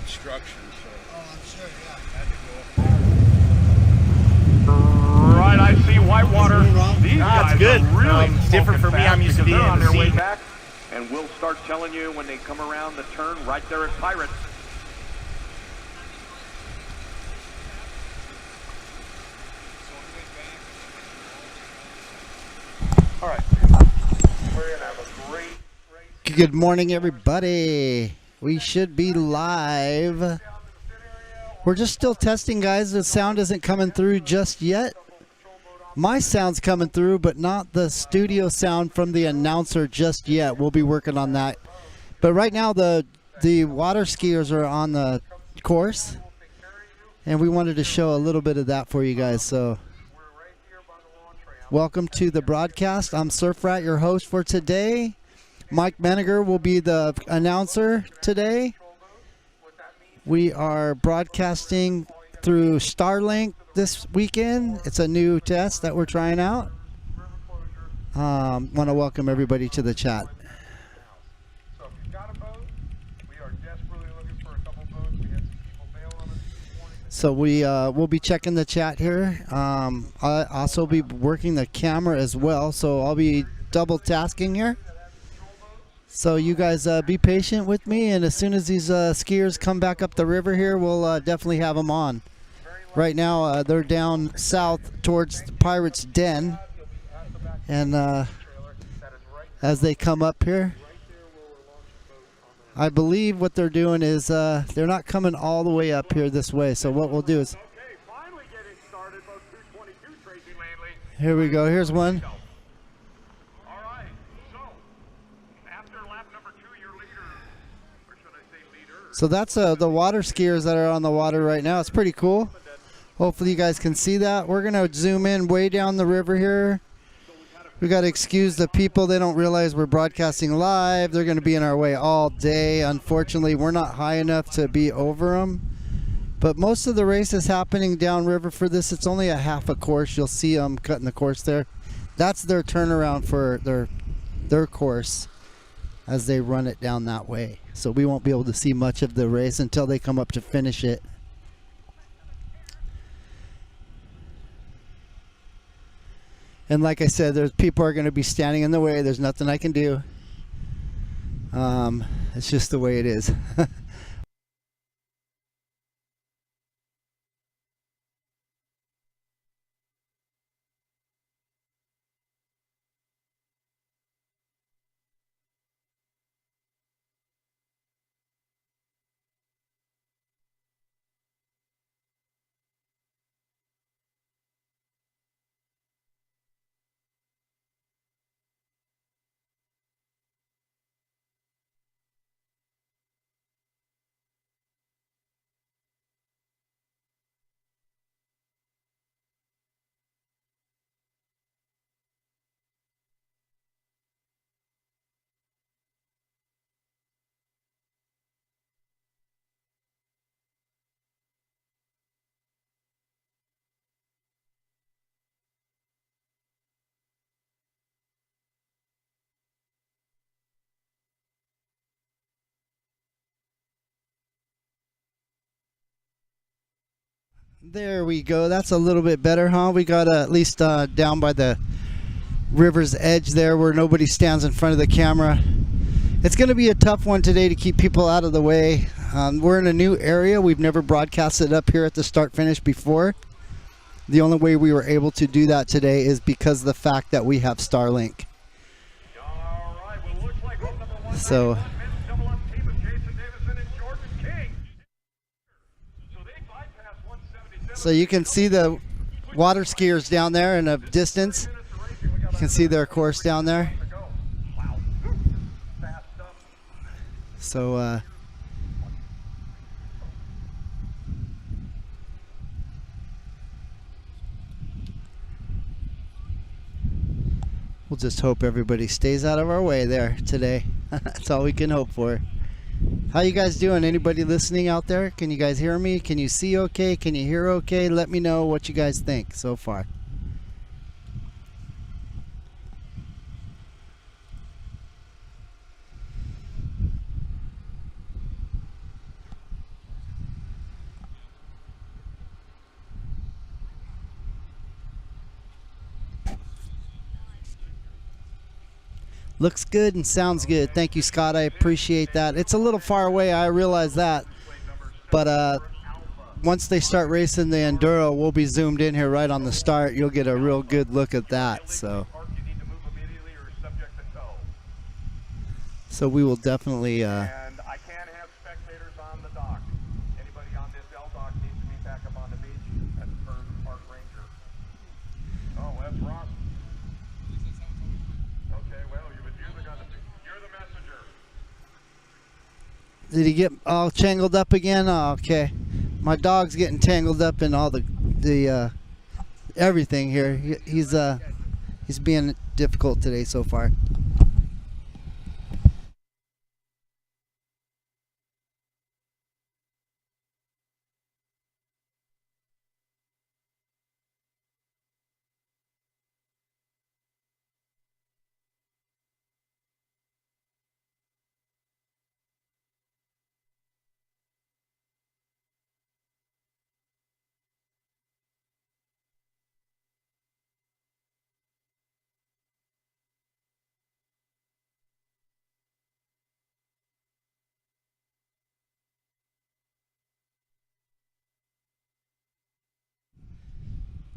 obstruction, so. Oh, I'm sure, yeah. Had to go up. Right, I see Whitewater. These guys good. are really Different for me. I'm used to being on in the their way sea. back. And we'll start telling you when they come around the turn right there at Pirates. All right. We're going to have a great race. Good morning, everybody. We should be live. We're just still testing, guys. The sound isn't coming through just yet. My sound's coming through, but not the studio sound from the announcer just yet. We'll be working on that. But right now, the water skiers are on the course, and we wanted to show a little bit of that for you guys. So, welcome to the broadcast. I'm Surf Rat, your host for today. Mike Menninger will be the announcer today. We are broadcasting through Starlink this weekend. It's a new test that we're trying out. Want to welcome everybody to the chat. So if you've got a boat, we are desperately looking for a couple boats. We had some people bail on us this morning. So we'll be checking the chat here. I'll also be working the camera as well, so I'll be double tasking here. So you guys be patient with me, and as soon as these skiers come back up the river here, we'll definitely have them on. Right now they're down south towards the Pirates' Den, and as they come up here, I believe what they're doing is they're not coming all the way up here this way. So what we'll do is, here we go, here's one. So that's the water skiers that are on the water right now. It's pretty cool. Hopefully you guys can see that. We're going to zoom in way down the river here. We got to excuse the people. They don't realize we're broadcasting live. They're going to be in our way all day. Unfortunately, we're not high enough to be over them. But most of the race is happening downriver for this. It's only a half a course. You'll see them cutting the course there. That's their turnaround for their course as they run it down that way. So we won't be able to see much of the race until they come up to finish it. And like I said, there's people are going to be standing in the way. There's nothing I can do. It's just the way it is. There we go. That's a little bit better, huh? We got at least down by the river's edge there where nobody stands in front of the camera. It's going to be a tough one today to keep people out of the way. We're in a new area. We've never broadcasted up here at the start finish before. The only way we were able to do that today is because of the fact that we have Starlink. So you can see the water skiers down there in a distance. You can see their course down there. So we'll just hope everybody stays out of our way there today. That's all we can hope for. How you guys doing? Anybody listening out there? Can you guys hear me? Can you see okay? Can you hear okay? Let me know what you guys think so far. Looks good and sounds good. Thank you, Scott. I appreciate that. It's a little far away, I realize that. But once they start racing the Enduro, we'll be zoomed in here right on the start. You'll get a real good look at that. So we will definitely... And I can't have spectators on the dock. Anybody on this L dock needs to be back up on the beach. That's per park ranger. Oh, that's Ross. Okay, well, you're the messenger. Did he get all tangled up again? Oh, okay. My dog's getting tangled up in all the everything here. He's being difficult today so far.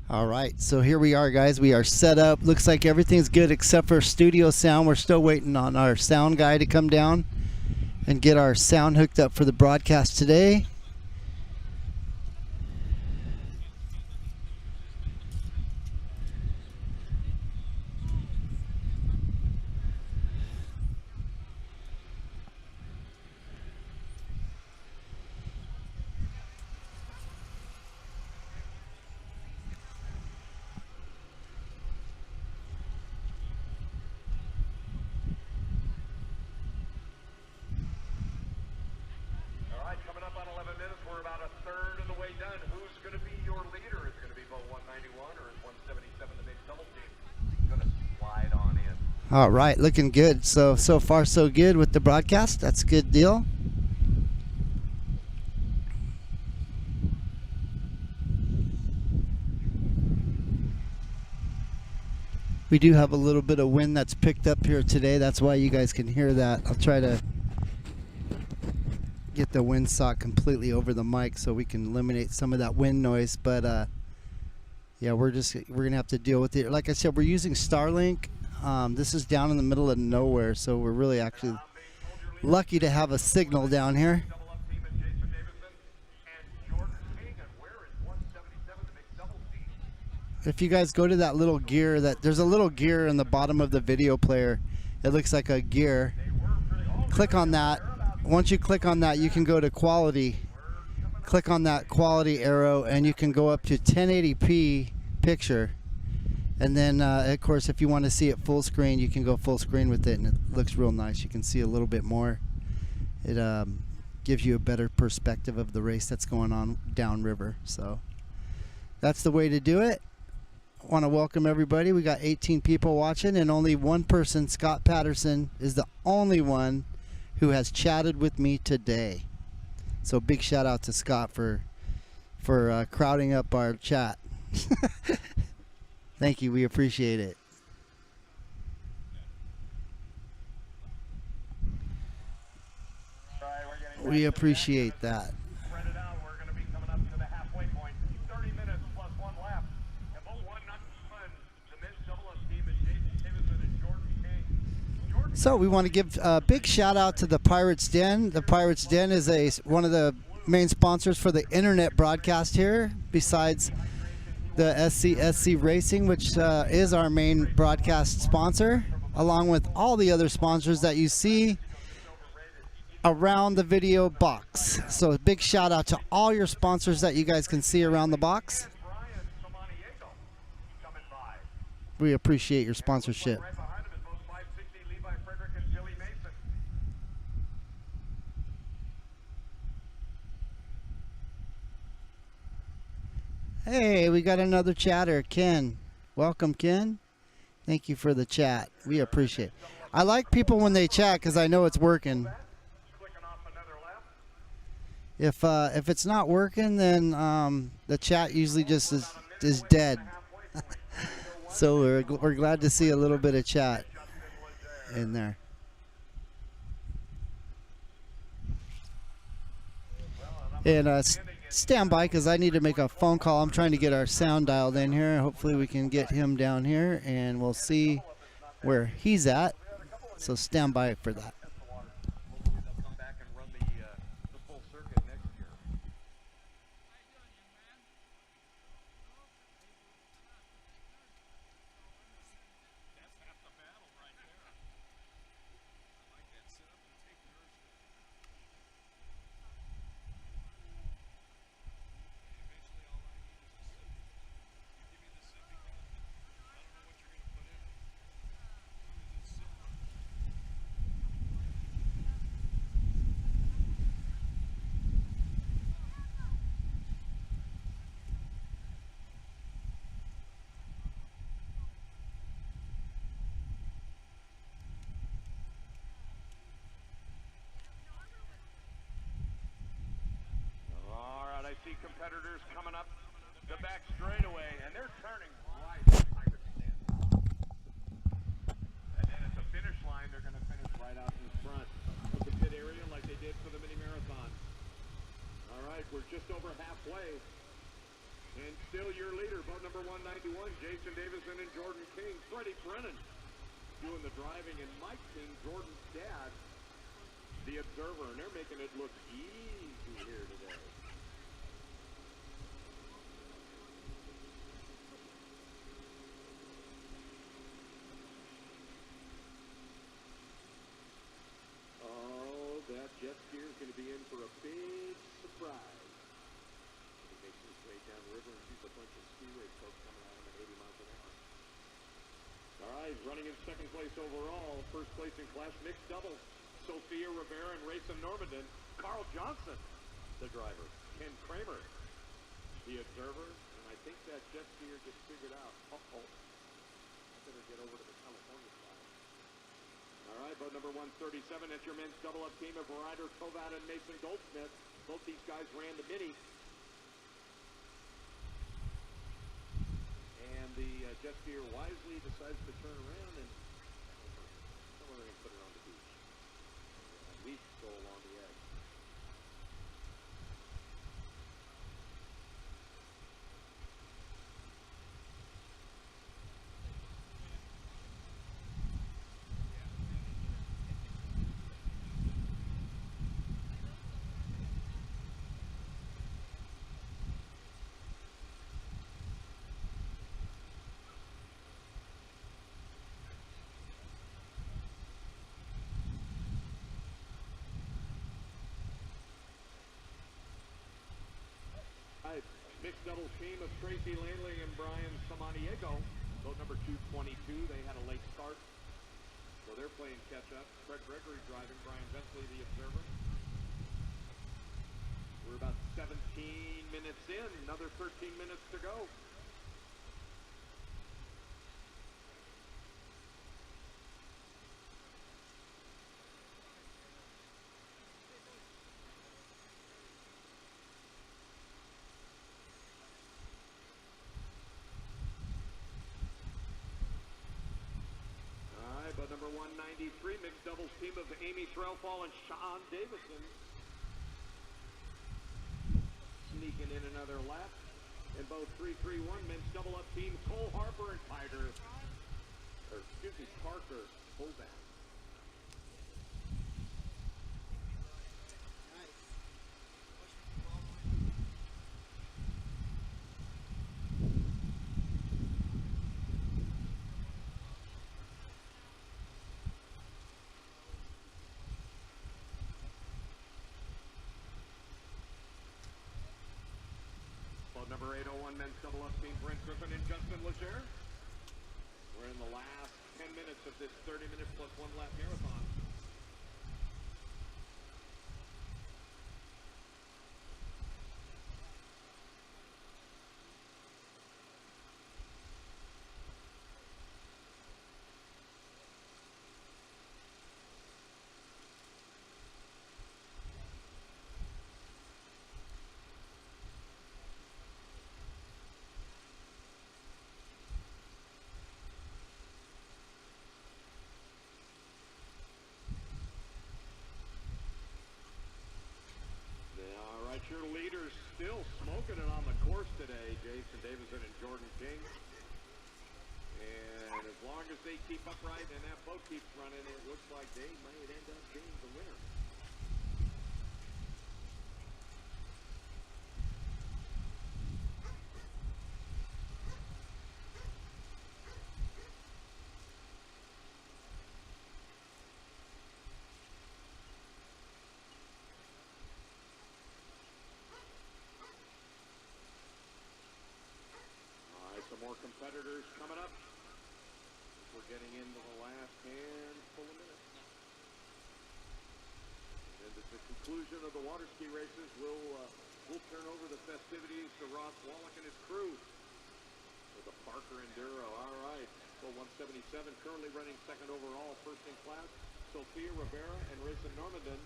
All right, so here we are, guys. We are set up. Looks like everything's good except for studio sound. We're still waiting on our sound guy to come down and get our sound hooked up for the broadcast today. All right, looking good. So far so good with the broadcast. That's a good deal. We do have a little bit of wind that's picked up here today. That's why you guys can hear that. I'll try to get the windsock completely over the mic so we can eliminate some of that wind noise. But yeah, we're gonna have to deal with it. Like I said, we're using Starlink. This is down in the middle of nowhere, so we're really actually lucky to have a signal down here. If you guys go to that little gear, there's a little gear in the bottom of the video player. It looks like a gear. Click on that. Once you click on that, you can go to quality. Click on that quality arrow and you can go up to 1080p picture. And then of course, if you want to see it full screen, you can go full screen with it, and it looks real nice. You can see a little bit more. It gives you a better perspective of the race that's going on downriver. So that's the way to do it. Want to welcome everybody. We got 18 people watching, and only one person, Scott Patterson, is the only one who has chatted with me today. So big shout out to Scott for crowding up our chat. Thank you. We appreciate it. We appreciate that. So we want to give a big shout out to the Pirates Den. The Pirates Den is one of the main sponsors for the internet broadcast here, besides the SC Racing, which is our main broadcast sponsor, along with all the other sponsors that you see around the video box. So a big shout out to all your sponsors that you guys can see around the box. We appreciate your sponsorship. Hey, we got another chatter, Ken. Welcome, Ken. Thank you for the chat. We appreciate it. I like people when they chat because I know it's working. If it's not working, then the chat usually just is dead. So we're glad to see a little bit of chat. in there. And stand by because I need to make a phone call. I'm trying to get our sound dialed in here. Hopefully we can get him down here and we'll see where he's at. So stand by for that. Hopefully they'll come back and run the full circuit next year. That's half the battle right there. I like that. Sit up and take yours. Eventually all I need is a sip. You give me the sippy cup. I don't know what you're going to put in it. Is it silver? All right, I see competitors coming up the back straightaway, and they're turning right. I understand. And then at the finish line, they're going to finish right out in front of the pit area like they did for the mini marathon. All right, we're just over halfway. And still your leader, boat number 191, Jason Davison and Jordan King. Freddie Brennan doing the driving, and Mike King, Jordan's dad, the observer, and they're making it look easy here today. Oh, that jet skier is going to be in for a big surprise. He makes his way down the river and sees a bunch of ski race folks coming at him at 80 miles an hour. All right, running in second place overall. First place in class mixed doubles. Sophia Rivera and Rayson Normandin. Carl Johnson, the driver. Ken Kramer, the observer. And I think that jet skier just figured out, uh-oh, I better get over to the California side. All right, boat number 137, that's your men's double-up team of Ryder Kovat and Mason Goldsmith. Both these guys ran the mini. And the jet skier wisely decides to turn around and somewhere they're going to put it on the beach. At least go along the edge. Mixed doubles team of Tracy Lanley and Brian Samaniego. Boat number 222, they had a late start, so they're playing catch-up. Fred Gregory driving, Brian Vesley the observer. We're about 17 minutes in, another 13 minutes to go. But number 193, mixed doubles team of Amy Threlfall and Sean Davison. Sneaking in another lap. And both 331 men's double-up team, Cole Harper and Parker Holback. Number 801 men's double-up team, Brent Griffin and Justin Leger. We're in the last 10 minutes of this 30-minute plus one-lap marathon. smoking it on the course today, Jason Davison and Jordan King. And as long as they keep upright and that boat keeps running, it looks like they might end up being the winner. Some more competitors coming up. We're getting into the last handful of minutes. And at the conclusion of the water ski races, we'll turn over the festivities to Ross Wallach and his crew with the Parker Enduro. All right, so 177 currently running second overall, first in class, Sophia Rivera and Racing Normandin.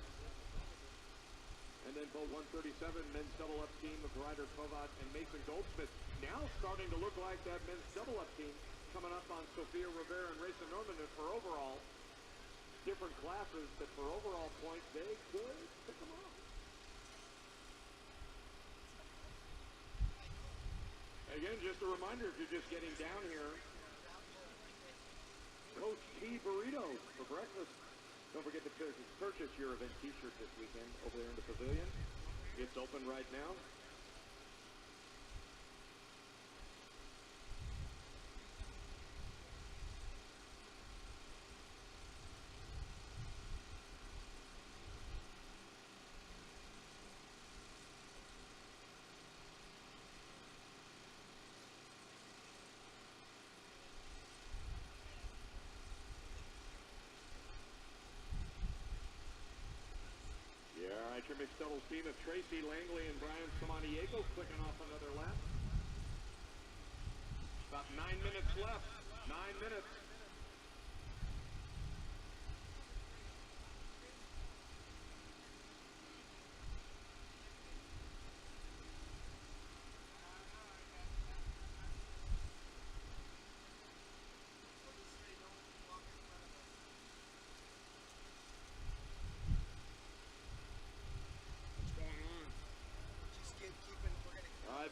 And then boat 137 men's double-up team of Ryder Kovat and Mason Goldsmith. Now starting to look like that men's double-up team coming up on Sophia Rivera and Racing Normandin for overall. Different classes, but for overall points, they could pick them up. Again, just a reminder, if you're just getting down here, Coach T Burritos for breakfast. Don't forget to purchase your event t-shirt this weekend over there in the Pavilion. It's open right now. Your mixed doubles team of Tracy Langley and Brian Samaniego clicking off another lap. About 9 minutes left. 9 minutes.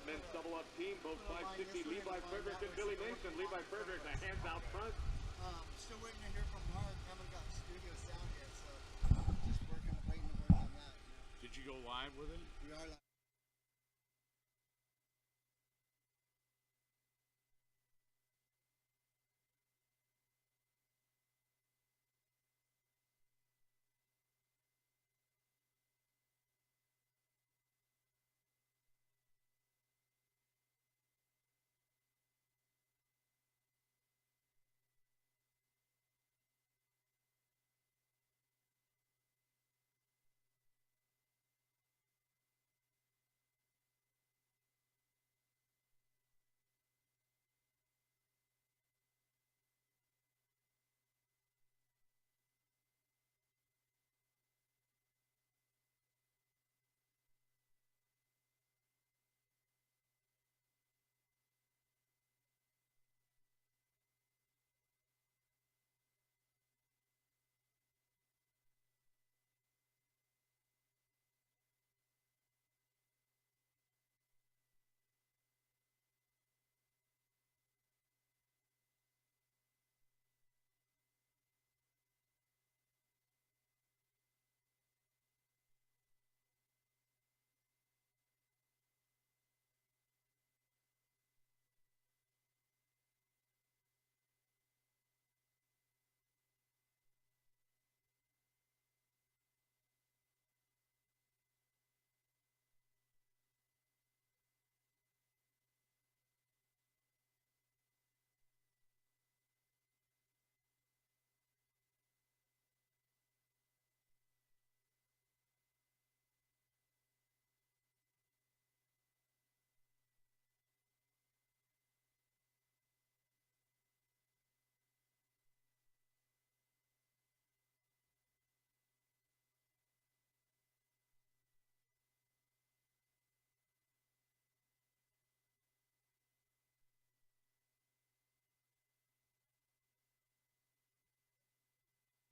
Men's double-up team, both 560, Levi Frederick and Billy Mason. Levi Frederick, the hands out front. Still waiting to hear from Mark. Haven't got studio sound yet, so just waiting to work on that. Did you go live with him? We are live.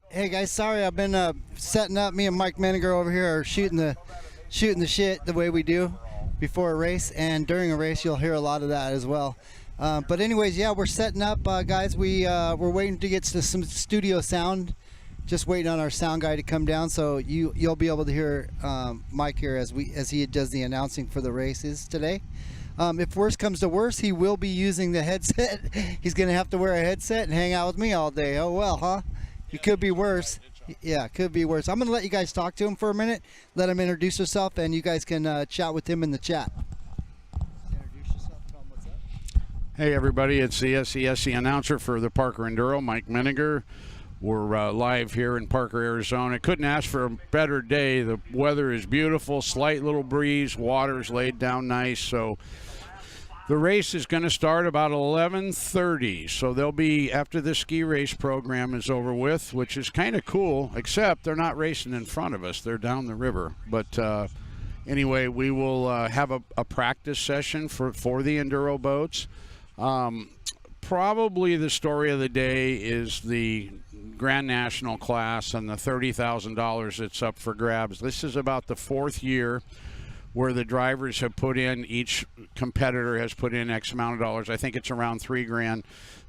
Hey guys, sorry I've been setting up. Me and Mike Menninger over here are shooting the shit the way we do. before a race, and during a race you'll hear a lot of that as well. But anyways, yeah, we're setting up, guys. We're waiting to get to some studio sound. Just waiting on our sound guy to come down, so you'll be able to hear Mike here as he does the announcing for the races today. If worse comes to worse, he will be using the headset. He's gonna have to wear a headset and hang out with me all day. Oh well, huh? It could be worse. Yeah, it could be worse. I'm gonna let you guys talk to him for a minute. Let him introduce himself, and you guys can chat with him in the chat. Introduce yourself. Tell him what's up. Hey everybody, it's the SESC announcer for the Parker Enduro, Mike Meniger. We're live here in Parker, Arizona. Couldn't ask for a better day. The weather is beautiful, slight little breeze, water's laid down nice. So the race is going to start about 11:30. So they'll be after the ski race program is over with, which is kind of cool, except they're not racing in front of us. They're down the river. But anyway, we will have a practice session for the Enduro boats. Probably the story of the day is the Grand National class and the $30,000 that's up for grabs. This is about the 4th year where the drivers have put in, each competitor has put in X amount of dollars. I think it's around $3,000.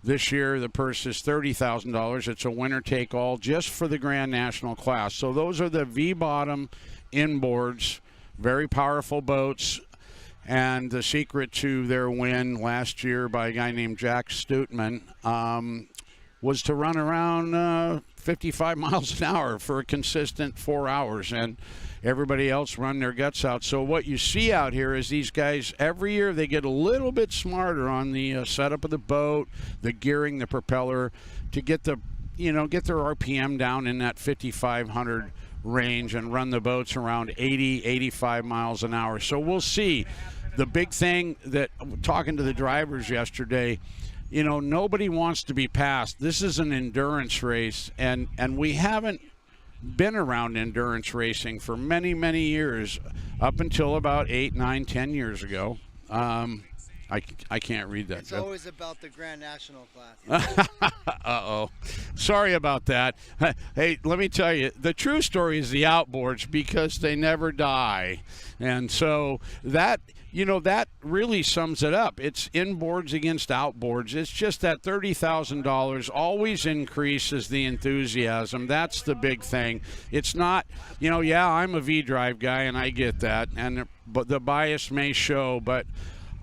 This year the purse is $30,000. It's a winner take all just for the Grand National class. So those are the V-bottom inboards, very powerful boats. And the secret to their win last year by a guy named Jack Stutman was to run around 55 miles an hour for a consistent 4 hours, and everybody else run their guts out. So what you see out here is these guys, every year they get a little bit smarter on the setup of the boat, the gearing, the propeller, to get the, get their RPM down in that 5,500 range and run the boats around 80, 85 miles an hour. So we'll see. The big thing that, talking to the drivers yesterday, nobody wants to be passed. This is an endurance race, and we haven't been around endurance racing for many, many years, up until about 8, 9, 10 years ago. I can't read that. It's always about the Grand National class. Uh-oh. Sorry about that. Hey, let me tell you, the true story is the outboards, because they never die. And so that, that really sums it up. It's inboards against outboards. It's just that $30,000 always increases the enthusiasm. That's the big thing. It's not, yeah, I'm a V-drive guy, and I get that, but the bias may show, but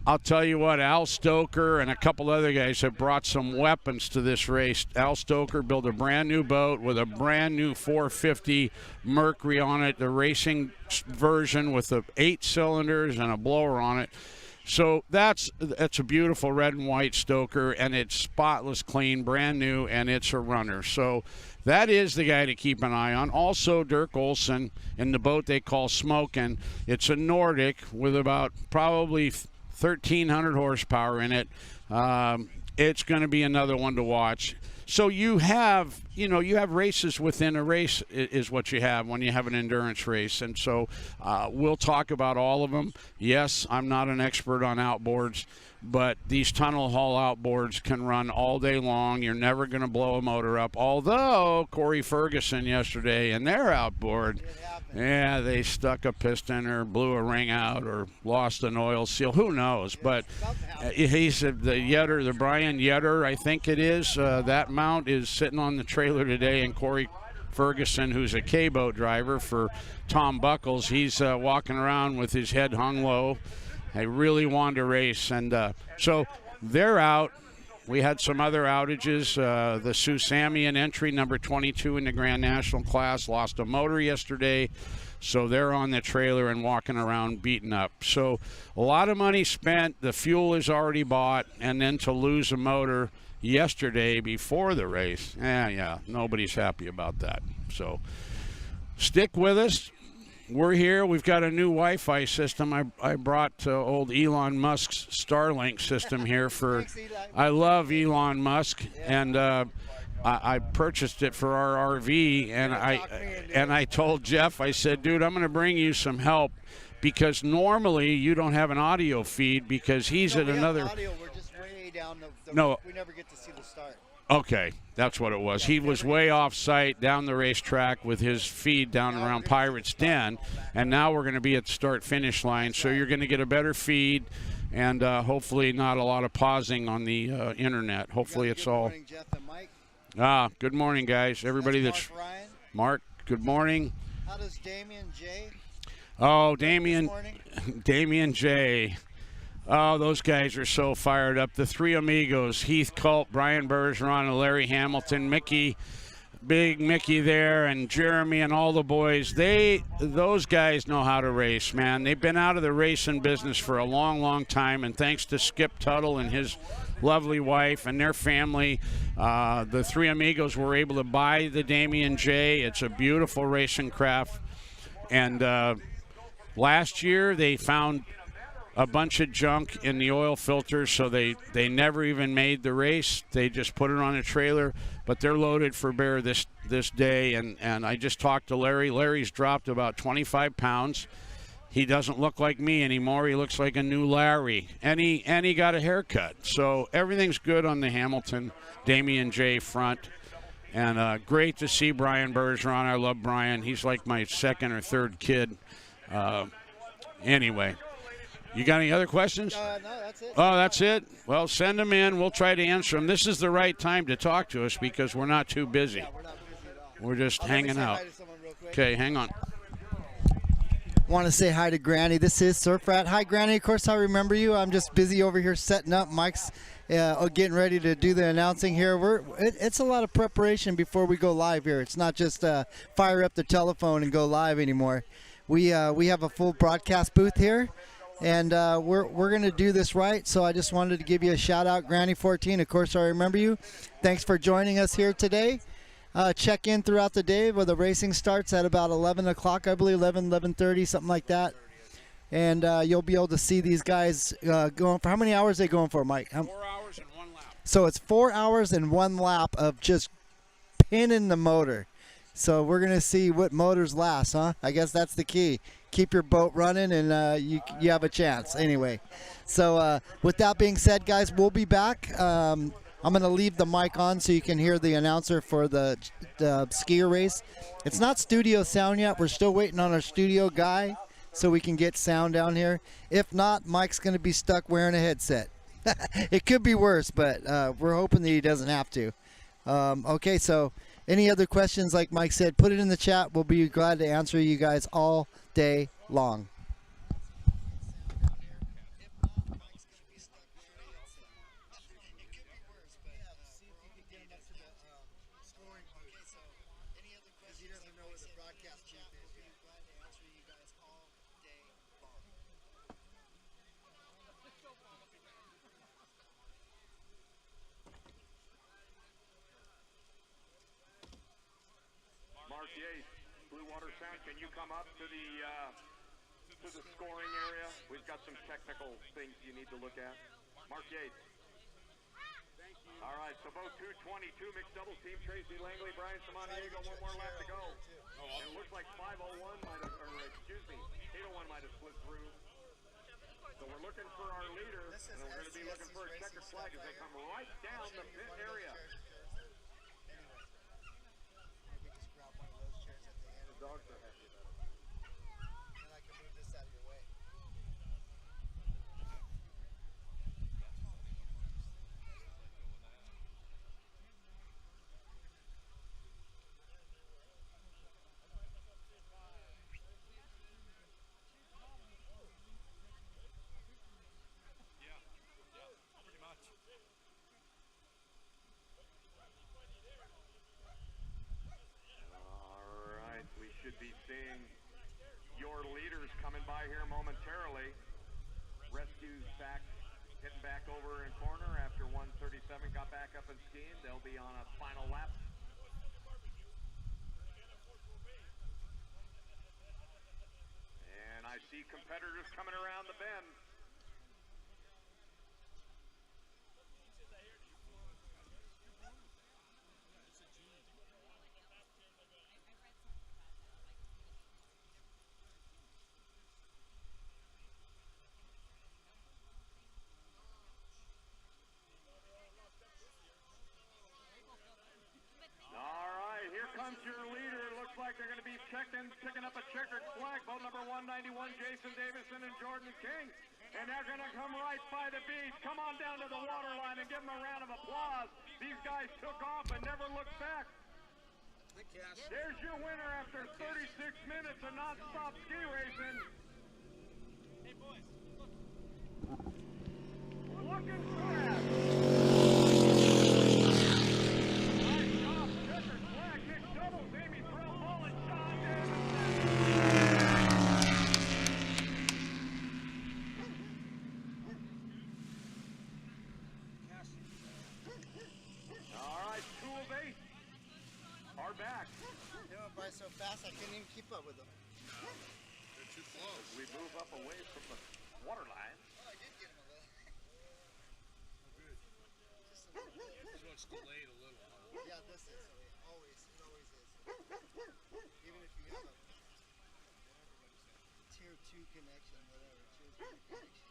I'll tell you what, Al Stoker and a couple other guys have brought some weapons to this race. Al Stoker built a brand new boat with a brand new 450 Mercury on it, the racing version with the 8 cylinders and a blower on it. So that's a beautiful red and white Stoker, and it's spotless clean, brand new, and it's a runner. So that is the guy to keep an eye on. Also, Dirk Olsen in the boat they call Smokin'. It's a Nordic with about probably 1,300 horsepower in it. It's going to be another one to watch. So you have races within a race is what you have when you have an endurance race. And so we'll talk about all of them. Yes, I'm not an expert on outboards, but these tunnel haul outboards can run all day long. You're never going to blow a motor up. Although Corey Ferguson yesterday in their outboard, yeah, they stuck a piston or blew a ring out or lost an oil seal. Who knows? But he's the Yetter, the Brian Yetter, I think it is. That mount is sitting on the trailer today, and Corey Ferguson, who's a K-boat driver for Tom Buckles, he's walking around with his head hung low. They really wanted to race, and so they're out. We had some other outages. The Susamian entry, number 22 in the Grand National class, lost a motor yesterday, so they're on the trailer and walking around beaten up. So a lot of money spent. The fuel is already bought, and then to lose a motor yesterday before the race, yeah, nobody's happy about that. So stick with us. We're here. We've got a new Wi-Fi system. I brought old Elon Musk's Starlink system here for. Thanks, Eli. I love Elon Musk, and I purchased it for our RV, and I told Jeff, I said, dude, I'm going to bring you some help, because normally you don't have an audio feed because he's at another. Audio, we're just way down No. We never get to see the start. Okay, that's what it was. He was way off site down the racetrack with his feed down around Pirate's Den, and now we're going to be at the start-finish line, so you're going to get a better feed and hopefully not a lot of pausing on the internet. Hopefully it's all... Good morning, Jeff and Mike. Good morning, guys. Everybody That's Mark Ryan. Mark, good morning. How does Damien J? Oh, this Damien morning? J. Oh, those guys are so fired up. The three amigos, Heath Culp, Brian Bergeron, and Larry Hamilton, Mickey, Big Mickey there, and Jeremy and all the boys. Those guys know how to race, man. They've been out of the racing business for a long, long time, and thanks to Skip Tuttle and his lovely wife and their family, the three amigos were able to buy the Damien J. It's a beautiful racing craft. And last year they found a bunch of junk in the oil filters, so they never even made the race. They just put it on a trailer, but they're loaded for bear this day. And I just talked to Larry. Larry's dropped about 25 pounds. He doesn't look like me anymore. He looks like a new Larry. And he got a haircut. So everything's good on the Hamilton Damien J front. And great to see Brian Bergeron. I love Brian. He's like my second or third kid. Anyway. You got any other questions? No, that's it. Oh, that's it? Well, send them in. We'll try to answer them. This is the right time to talk to us because we're not too busy. Yeah, we're not busy at all. We're just Let me hanging say out. hi to someone real quick. Okay, hang on. Want to say hi to Granny. This is Surf Rat. Hi, Granny. Of course, I remember you. I'm just busy over here setting up. Mike's getting ready to do the announcing here. It's a lot of preparation before we go live here. It's not just fire up the telephone and go live anymore. We have a full broadcast booth here. And we're going to do this right, so I just wanted to give you a shout-out, Granny14. Of course, I remember you. Thanks for joining us here today. Check in throughout the day where the racing starts at about 11 o'clock, I believe, 11:30, something like that. And you'll be able to see these guys going for – how many hours are they going for, Mike? 4 hours and 1 lap. So it's 4 hours and 1 lap of just pinning the motor. So we're going to see what motors last, huh? I guess that's the key. Keep your boat running, and you have a chance. Anyway, so with that being said, guys, we'll be back. I'm going to leave the mic on so you can hear the announcer for the skier race. It's not studio sound yet. We're still waiting on our studio guy so we can get sound down here. If not, Mike's going to be stuck wearing a headset. It could be worse, but we're hoping that he doesn't have to. Okay, so any other questions, like Mike said, put it in the chat. We'll be glad to answer you guys all day long. Mark Yates, Blue Water Sound, can you come up to the scoring area? We've got some technical things you need to look at. Mark Yates. Thank you. All right, so boat 222 mixed double team, Tracy Langley, Brian Samaniego, one more lap to go. And it looks like 501 might have, or excuse me, 801 might have slid through. So we're looking for our leader, and we're going to be looking for a checkered flag as they come right down the pit area. The dogs are happy about it. And I can move this out of your way. Should be seeing your leaders coming by here momentarily. Rescue's back, hitting back over in corner after 137 got back up and skiing. They'll be on a final lap. And I see competitors coming around the bend. picking up a checkered flag, boat number 191, Jason Davison and Jordan King. And they're going to come right by the beach. Come on down to the water line and give them a round of applause. These guys took off and never looked back. There's your winner after 36 minutes of non-stop ski racing. Hey, boys, look. Looking fast. Nice job, checkered flag, mixed doubles, Amy Brill, Mullen, Sean Davis. All right, 2 of 8 are back. They went by so fast I couldn't even keep up with them. No, they're too close. We move up away from the water line. Oh, I did get him a little. Good. Just a little. So it's delayed a little. Yeah, this is. It always is. Even if you have a tier 2 connection, whatever, tier 3 connection.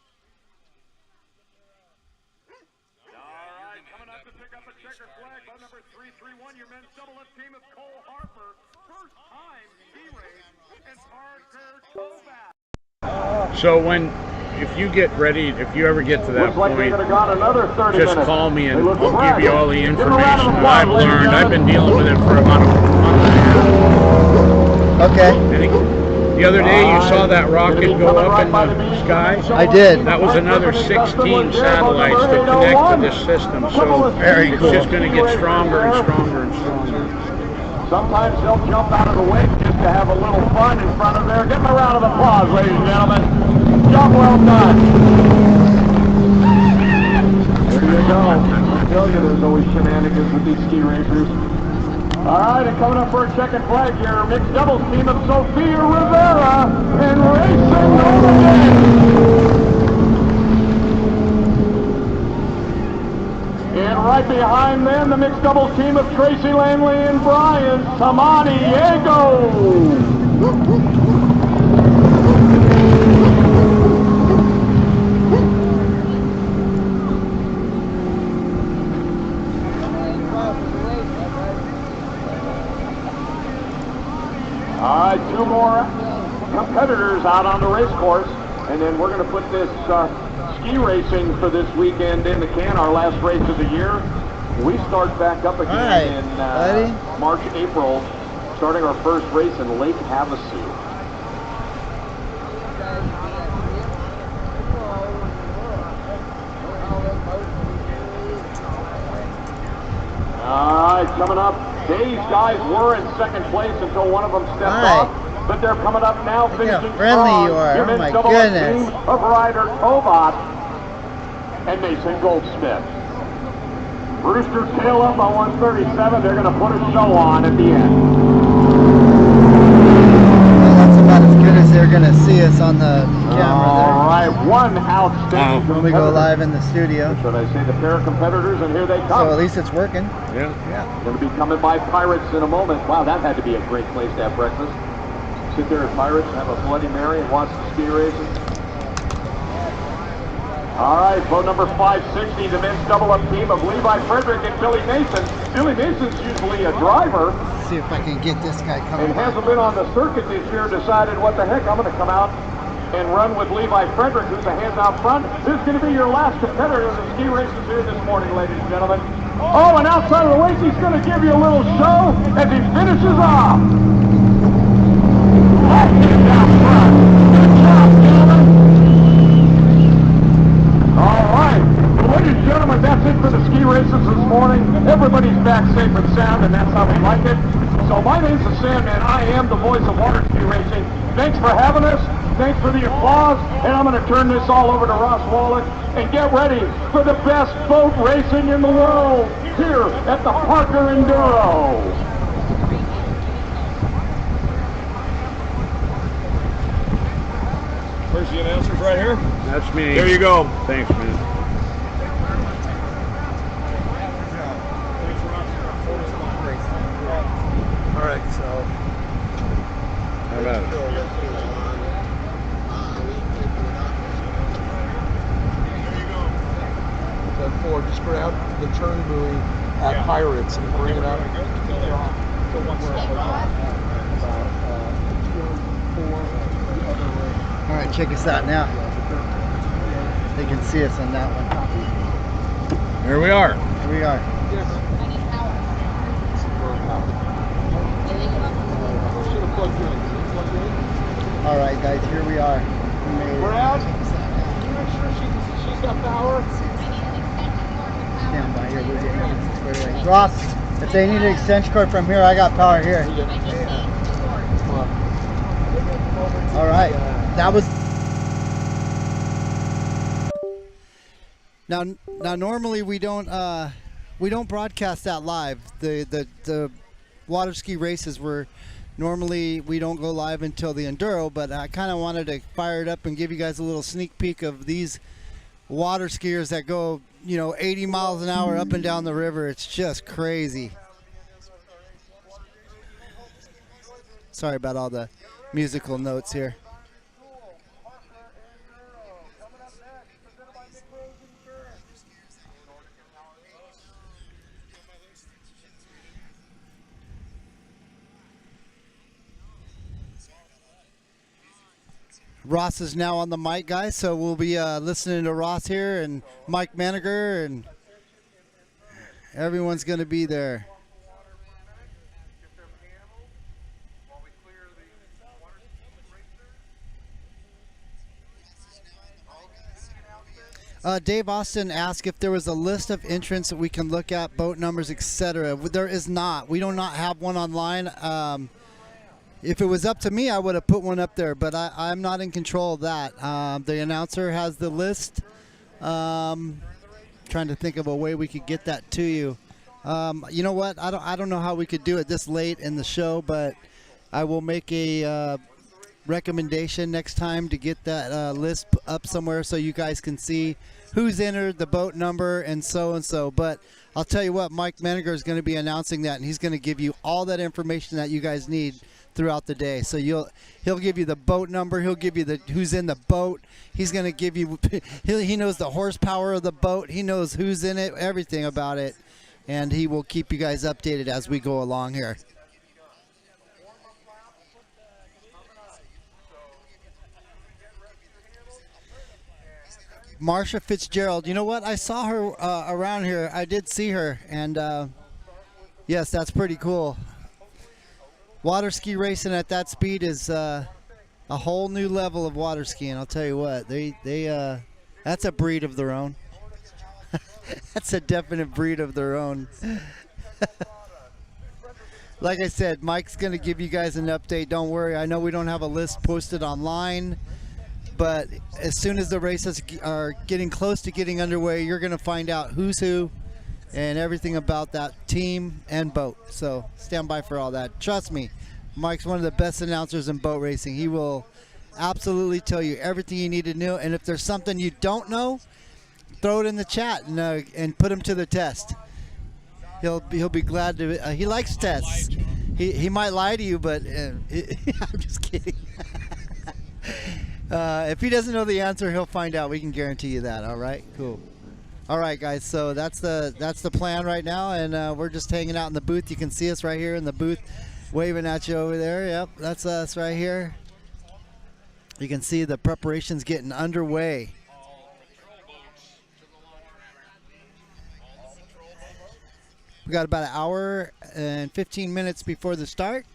All right, coming up to pick up a checkered flag, boat number 331, your men's double up team of Cole Harper. First time ski race, and Parker Kovac. So if you get ready, if you ever get to that point, just call me and I'll give you all the information that I've learned. I've been dealing with it for about a month and a half. Okay. The other day you saw that rocket go up in the sky? I did. That was another 16 satellites that connect to this system. So Very cool. It's just going to get stronger and stronger and stronger. Sometimes they'll jump out of the way just to have a little fun in front of there. Give them a round of applause, ladies and gentlemen. Job well done. There you go. I tell you, there's always shenanigans with these ski racers. All right, and coming up for a checkered flag here, mixed doubles team of Sophia Rivera and Racing Nordic. And right behind them, the mixed doubles team of Tracy Lanley and Brian Samaniego. All right, 2 more competitors out on the race course, and then we're going to put this ski racing for this weekend in the can, our last race of the year. We start back up again in March, April, starting our first race in Lake Havasu. All right, coming up. These guys were in second place until one of them stepped off, but they're coming up now, finishing how friendly strong. you are. Your Oh my double goodness. team of Ryder Kovac and Mason Goldsmith. Brewster tail up on 137. They're going to put a show on at the end. Well, that's about as good as they're going to see us on the camera All right, one outstanding there when we go live in the studio. Should I say the pair of competitors, and here they come. So at least it's working. Yeah. Going to be coming by Pirates in a moment. Wow, that had to be a great place to have breakfast. Sit there at Pirates, have a Bloody Mary, and watch the ski races. All right, boat number 560, the men's double-up team of Levi Frederick and Billy Mason. Billy Mason's usually a driver. Let's see if I can get this guy coming. And hasn't been on the circuit this year, decided, what the heck, I'm going to come out and run with Levi Frederick, who's the hands out front. This is going to be your last competitor in the ski races here this morning, ladies and gentlemen. Oh, and outside of the race, he's going to give you a little show as he finishes off. Down front. Good job, gentlemen. All right. Well, ladies and gentlemen, that's it for the ski races this morning. Everybody's back safe and sound, and that's how we like it. So my name's the Sandman. I am the voice of water ski racing. Thanks for having us. Thanks for the applause. And I'm going to turn this all over to Ross Wallach and get ready for the best boat racing in the world here at the Parker Enduro. Where's the announcers? Right here? That's me. There you go. Thanks, man. All right, so. How about it? Forward, just grab the turn buoy at Pirates and bring it up. Go one step. All right, check us out now. They can see us on that one. Here we are. Here we are. All right, guys, here we are. Brad, can you make sure she's got power? Stand by here. We're getting everything squared away. Ross, if they need an extension cord from here, I got power here. All right, that was. Now normally we don't broadcast that live. The water ski races were normally we don't go live until the enduro, but I kind of wanted to fire it up and give you guys a little sneak peek of these water skiers that go 80 miles an hour up and down the river. It's just crazy. Sorry about all the musical notes here. Ross is now on the mic, guys, so we'll be listening to Ross here and Mike Maniger, and everyone's going to be there. Dave Austin asked if there was a list of entrants that we can look at, boat numbers, etc. There is not. We do not have one online. If it was up to me, I would have put one up there, but I'm not in control of that. The announcer has the list. Trying to think of a way we could get that to you. You know what? I don't know how we could do it this late in the show, but I will make a recommendation next time to get that list up somewhere so you guys can see who's entered, the boat number, and so. But I'll tell you what, Mike Maniger is going to be announcing that, and he's going to give you all that information that you guys need throughout the day. So he'll give you the boat number, he'll give you the who's in the boat, he's going to give you he knows the horsepower of the boat, he knows who's in it, everything about it, and he will keep you guys updated as we go along here. Marsha Fitzgerald, you know what? I saw her around here. I did see her, and yes, that's pretty cool. Water ski racing at that speed is a whole new level of water skiing. I'll tell you what, that's a breed of their own. That's a definite breed of their own. Like I said, Mike's going to give you guys an update. Don't worry. I know we don't have a list posted online, but as soon as the races are getting close to getting underway, you're going to find out who's who and everything about that team and boat. So stand by for all that. Trust me, Mike's one of the best announcers in boat racing. He will absolutely tell you everything you need to know, and if there's something you don't know, throw it in the chat and put him to the test. He'll be glad to. He likes tests. He might lie to you, but I'm just kidding. If he doesn't know the answer, he'll find out. We can guarantee you that. All right, cool. All right, guys. So that's the plan right now, and we're just hanging out in the booth. You can see us right here in the booth, waving at you over there. Yep, that's us right here. You can see the preparations getting underway. We got about an hour and 15 minutes before the start,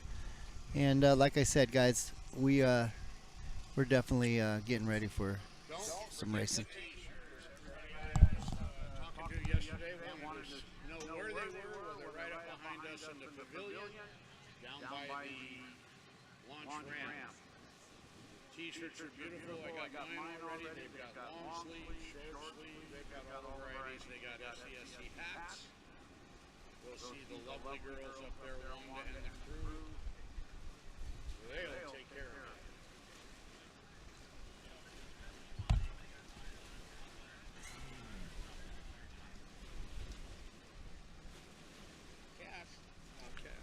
and like I said, guys, we're definitely getting ready for some racing. Talking to yesterday, they wanted to know where they were. Well, they're right up behind us in the pavilion, down by the launch ramp. T-shirts are beautiful. I got mine already. They've got long sleeves, short sleeves. They've got all varieties. They got SCSC hats. We'll see the lovely girls up there, Wanda and the crew. They'll take care of it. Okay.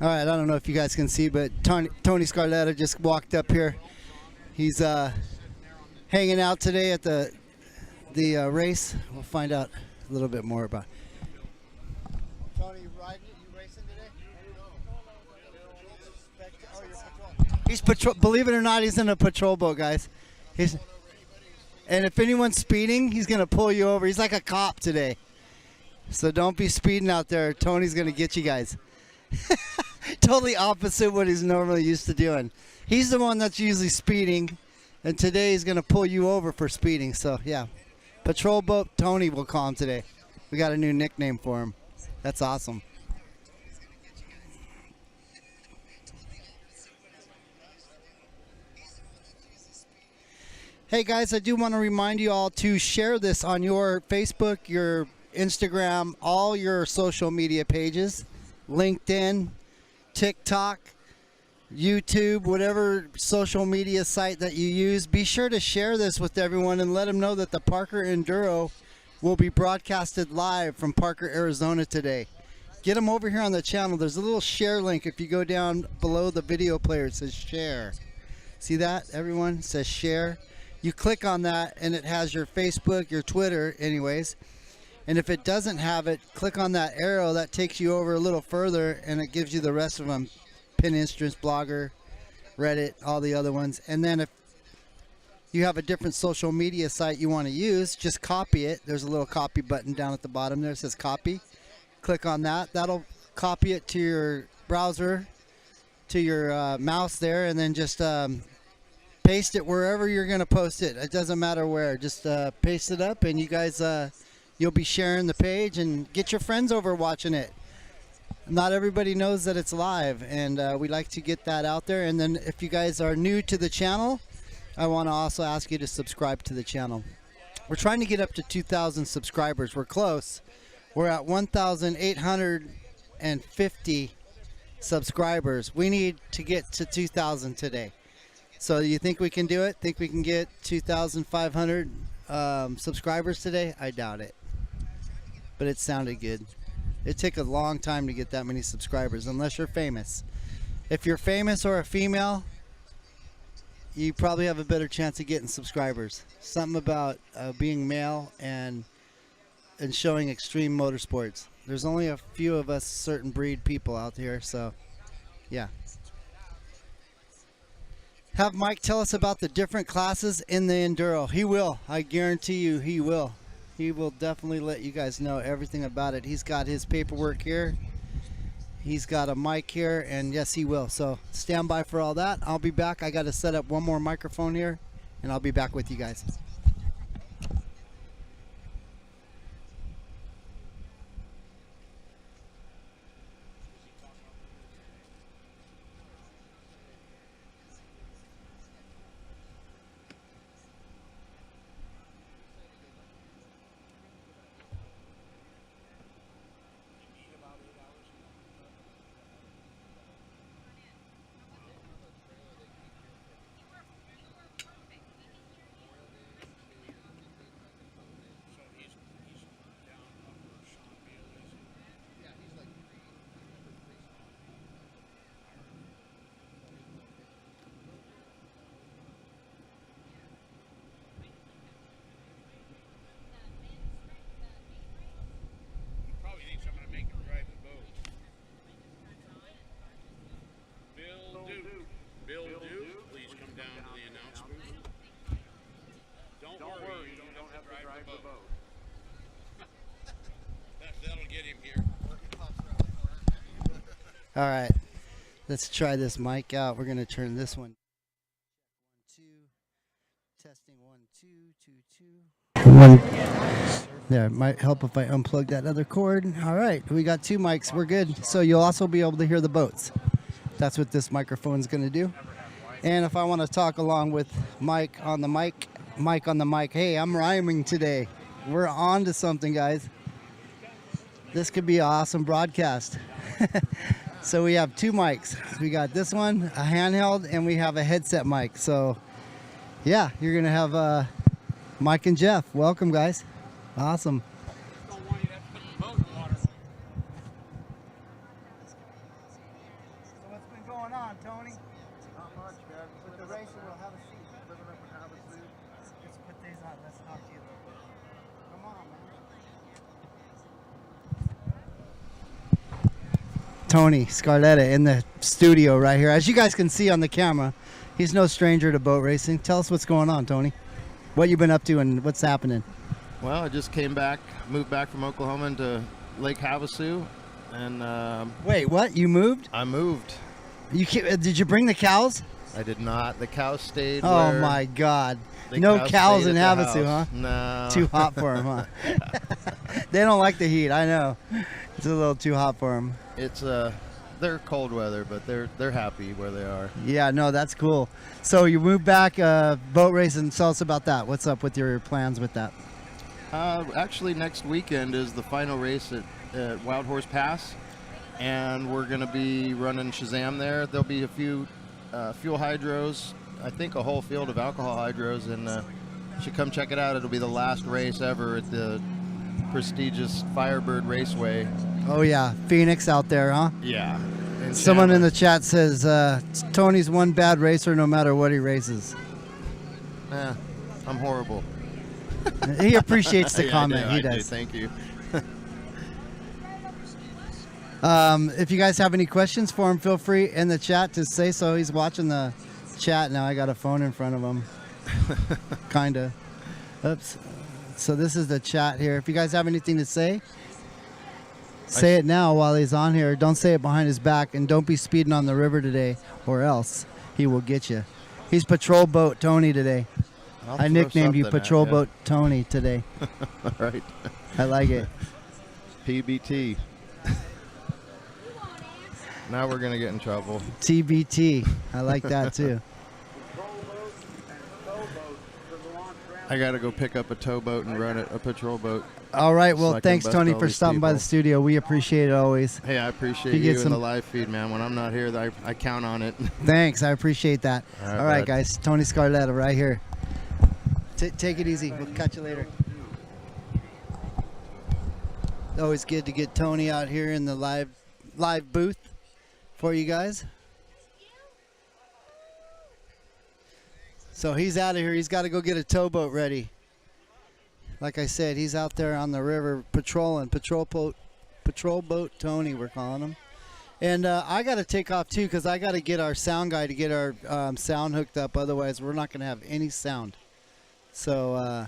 All right, I don't know if you guys can see, but Tony Scarletta just walked up here. He's hanging out today at the race. We'll find out a little bit more about. Tony, you racing today? Oh, you're patrol. He's patrol. Believe it or not, he's in a patrol boat, guys. And if anyone's speeding, he's gonna pull you over. He's like a cop today. So don't be speeding out there. Tony's gonna get you guys. Totally opposite what he's normally used to doing. He's the one that's usually speeding, and today he's gonna pull you over for speeding. So yeah, patrol boat Tony, we'll call him today. We got a new nickname for him. That's awesome. Hey guys, I do want to remind you all to share this on your Facebook, your Instagram, all your social media pages, LinkedIn, TikTok, YouTube, whatever social media site that you use. Be sure to share this with everyone and let them know that the Parker Enduro will be broadcasted live from Parker, Arizona today. Get them over here on the channel. There's a little share link. If you go down below the video player, it says share. See that, everyone? It says share. You click on that and it has your Facebook, your Twitter anyways. And if it doesn't have it, click on that arrow that takes you over a little further and it gives you the rest of them. Pinterest, Blogger, Reddit, all the other ones. And then if you have a different social media site you want to use, just copy it. There's a little copy button down at the bottom there. It says copy. Click on that. That'll copy it to your browser, to your mouse there, and then just paste it wherever you're going to post it. It doesn't matter where. Just paste it up, and you guys, you'll be sharing the page, and get your friends over watching it. Not everybody knows that it's live, and we like to get that out there. And then if you guys are new to the channel, I want to also ask you to subscribe to the channel. We're trying to get up to 2,000 subscribers. We're close. We're at 1,850 subscribers. We need to get to 2,000 today. So you think we can do it? Think we can get 2,500 subscribers today? I doubt it. But it sounded good. It took a long time to get that many subscribers, unless you're famous. If you're famous or a female, you probably have a better chance of getting subscribers. Something about being male and showing extreme motorsports. There's only a few of us certain breed people out here, so yeah. Have Mike tell us about the different classes in the Enduro. He will. I guarantee you he will. He will definitely let you guys know everything about it. He's got his paperwork here. He's got a mic here, and yes, he will. So stand by for all that. I'll be back. I got to set up one more microphone here, and I'll be back with you guys. All right, let's try this mic out. We're gonna turn this one. 1, 2, testing 1, 2, 2, 2. There, it might help if I unplug that other cord. All right, we got 2 mics. We're good. So you'll also be able to hear the boats. That's what this microphone's gonna do. And if I want to talk along with Mike on the mic, hey, I'm rhyming today. We're on to something, guys. This could be an awesome broadcast. So we have 2 mics. We got this one, a handheld, and we have a headset mic. So yeah, you're gonna have Mike and Jeff. Welcome, guys. Awesome. Tony Scarletta in the studio right here. As you guys can see on the camera, he's no stranger to boat racing. Tell us what's going on, Tony. What you been up to and what's happening? Well, I just moved back from Oklahoma into Lake Havasu, and Wait, what? You moved? I moved. Did you bring the cows? I did not. The cows stayed. Oh where my God! the No cows stayed in at the Havasu, huh? house. No. Too hot for them, huh? They don't like the heat. I know. It's a little too hot for them. It's they're cold weather, but they're happy where they are. Yeah, no, that's cool. So you moved back, boat racing. Tell us about that. What's up with your plans with that? Actually, next weekend is the final race at Wild Horse Pass, and we're going to be running Shazam there. There'll be a few fuel hydros, I think a whole field of alcohol hydros, and you should come check it out. It'll be the last race ever at the prestigious Firebird Raceway. Oh yeah, Phoenix out there, huh? Yeah. Someone in the chat says Tony's one bad racer no matter what he races. I'm horrible. He appreciates the Yeah, comment. I He do. does. Thank you. If you guys have any questions for him, feel free in the chat to say so. He's watching the chat now. I got a phone in front of him. Kinda. Oops. So this is the chat here. If you guys have anything to say, say it now while he's on here. Don't say it behind his back, and don't be speeding on the river today, or else he will get you. He's Patrol Boat Tony today. I nicknamed you Patrol Boat Tony today. All right. I like it. PBT. Now we're going to get in trouble. TBT. I like that too. I got to go pick up a towboat and run a patrol boat. All right. So Well, I can thanks, bust Tony, all for these stopping by the people. studio. We appreciate it always. Hey, I appreciate You get you some- in the live feed, man. When I'm not here, I count on it. Thanks. I appreciate that. All right, All right, bud. guys. Tony Scarletta right here. Take it easy. We'll catch you later. Always good to get Tony out here in the live booth for you guys. So he's out of here. He's got to go get a towboat ready. Like I said, he's out there on the river patrolling. Patrol boat Tony, we're calling him. And I got to take off too because I got to get our sound guy to get our sound hooked up. Otherwise, we're not going to have any sound. So,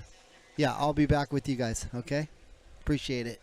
yeah, I'll be back with you guys. Okay? Appreciate it.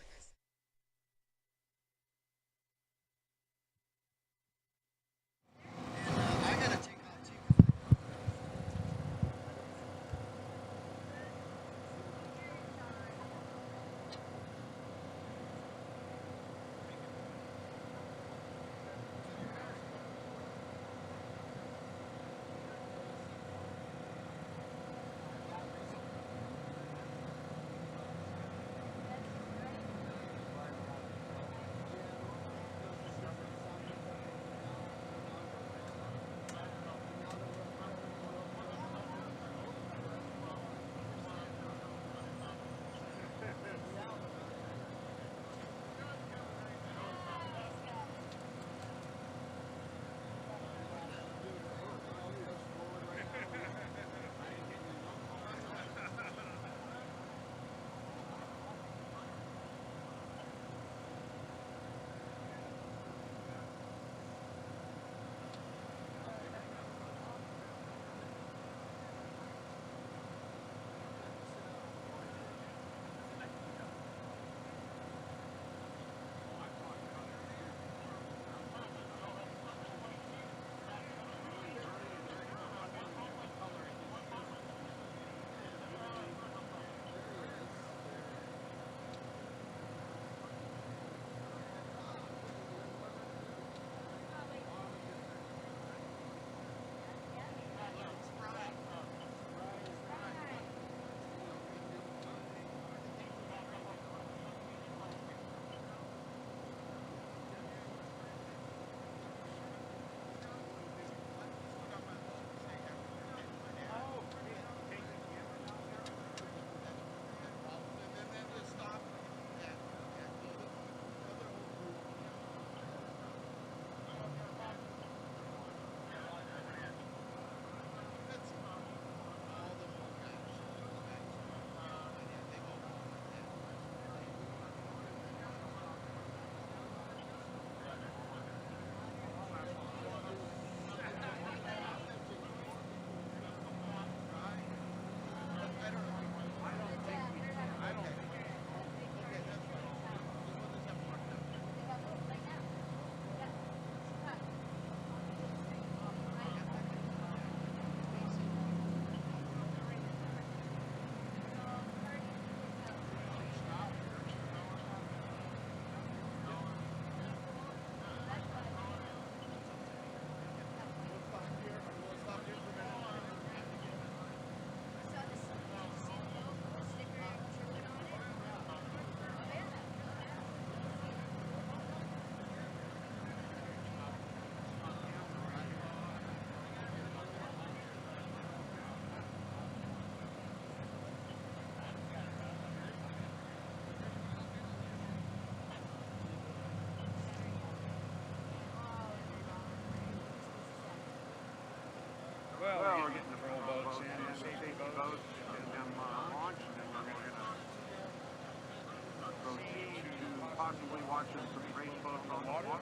possibly watching some race boats on the water.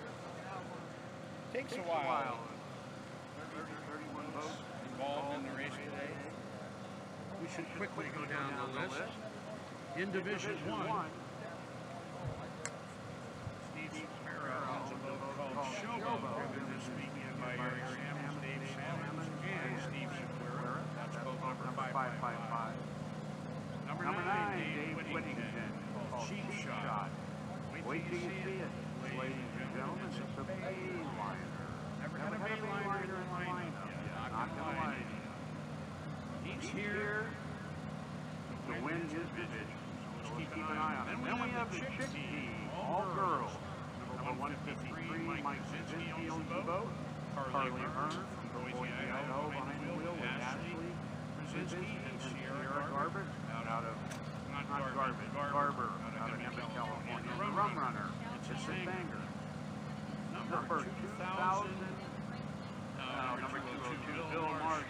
Takes a while. 31 boats Involved in the race today. We should quickly go down the list. In Division 1, Steve Shapiro owns a boat called Showboat, driven this weekend by Eric Sammons, Dave Sammons, and Steve Shapiro. That's boat number 555. Number 9, Dave Whittington, called Cheap Shot. Wait till you see it, ladies and gentlemen. It's a Bayliner. Never had a Bayliner in the lineup. Not gonna lie to you. He's here to win his division. So let's keep an eye on him. Then we have the Chick Team, all girls. Number 153, Mike Zinski owns the boat. Carly Hearn from Boise, Idaho, behind the wheel with Ashley Brzezinski and Sierra Garber out of Garber out of Hampton, California. The Rum Runner, it's a banger. Number 2000. Number 202, Bill Marsh,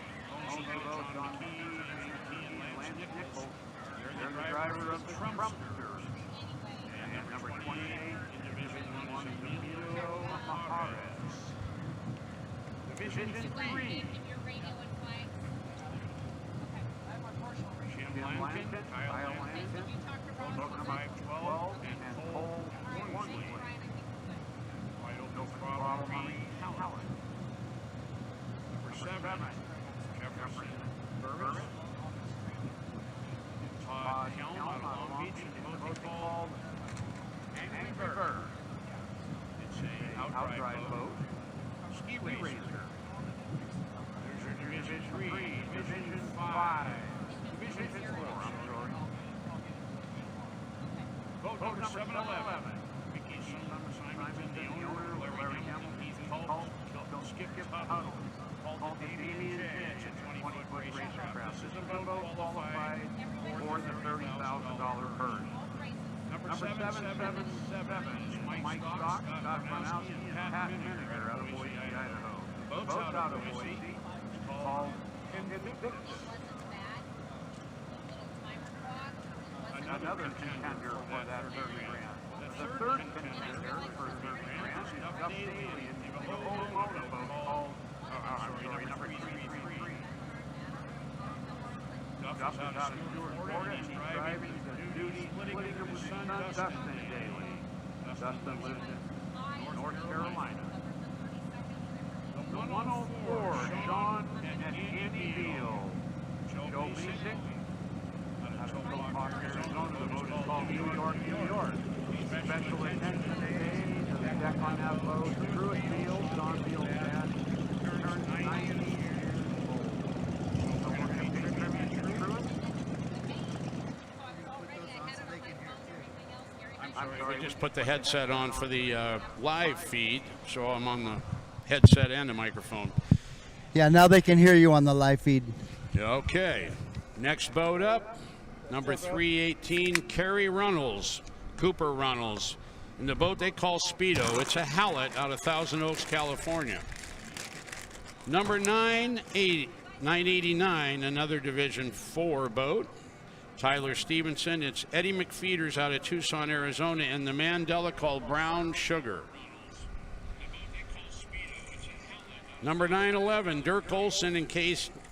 owns the boat, John McKee, and Lance Nichols. They're the driver of the Trumpsters. And number 28, in Division 1, is Emilio Mahares. Division 3, Jim Lankin, Kyle Lankin, boat number 512, and Cole Hornsley. Wide open throttle, Hallett. Number 7, Jefferson Burris. Todd Helm out of Long Beach, and the boat called Angry Bird. It's a outright boat. Ski Racer. There's your Division 3, Division 5, Division 4, I'm sorry. Boat number 711. Mickey Simonton, the owner, Larry Hamilton, Keith Culp, Skip Tuttle. Called the Pavilion. It's a 20-foot racecraft. This is a boat qualified for the $30,000 purse. Number 777 is Mike Stock, Scott Bronowski, and Pat Minniger out of Boise, Idaho. The boat's out of Boise. It's called Invictus. Another contender for that $30,000. The third contender for $30,000 is Duff Daly in the Locomotive boat called number 333. Duff is out of Florida, and he's driving the duty splitting with his son Dustin Daly. Dustin lives in North Carolina. The 104, Sean and Andy Beal. Joe Basic. Out of Total Park, Arizona. The boat is called New York, New York. Special attention today to the deck on that boat. Truett Beal, John Beal's dad, turned 90 years old. So we're going to pay tribute to Truett. I'm sorry. We just put the headset on for the live feed, so I'm on the headset and the microphone. Yeah, now they can hear you on the live feed. Okay. Next boat up, number 318, Carrie Runnels, Cooper Runnels. In the boat they call Speedo. It's a Hallett out of Thousand Oaks, California. Number 989, another Division 4 boat. Tyler Stevenson. It's Eddie McFeeters out of Tucson, Arizona, and the Mandela called Brown Sugar. Number 911, Dirk Olson and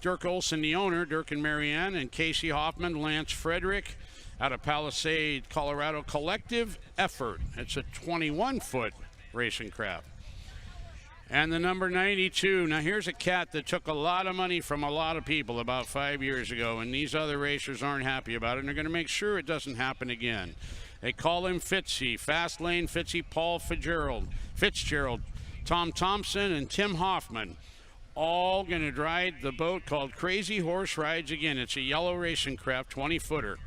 Dirk Olson, the owner, Dirk and Marianne, and Casey Hoffman, Lance Frederick out of Palisade, Colorado. Collective Effort. It's a 21-foot racing craft. And the number 92, now here's a cat that took a lot of money from a lot of people about 5 years ago, and these other racers aren't happy about it, and they're going to make sure it doesn't happen again. They call him Fitzy, Fast Lane Fitzy, Paul Fitzgerald, Tom Thompson, and Tim Hoffman, all going to drive the boat called Crazy Horse Rides again. It's a yellow racing craft, 20-footer.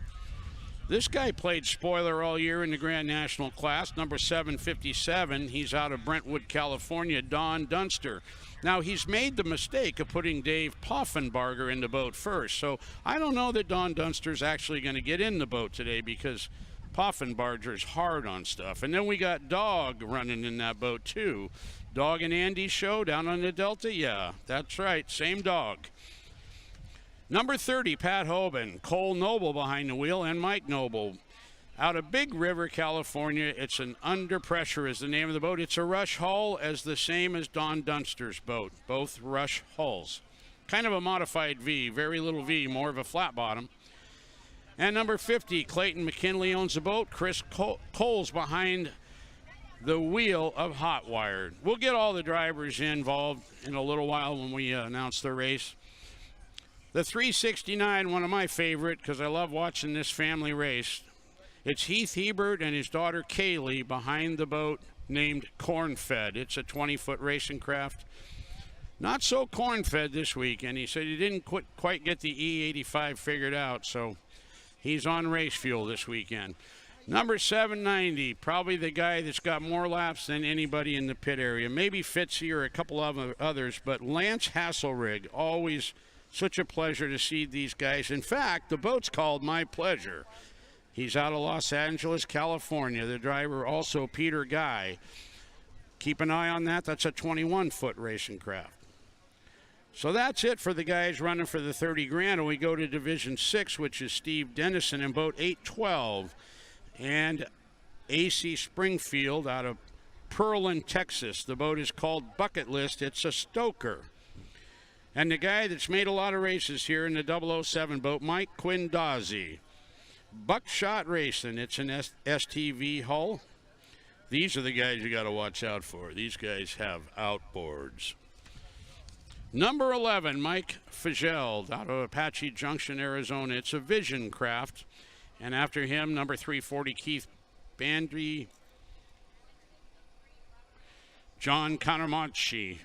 This guy played spoiler all year in the Grand National class, number 757. He's out of Brentwood, California, Don Dunster. Now, he's made the mistake of putting Dave Poffenbarger in the boat first, so I don't know that Don Dunster's actually going to get in the boat today because Poffenbarger's hard on stuff. And then we got Dog running in that boat, too. Dog and Andy show down on the Delta? Yeah, that's right, same dog. Number 30, Pat Hoban, Cole Noble behind the wheel, and Mike Noble out of Big River, California. It's an Under Pressure is the name of the boat. It's a Rush hull, as the same as Don Dunster's boat, both Rush hulls. Kind of a modified V, very little V, more of a flat bottom. And number 50, Clayton McKinley owns the boat. Chris Cole's behind the wheel of Hot Wired. We'll get all the drivers involved in a little while when we announce the race. The 369, one of my favorite, because I love watching this family race. It's Heath Hebert and his daughter Kaylee behind the boat named Corn-Fed. It's a 20-foot racing craft. Not so corn-fed this week, and he said he didn't quite get the E85 figured out, so he's on race fuel this weekend. Number 790, probably the guy that's got more laps than anybody in the pit area. Maybe Fitzy or a couple of others, but Lance Hasselrig, always such a pleasure to see these guys. In fact, the boat's called My Pleasure. He's out of Los Angeles, California. The driver also Peter Guy. Keep an eye on that. That's a 21-foot racing craft. So that's it for the guys running for the 30 grand. And we go to Division 6, which is Steve Dennison in boat 812. And AC Springfield out of Pearland, Texas. The boat is called Bucket List. It's a Stoker. And the guy that's made a lot of races here in the 007 boat, Mike Quindazzi. Buckshot Racing. It's an STV hull. These are the guys you got to watch out for. These guys have outboards. Number 11, Mike Fageld out of Apache Junction, Arizona. It's a Vision craft. And after him, number 340, Keith Bandy. John Canamonchi.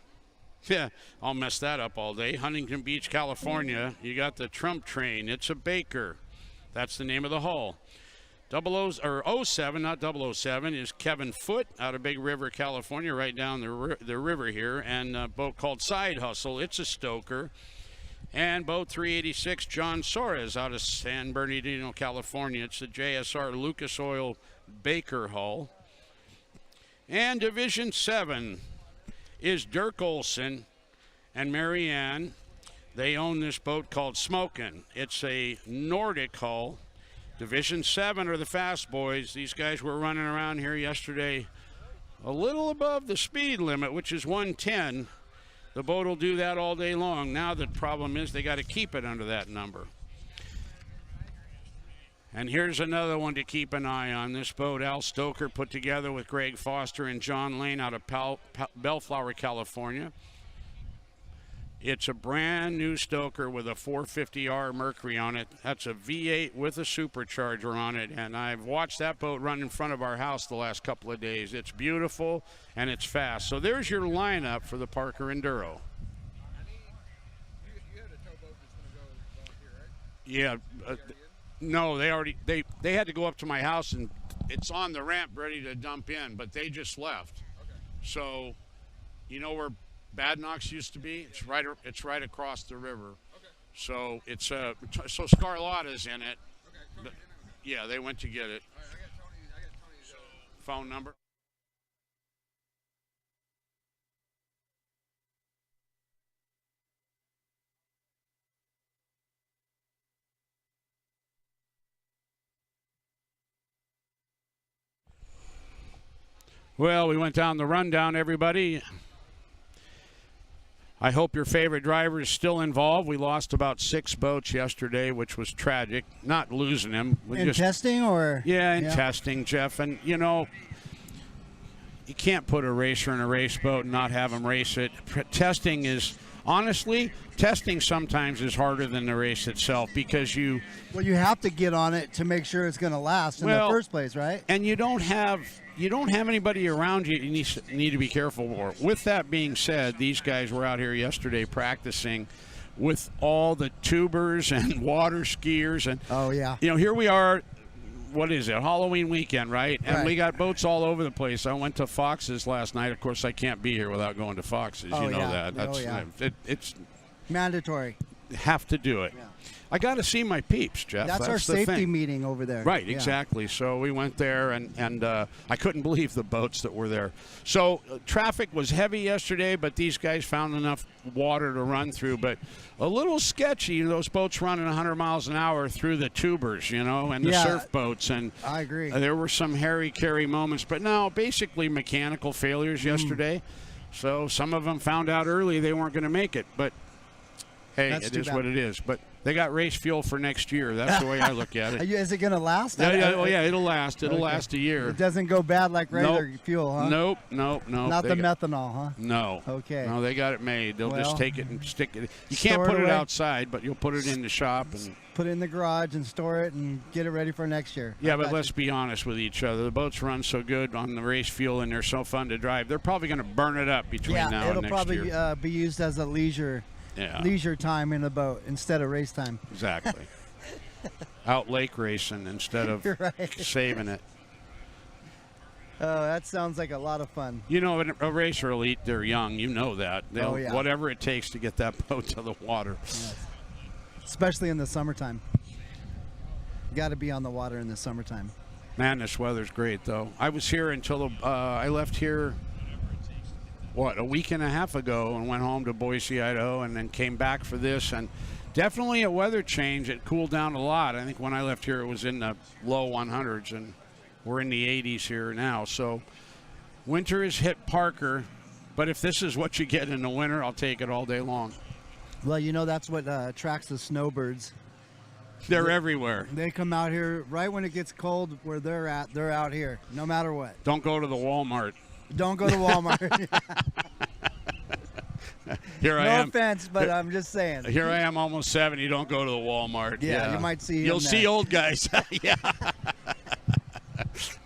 Yeah, I'll mess that up all day. Huntington Beach, California. You got the Trump Train. It's a Baker. That's the name of the hull. 07, not 007, is Kevin Foote out of Big River, California, right down the river here. And a boat called Side Hustle. It's a Stoker. And boat 386, John Soares out of San Bernardino, California. It's the JSR Lucas Oil Baker hull. And Division 7 is Dirk Olson and Marianne. They own this boat called Smokin'. It's a Nordic hull. Division 7 are the fast boys. These guys were running around here yesterday a little above the speed limit, which is 110. The boat will do that all day long. Now the problem is they got to keep it under that number. And here's another one to keep an eye on. This boat Al Stoker put together with Greg Foster and John Lane out of Bellflower, California. It's a brand new Stoker with a 450R Mercury on it. That's a V8 with a supercharger on it. And I've watched that boat run in front of our house the last couple of days. It's beautiful and it's fast. So there's your lineup for the Parker Enduro. You had a towboat that's going to go volunteer, right? Yeah. No, they had to go up to my house and it's on the ramp ready to dump in, but they just left. Okay. So, you know where Bad Knocks used to be? It's right across the river. Okay. So it's so Scarlotta's in it. Okay. But, yeah, they went to get it. All right, I got Tony's Phone number. Well, we went down the rundown, everybody. I hope your favorite driver is still involved. We lost about 6 boats yesterday, which was tragic. Not losing them. In testing or? Yeah, in testing, Jeff. And, you know, you can't put a racer in a race boat and not have them race it. Testing is, honestly, testing sometimes is harder than the race itself because you... Well, you have to get on it to make sure it's going to last in the first place, right? And you don't have anybody around you need to be careful for. With that being said, these guys were out here yesterday practicing with all the tubers and water skiers. And, oh, yeah. You know, here we are, what is it, Halloween weekend, right? And we got boats all over the place. I went to Fox's last night. Of course, I can't be here without going to Fox's. Oh, you know yeah. that. That's oh, yeah. It's mandatory. have to do it. Yeah. I got to see my peeps, Jeff. That's our the safety thing. meeting over there. Right, Yeah. exactly. So we went there, and I couldn't believe the boats that were there. So traffic was heavy yesterday, but these guys found enough water to run through. But a little sketchy, those boats running 100 miles an hour through the tubers, and the surf boats. And I agree. There were some hairy moments. But no, basically mechanical failures yesterday. So some of them found out early they weren't going to make it. But, hey, That's it too is bad. what it is. But they got race fuel for next year. That's the way I look at it. Is it going to last? Yeah, it'll last. It'll last a year. It doesn't go bad like regular fuel, huh? Nope. Not the methanol, huh? No. Okay. No, they got it made. They'll just take it and stick it. You can't Store it put it away. outside, but you'll put it in the shop. And Put it in the garage and store it and get it ready for next year. yeah, but let's be honest with each other. The boats run so good on the race fuel, and they're so fun to drive. They're probably going to burn it up between now and it'll next probably year. be used as a leisure time in the boat instead of race time. Exactly. Out lake racing instead of saving it. Oh, that sounds like a lot of fun. A racer will eat their young. You know that. They'll whatever it takes to get that boat to the water. Yes. Especially in the summertime. Got to be on the water in the summertime. Man, this weather's great, though. I was here until I left here, a week and a half ago, and went home to Boise, Idaho, and then came back for this. And definitely a weather change. It cooled down a lot. I think when I left here, it was in the low 100s, and we're in the 80s here now. So winter has hit Parker, but if this is what you get in the winter, I'll take it all day long. Well, that's what attracts the snowbirds. They're everywhere. They come out here right when it gets cold where they're at. They're out here, no matter what. Don't go to the Walmart. Don't go to Walmart. Here I am. No offense, but I'm just saying. Here I am, almost 70. Don't go to the Walmart. Yeah, you might see. You'll see old guys. Yeah.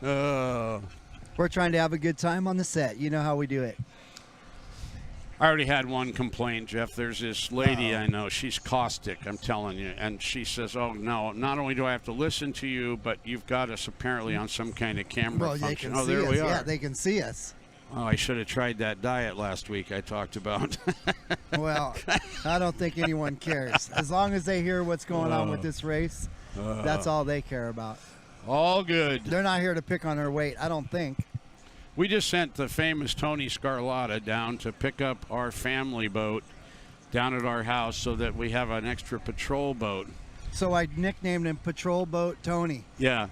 We're trying to have a good time on the set. You know how we do it. I already had one complaint, Jeff. There's this lady I know. She's caustic, I'm telling you. And she says, oh, no, not only do I have to listen to you, but you've got us apparently on some kind of camera function. They can see there us. we are. Yeah, they can see us. Oh, I should have tried that diet last week I talked about. Well, I don't think anyone cares. As long as they hear what's going on with this race, that's all they care about. All good. They're not here to pick on her weight, I don't think. We just sent the famous Tony Scarlotta down to pick up our family boat down at our house so that we have an extra patrol boat. So I nicknamed him Patrol Boat Tony. Yeah.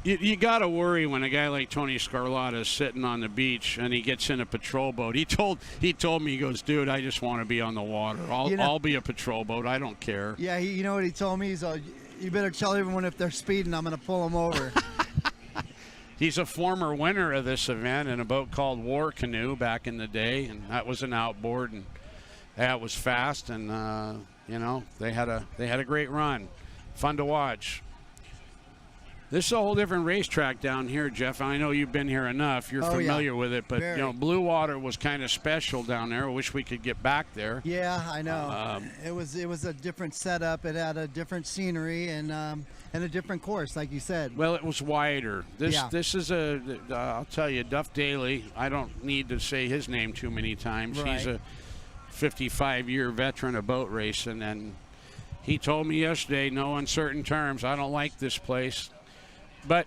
You got to worry when a guy like Tony Scarlotta is sitting on the beach and he gets in a patrol boat. He told me, he goes, dude, I just want to be on the water. I'll be a patrol boat. I don't care. Yeah, you know what he told me? He's like, you better tell everyone if they're speeding, I'm going to pull them over. He's a former winner of this event in a boat called War Canoe back in the day, and that was an outboard, and that was fast, and they had a great run, fun to watch. This is a whole different racetrack down here, Jeff. I know you've been here enough. You're familiar with it, but Very. Blue Water was kind of special down there. I wish we could get back there. Yeah, I know. It was a different setup. It had a different scenery and a different course, like you said. Well, it was wider. This is I'll tell you, Duff Daly. I don't need to say his name too many times. Right. He's a 55-year veteran of boat racing, and he told me yesterday, no uncertain terms, I don't like this place. But,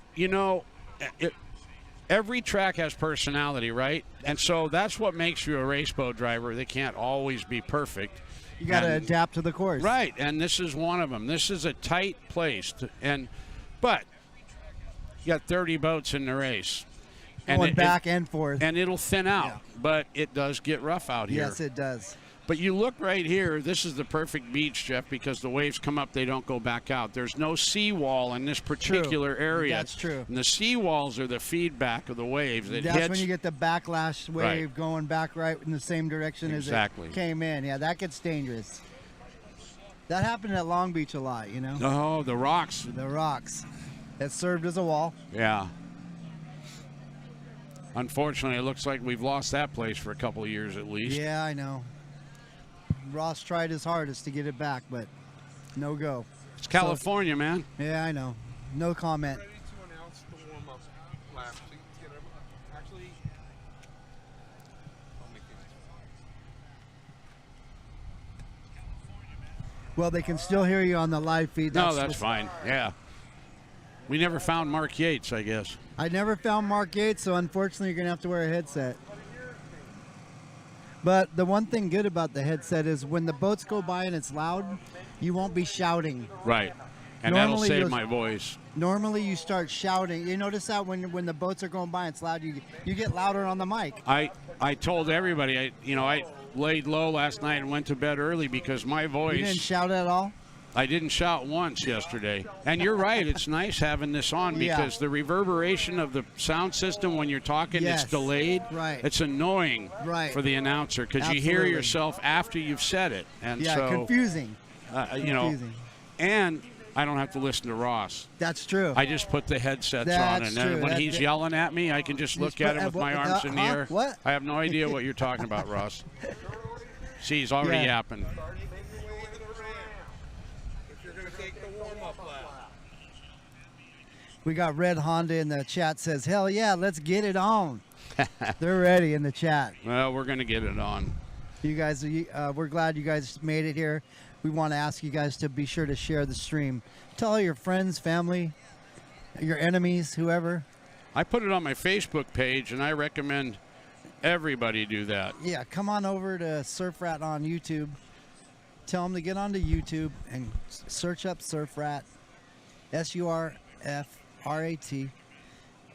every track has personality, right? And so that's what makes you a race boat driver. They can't always be perfect. You got to adapt to the course. Right, and this is one of them. This is a tight place. But you got 30 boats in the race. Going back and forth. And it'll thin out, but it does get rough out here. Yes, it does. But you look right here, this is the perfect beach, Jeff, because the waves come up, they don't go back out. There's no seawall in this particular area. That's true. And the seawalls are the feedback of the waves. That's when you get the backlash wave going back right in the same direction as it came in. Yeah, that gets dangerous. That happened at Long Beach a lot, Oh, the rocks. The rocks. It served as a wall. Yeah. Unfortunately, it looks like we've lost that place for a couple of years at least. Yeah, I know. Ross tried his hardest to get it back, but no go. It's California, man. Yeah, I know. No comment. Ready to announce the warm-up lap. So you can get actually, I'll make it. Well, they can still hear you on the live feed. No, that's fine. Yeah. We never found Mark Yates, I guess. I never found Mark Yates, so unfortunately you're going to have to wear a headset. But the one thing good about the headset is when the boats go by and it's loud, you won't be shouting. Right. And Normally, that'll save my voice. Normally you start shouting. You notice that when the boats are going by and it's loud, you get louder on the mic. I told everybody, I laid low last night and went to bed early because my voice. You didn't shout at all? I didn't shout once yesterday. And you're right, it's nice having this on because the reverberation of the sound system when you're talking, it's delayed. Right. It's annoying for the announcer because you hear yourself after you've said it. And so, confusing. Confusing. And I don't have to listen to Ross. That's true. I just put the headsets on, and then when he's yelling at me, I can just look at him with my arms in the air. What? I have no idea what you're talking about, Ross. See, he's already yapping. We got Red Honda in the chat says, hell yeah, let's get it on. They're ready in the chat. Well, we're going to get it on. You guys, we're glad you guys made it here. We want to ask you guys to be sure to share the stream. Tell all your friends, family, your enemies, whoever. I put it on my Facebook page, and I recommend everybody do that. Yeah, come on over to Surf Rat on YouTube. Tell them to get onto YouTube and search up Surf Rat, SURFRAT,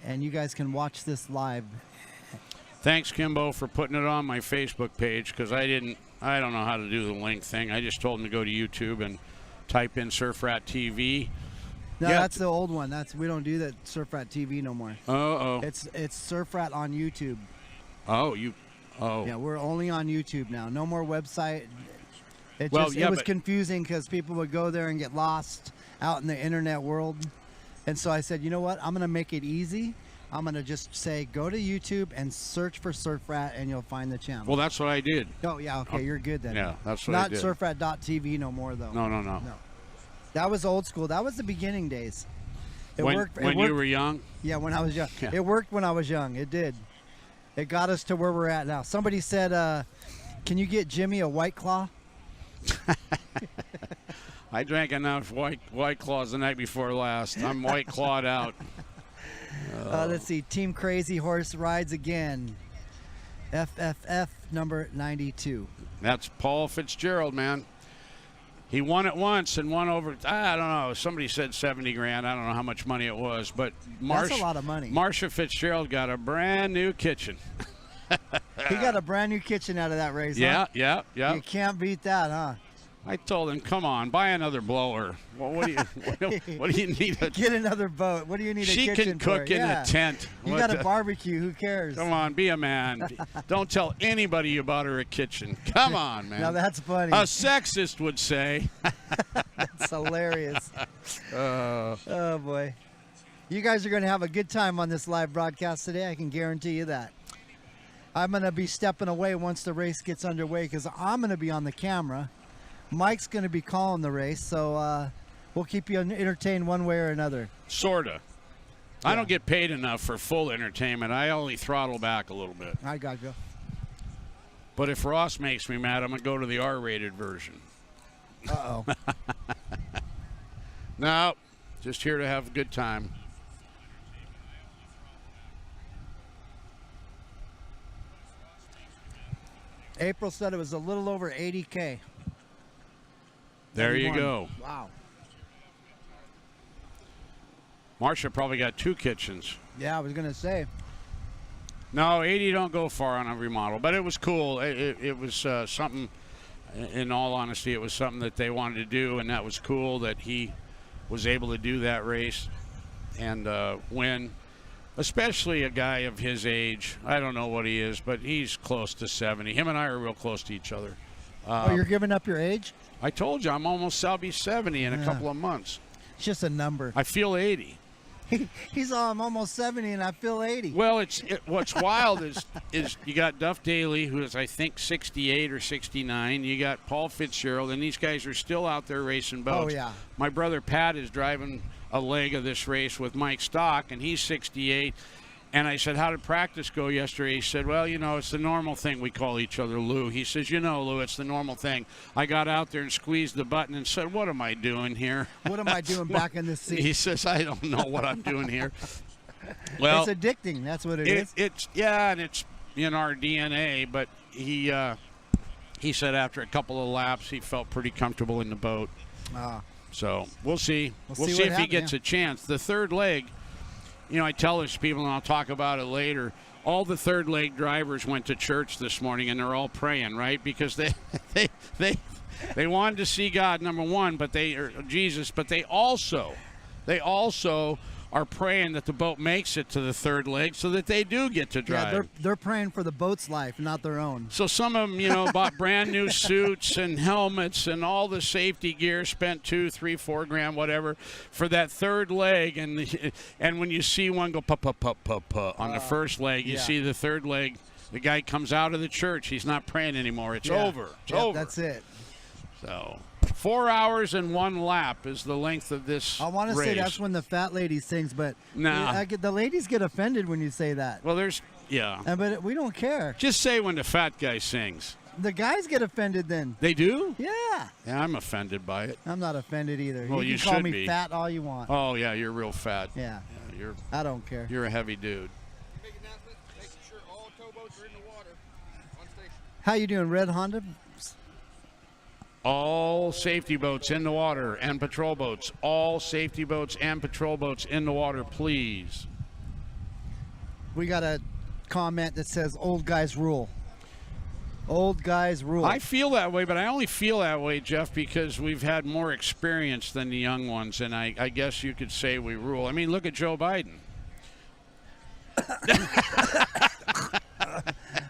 and you guys can watch this live. Thanks, Kimbo, for putting it on my Facebook page because I don't know how to do the link thing. I just told him to go to YouTube and type in Surf Rat TV. No, that's the old one. We don't do that Surf Rat TV no more. It's Surf Rat on YouTube. Yeah, we're only on YouTube now. No more website. It was confusing because people would go there and get lost out in the internet world. And so I said, you know what? I'm going to make it easy. I'm going to just say, go to YouTube and search for Surf Rat, and you'll find the channel. Well, that's what I did. Oh, yeah, okay, you're good then. Yeah, that's what I did. Not surfrat.tv no more, though. No. That was old school. That was the beginning days. It worked. When you were young? Yeah, when I was young. Yeah. It worked when I was young. It did. It got us to where we're at now. Somebody said, can you get Jimmy a White Claw? I drank enough White Claws the night before last. I'm White Clawed out. Let's see. Team Crazy Horse rides again. FFF number 92. That's Paul Fitzgerald, man. He won it once and won over, I don't know, somebody said 70 grand. I don't know how much money it was, but that's a lot of money. Marcia Fitzgerald got a brand new kitchen. He got a brand new kitchen out of that race. Yeah. You can't beat that, huh? I told him, come on, buy another blower. Well, what do you need? Get another boat. What do you need a kitchen for? She can cook in a tent. You got a barbecue. Who cares? Come on, be a man. Don't tell anybody you bought her a kitchen. Come on, man. Now that's funny. A sexist would say. That's hilarious. Oh, boy. You guys are going to have a good time on this live broadcast today. I can guarantee you that. I'm going to be stepping away once the race gets underway because I'm going to be on the camera. Mike's going to be calling the race, so we'll keep you entertained one way or another. Sorta. Yeah. I don't get paid enough for full entertainment. I only throttle back a little bit. I got you. But if Ross makes me mad, I'm going to go to the R-rated version. Uh-oh. No, just here to have a good time. April said it was a little over 80K. There you go. Wow. Marcia probably got 2 kitchens. Yeah, I was going to say. No, 80 don't go far on a remodel, but it was cool. It was something, in all honesty, it was something that they wanted to do, and that was cool that he was able to do that race and win. Especially a guy of his age. I don't know what he is, but he's close to 70. Him and I are real close to each other. You're giving up your age? I told you, I'll be 70 in a couple of months. It's just a number. I feel 80. He's all, I'm almost 70 and I feel 80. Well, what's wild is you got Duff Daly, who is, I think, 68 or 69. You got Paul Fitzgerald, and these guys are still out there racing boats. Oh, yeah. My brother Pat is driving a leg of this race with Mike Stock, and he's 68. And I said, how did practice go yesterday? He said, well, it's the normal thing. We call each other Lou. He says, Lou, it's the normal thing. I got out there and squeezed the button and said, what am I doing here? What am I doing back in this seat? He says, I don't know what I'm doing here. Well, it's addicting. That's what it is. And it's in our DNA. But he said after a couple of laps, he felt pretty comfortable in the boat. So we'll see. We'll see if he gets a chance. The third leg, I tell this to people, and I'll talk about it later. All the third leg drivers went to church this morning, and they're all praying, right? Because they wanted to see God, number one, or Jesus, but they also are praying that the boat makes it to the third leg so that they do get to drive. Yeah, they're praying for the boat's life, not their own. So some of them, bought brand new suits and helmets and all the safety gear, spent $2, $3, $4 grand, whatever, for that third leg. And when you see one go pa on the first leg, you see the third leg. The guy comes out of the church. He's not praying anymore. It's over. It's over. That's it. So 4 hours and 1 lap is the length of this I want to race. say that's when the fat lady sings, but Nah. the ladies get offended when you say that. Well, But we don't care. Just say when the fat guy sings. The guys get offended then. They do? Yeah. Yeah, I'm offended by it. I'm not offended either. Well, you you can call should me be. fat all you want. Oh, yeah, you're real fat. Yeah. Yeah, I don't care. you're a heavy dude. Big announcement, making sure all towboats are in the water on station. How you doing, Red Honda? All safety boats in the water and patrol boats. All safety boats and patrol boats in the water, please. We got a comment that says old guys rule. Old guys rule. I feel that way, but I only feel that way, Jeff, because we've had more experience than the young ones, and I guess you could say we rule. I mean, look at Joe Biden.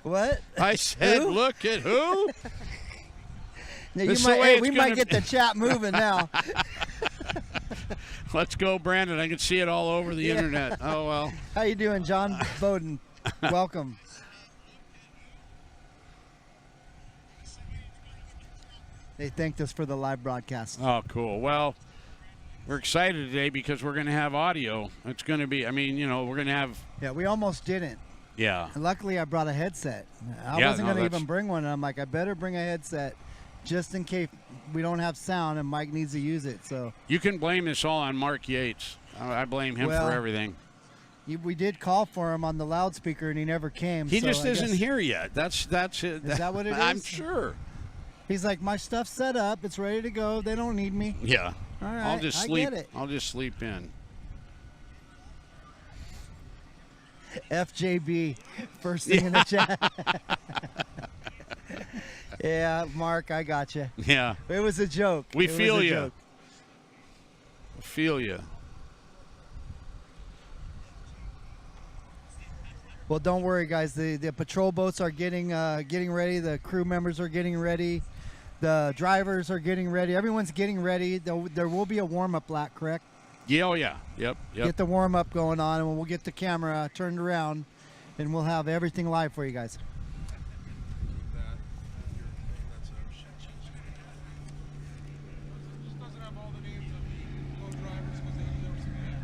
What? I said, Who? look at who? Now, This is the way it's we gonna might get the chat moving now. Let's go, Brandon. I can see it all over the internet. Oh, well. How you doing, John Bowden? Welcome. They thanked us for the live broadcast. Oh, cool. Well, we're excited today because we're going to have audio. It's going to be, we're going to have. Yeah, we almost didn't. Yeah. And luckily, I brought a headset. I wasn't going to even bring one. And I'm like, I better bring a headset just in case we don't have sound and Mike needs to use it. So You can blame this all on Mark Yates. I blame him for everything. we did call for him on the loudspeaker, and he never came. He so just I isn't guess here yet. That's it. Is that what it I'm is? sure. He's like, my stuff's set up. It's ready to go. They don't need me. Yeah. All right, I'll just I sleep. get it. I'll just sleep in. FJB, first thing in the chat. Yeah, Mark, I got you. Yeah. It was a joke. We It was feel a you. joke. Feel you. Well, don't worry, guys. The patrol boats are getting ready. The crew members are getting ready. The drivers are getting ready. Everyone's getting ready. There will be a warm-up lap, correct? Yeah, oh yeah. Yep. Get the warm-up going on, and we'll get the camera turned around, and we'll have everything live for you guys.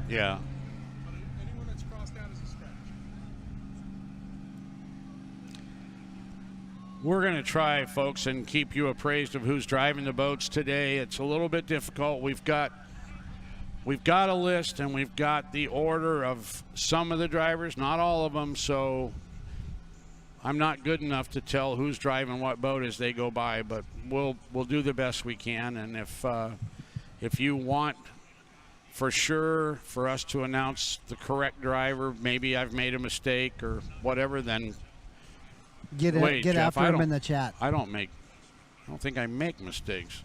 Yeah. Anyone that's crossed out is a scratch. We're going to try, folks, and keep you appraised of who's driving the boats today. It's a little bit difficult. We've got a list, and we've got the order of some of the drivers, not all of them, so I'm not good enough to tell who's driving what boat as they go by, but we'll do the best we can. And if you want for sure for us to announce the correct driver, maybe I've made a mistake or whatever, then Get Jeff, after him in the chat. I don't think I make mistakes.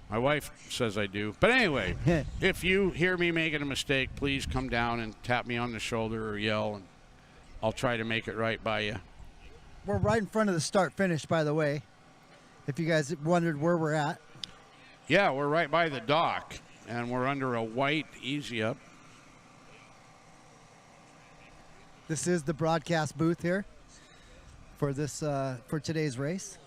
My wife says I do. But anyway, if you hear me making a mistake, please come down and tap me on the shoulder or yell, and I'll try to make it right by you. We're right in front of the start-finish, by the way, if you guys wondered where we're at. Yeah, we're right by the dock, and we're under a white easy up. This is the broadcast booth here for this for today's race.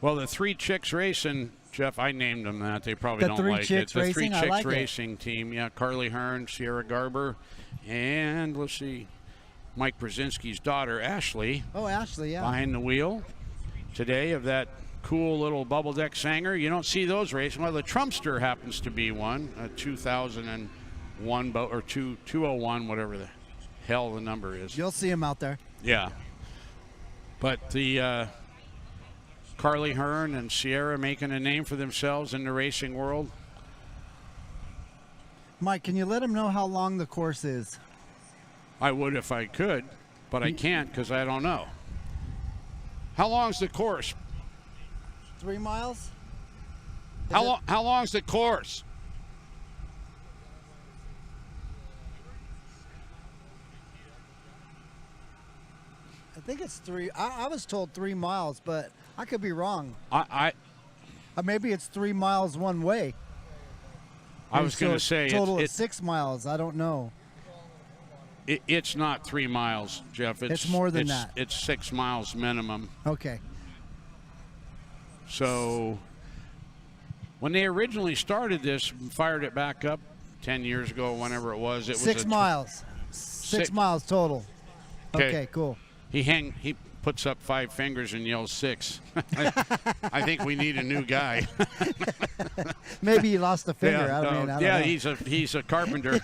Well, the three chicks racing Jeff, I named them that. They probably The don't Three like Chicks it. The Racing? Three I Chicks like it. Racing team. Yeah, Carly Hearn, Sierra Garber, and let's see, Mike Brzezinski's daughter, Ashley, Oh, Ashley, yeah. behind the wheel today of that cool little bubble deck Sanger. You don't see those racing. Well, the Trumpster happens to be one, a 2001 boat, or 201, whatever the hell the number is. You'll see him out there. Yeah. But the Carly Hearn and Sierra making a name for themselves in the racing world. Mike, can you let him know how long the course is? I would if I could, but I can't because I don't know. How long's the course? 3 miles? How long's the course? I think it's 3. I was told 3 miles, but I could be wrong. Maybe it's 3 miles one way. I was going to say total of 6 miles. I don't know. It's not 3 miles, Jeff. It's more than that. It's 6 miles minimum. Okay. So when they originally started this, fired it back up 10 years ago, whenever it was 6 miles. 6 miles total. Okay, cool. He puts up 5 fingers and yells 6. I think we need a new guy. Maybe he lost a finger. I don't know. He's a carpenter.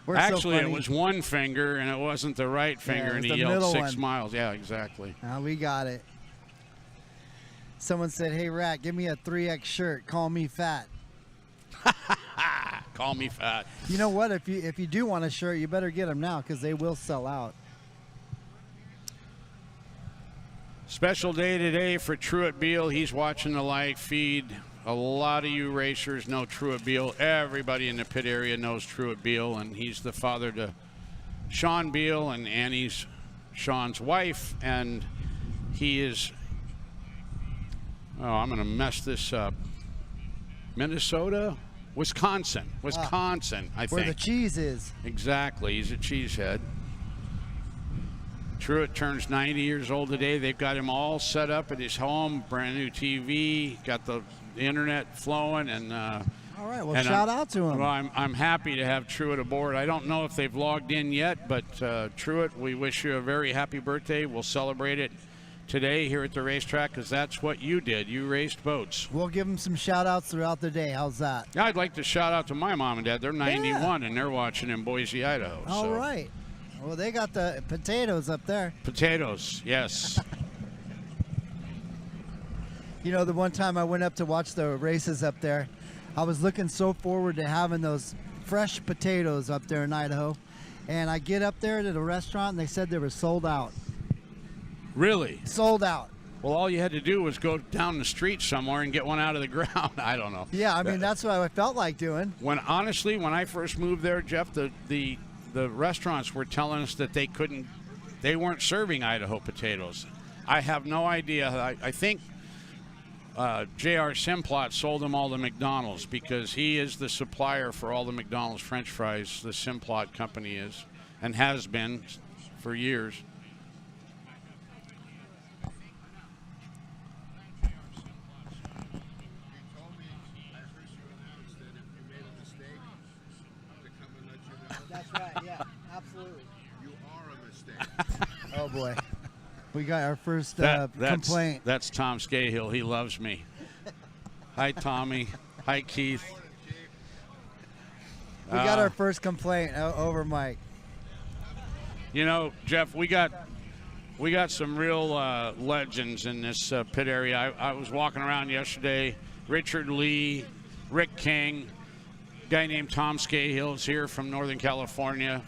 Actually, it was 1 finger, and it wasn't the right finger, and he yelled 6 miles. Yeah, exactly. We got it. Someone said, "Hey, Rat, give me a 3X shirt. Call me fat." Call me fat. You know what? If you do want a shirt, you better get them now because they will sell out. Special day today for Truett Beal. He's watching the live feed. A lot of you racers know Truett Beal. Everybody in the pit area knows Truett Beal, and he's the father to Sean Beal, and Annie's Sean's wife, and he is, I'm going to mess this up, Minnesota? Wisconsin, I think. Where the cheese is. Exactly, he's a cheesehead. Truett turns 90 years old today. They've got him all set up at his home, brand new TV, got the internet flowing, and all right, well, shout out to him. Well, I'm happy to have Truett aboard. I don't know if they've logged in yet, but Truett, we wish you a very happy birthday. We'll celebrate it today here at the racetrack because that's what you did. You raced boats. We'll give them some shout outs throughout the day. How's that? Yeah, I'd like to shout out to my mom and dad. They're 91 and they're watching in Boise, Idaho. All right. Well, they got the potatoes up there. Potatoes, yes. You know, the one time I went up to watch the races up there, I was looking so forward to having those fresh potatoes up there in Idaho. And I get up there to the restaurant and they said they were sold out. Really? Sold out. Well, all you had to do was go down the street somewhere and get one out of the ground. I don't know. Yeah, I mean, that's what I felt like doing. Honestly, when I first moved there, Jeff, the restaurants were telling us that they weren't serving Idaho potatoes. I have no idea. I think J.R. Simplot sold them all to McDonald's because he is the supplier for all the McDonald's French fries. The Simplot company is and has been for years. That's right, yeah, absolutely. You are a mistake. Oh, boy. We got our first That's complaint. That's Tom Scahill. He loves me. Hi, Tommy. Hi, Keith. We got our first complaint over Mike. You know, Jeff, we got some real legends in this pit area. I was walking around yesterday. Richard Lee, Rick King, a guy named Tom Scahill is here from Northern California.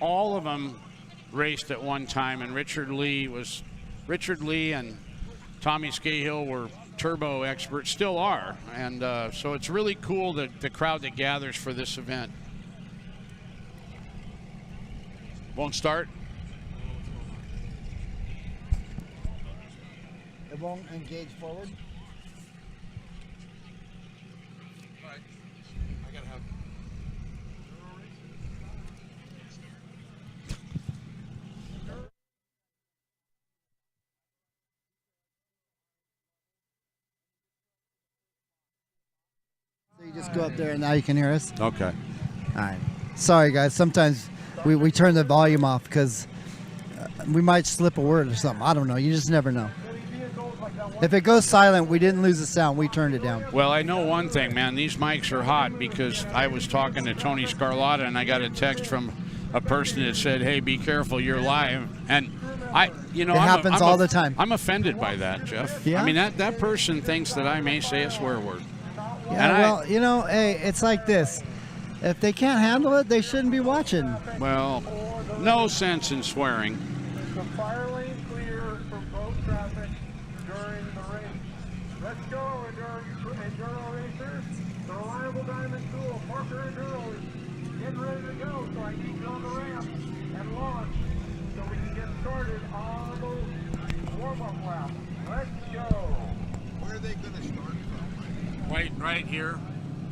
All of them raced at one time, and Richard Lee and Tommy Scahill were turbo experts, still are, and so it's really cool that the crowd that gathers for this event. Won't start? It won't engage forward? Just go up there and now you can hear us. Okay. All right. Sorry, guys. Sometimes we turn the volume off because we might slip a word or something. I don't know. You just never know. If it goes silent, we didn't lose the sound. We turned it down. Well, I know one thing, man. These mics are hot because I was talking to Tony Scarlotta and I got a text from a person that said, "Hey, be careful, you're live." And it happens all the time. I'm offended by that, Jeff. Yeah? I mean, that person thinks that I may say a swear word. Yeah, well, hey, it's like this. If they can't handle it, they shouldn't be watching. Well, no sense in swearing. The fire lane clear from boat traffic during the race. Let's go, Enduro racers. The reliable diamond tool, Parker Enduro, is getting ready to go. So I need you on the ramp and launch so we can get started on the warm-up lap. Let's go. Where are they going to start from? Right here.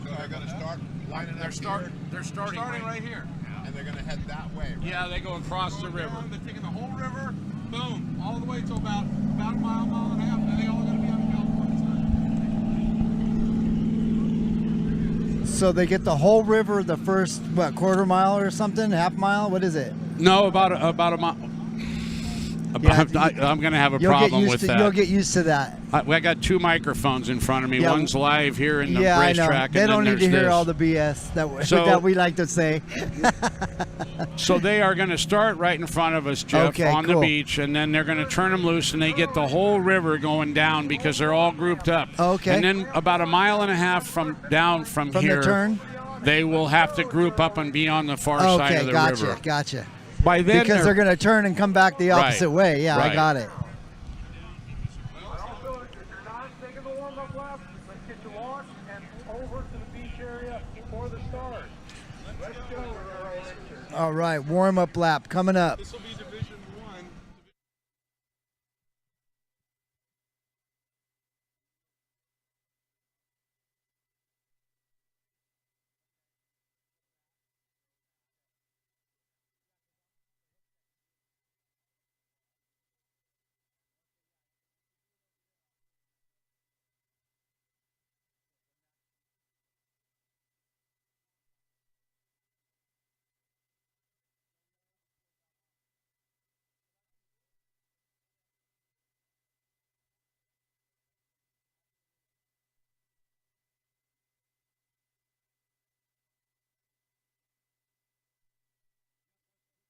So they're going to start lining up here? They're starting right here. And they're going to head that way, right? Yeah, they go across the river. They're taking the whole river, boom, all the way to about a mile and a half, and they all going to be on the California side. So they get the whole river the first, quarter mile or something? Half mile? What is it? No, about a mile. Yeah, I'm going to have a problem with that. You'll get used to that. I got two microphones in front of me. Yeah. One's live here in the Yeah, I racetrack. know. They and don't then need to there's hear this. all the BS that we like to say. So they are going to start right in front of us, Jeff, Okay, on the cool. beach, and then they're going to turn them loose, and they get the whole river going down because they're all grouped up. Okay. And then about a mile and a half from here, the turn? they will have to group up and be on the far side of the river. Gotcha. By then, Because they're going to turn and come back the opposite way. Yeah, right. I got it. Also, if you're not taking the warm-up lap, let's get you launched and over to the beach area for the start. Let's go, Enduro racers. All right, warm-up lap coming up. This will be Division 1.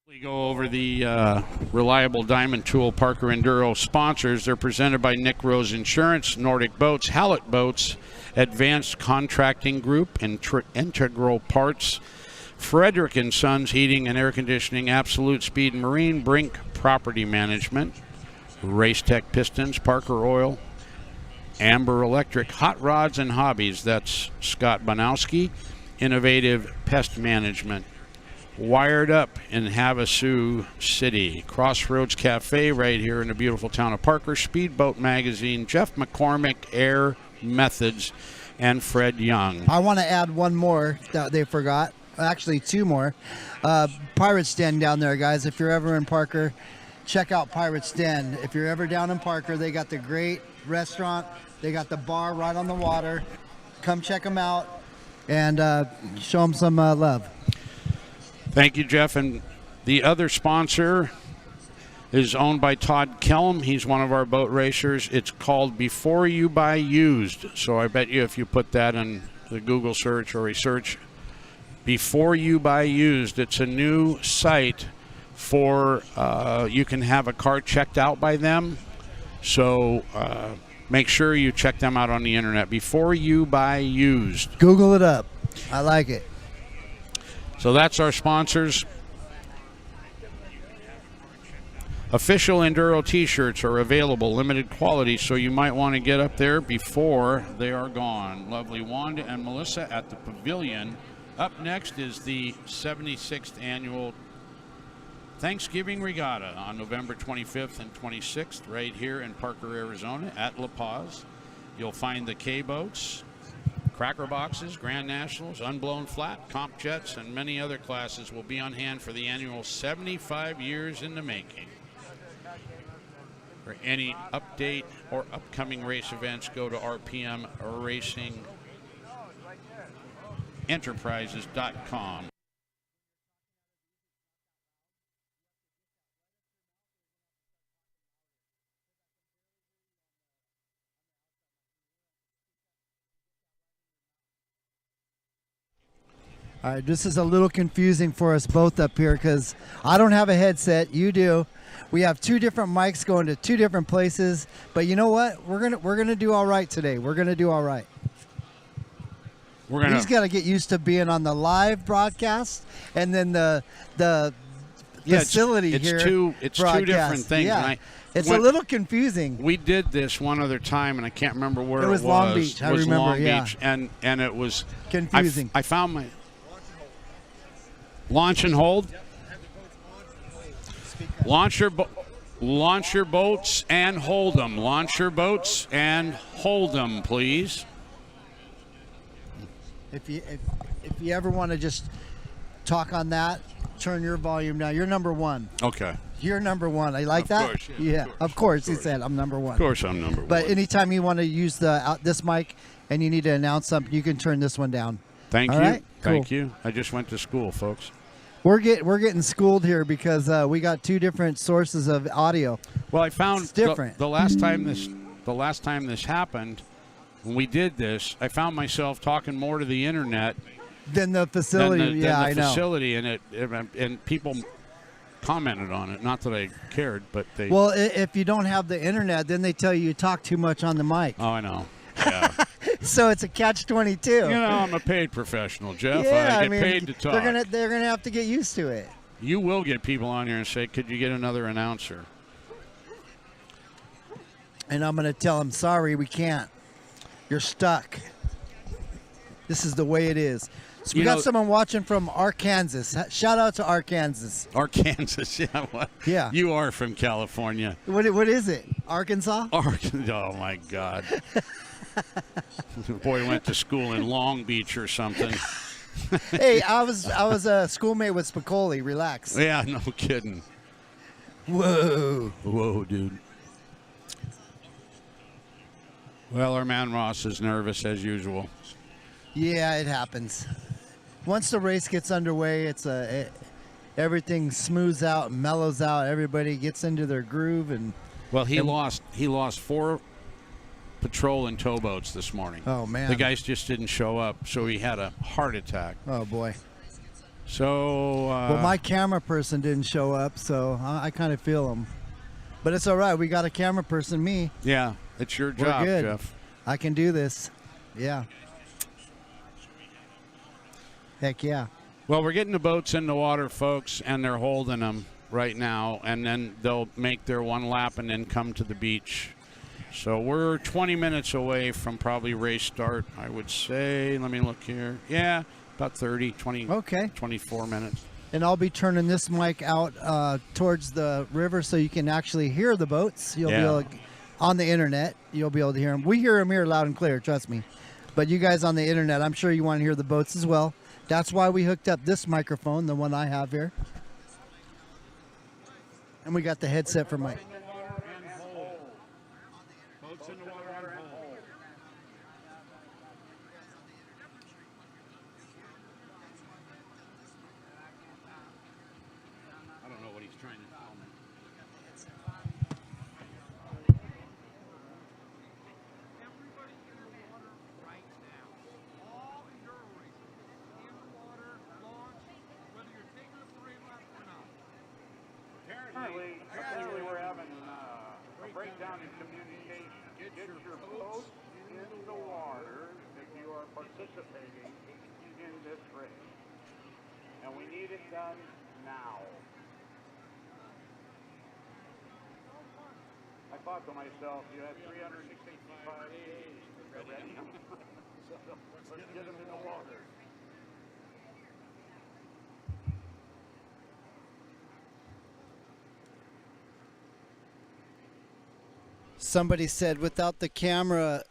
We go over the reliable diamond tool Parker Enduro sponsors. They're presented by Nick Rose Insurance, Nordic Boats, Hallett Boats, Advanced Contracting Group, Integral Parts, Frederick and Sons Heating and Air Conditioning, Absolute Speed Marine, Brink Property Management, RaceTec Pistons, Parker Oil, Amber Electric, Hot Rods and Hobbies. That's Scott Banowski, Innovative Pest Management. Wired Up in Havasu City, Crossroads Cafe right here in the beautiful town of Parker, Speedboat Magazine, Jeff McCormick, Air Methods, and Fred Young. I want to add one more that they forgot. Actually, two more. Pirate's Den down there, guys. If you're ever in Parker, check out Pirate's Den. If you're ever down in Parker, they got the great restaurant. They got the bar right on the water. Come check them out and show them some love. Thank you, Jeff. And the other sponsor is owned by Todd Kellum. He's one of our boat racers. It's called Before You Buy Used. So I bet you if you put that in the Google search or a search, Before You Buy Used, it's a new site for you can have a car checked out by them. So make sure you check them out on the internet. Before You Buy Used. Google it up. I like it. So that's our sponsors. Official Enduro t-shirts are available, limited quality, so you might want to get up there before they are gone. Lovely Wanda and Melissa at the Pavilion. Up next is the 76th annual Thanksgiving Regatta on November 25th and 26th right here in Parker, Arizona at La Paz. You'll find the K-boats, Cracker Boxes, Grand Nationals, Unblown Flat, Comp Jets, and many other classes will be on hand for the annual 75 years in the making. For any update or upcoming race events, go to RPM Racing enterprises.com. All right, this is a little confusing for us both up here because I don't have a headset. You do. We have two different mics going to two different places. But you know what? We're gonna do all right today. We're gonna do all right. He's got to get used to being on the live broadcast and then the facility it's here. It's two different things. Yeah. And It's a little confusing. We did this one other time, and I can't remember where it was. It was Long Beach. I remember, Long yeah. Beach, and it was confusing. I found my launch and hold. Launch your boats and hold them. Launch your boats and hold them, please. If you ever want to just talk on that, turn your volume down. You're number one. Okay. You're number one. I like of that. Course, yeah, of course. He said, "I'm number one." Of course, I'm number one. But anytime you want to use this mic and you need to announce something, you can turn this one down. Thank All you. right? Thank Cool. you. I just went to school, folks. We're getting schooled here because we got two different sources of audio. Well, I found it's different. The last time this happened, when we did this, I found myself talking more to the internet than the facility. than the facility, and people commented on it. Not that I cared, but they. Well, if you don't have the internet, then they tell you talk too much on the mic. Oh, I know. Yeah. So it's a catch-22. You know, I'm a paid professional, Jeff. Yeah, I get paid to talk. They're gonna have to get used to it. You will get people on here and say, "Could you get another announcer?" And I'm gonna tell them, "Sorry, we can't. You're stuck. This is the way it is." So we got someone watching from Arkansas. Shout out to Arkansas. Arkansas, yeah. What? Yeah. You are from California. What is it? Arkansas? Oh my God. The boy went to school in Long Beach or something. Hey, I was a schoolmate with Spicoli. Relax. Yeah, no kidding. Whoa, dude. Well, our man Ross is nervous as usual. Yeah, it happens. Once the race gets underway, everything smooths out, mellows out. Everybody gets into their groove, and well, he lost 4 patrol and towboats this morning. Oh man, the guys just didn't show up, so he had a heart attack. Oh boy. So well, my camera person didn't show up, so I kind of feel him. But it's all right. We got a camera person, me. Yeah, it's your job, We're good. Jeff. I can do this. Yeah. Heck yeah. Well, we're getting the boats in the water, folks, and they're holding them right now, and then they'll make their one lap and then come to the beach. So we're 20 minutes away from probably race start, I would say. Let me look here. Yeah, about 30, 20, okay. 24 minutes. And I'll be turning this mic out towards the river so you can actually hear the boats. You'll be able to, on the internet, you'll be able to hear them. We hear them here loud and clear, trust me. But you guys on the internet, I'm sure you want to hear the boats as well. That's why we hooked up this microphone, the one I have here. And we got the headset for Mike. I don't know what he's trying to tell me. Everybody in the water right now. All enduro racers in the water, launch, whether you're taking a parade lap or not. Apparently we're having a breakdown in communication. Get your boat in the water if you are participating in this race. And we need it done now. I thought to myself, you had 365 days to ready them. So let's get them in the water. Somebody said, without the camera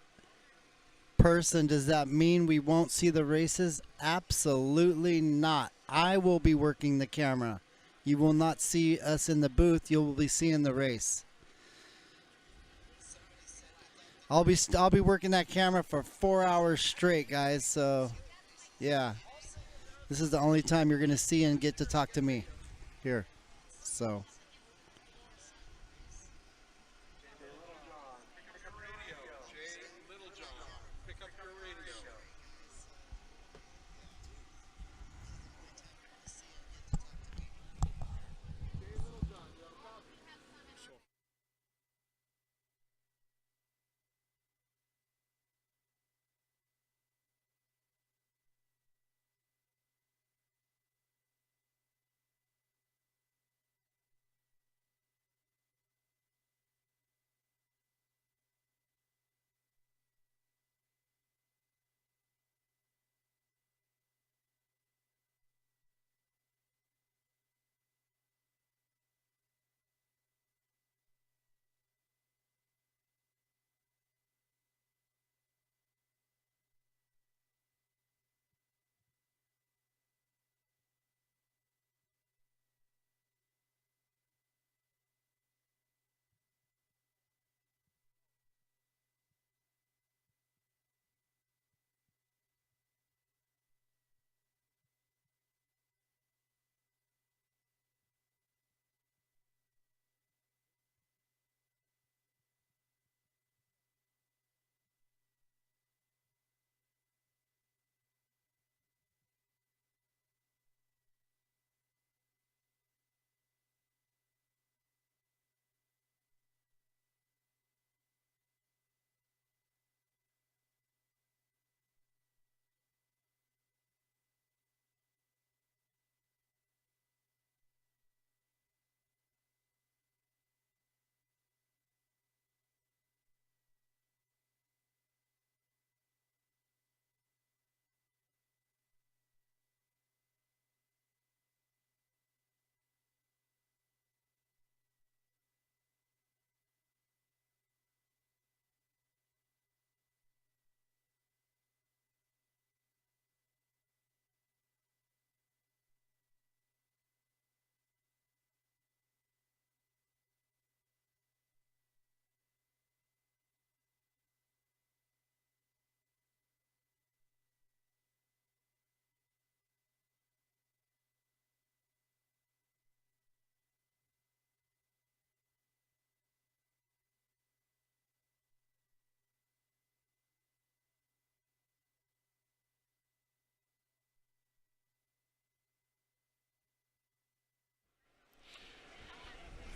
person, does that mean we won't see the races? Absolutely not. I will be working the camera. You will not see us in the booth. You will be seeing the race. I'll be working that camera for 4 hours straight, guys. So, yeah. This is the only time you're going to see and get to talk to me here. So.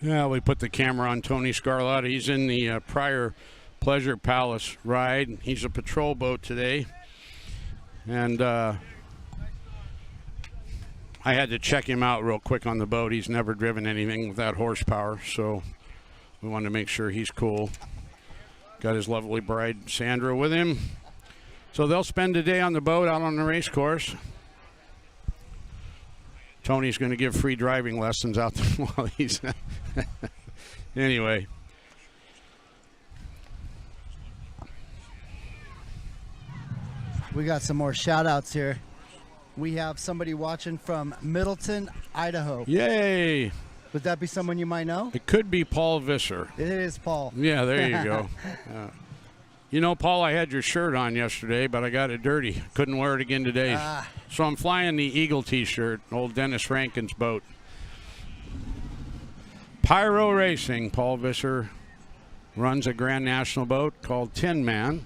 Yeah, we put the camera on Tony Scarlotta. He's in the prior Pleasure Palace ride. He's a patrol boat today. And I had to check him out real quick on the boat. He's never driven anything with that horsepower, so we wanted to make sure he's cool. Got his lovely bride, Sandra, with him. So they'll spend the day on the boat out on the race course. Tony's going to give free driving lessons out there while he's... Anyway. We got some more shout outs here. We have somebody watching from Middleton, Idaho. Yay! Would that be someone you might know? It could be Paul Visser. It is Paul. Yeah, there you go. You know, Paul, I had your shirt on yesterday, but I got it dirty. Couldn't wear it again today. So I'm flying the Eagle t-shirt, old Dennis Rankin's boat. Pyro Racing. Paul Visser runs a Grand National boat called Tin Man.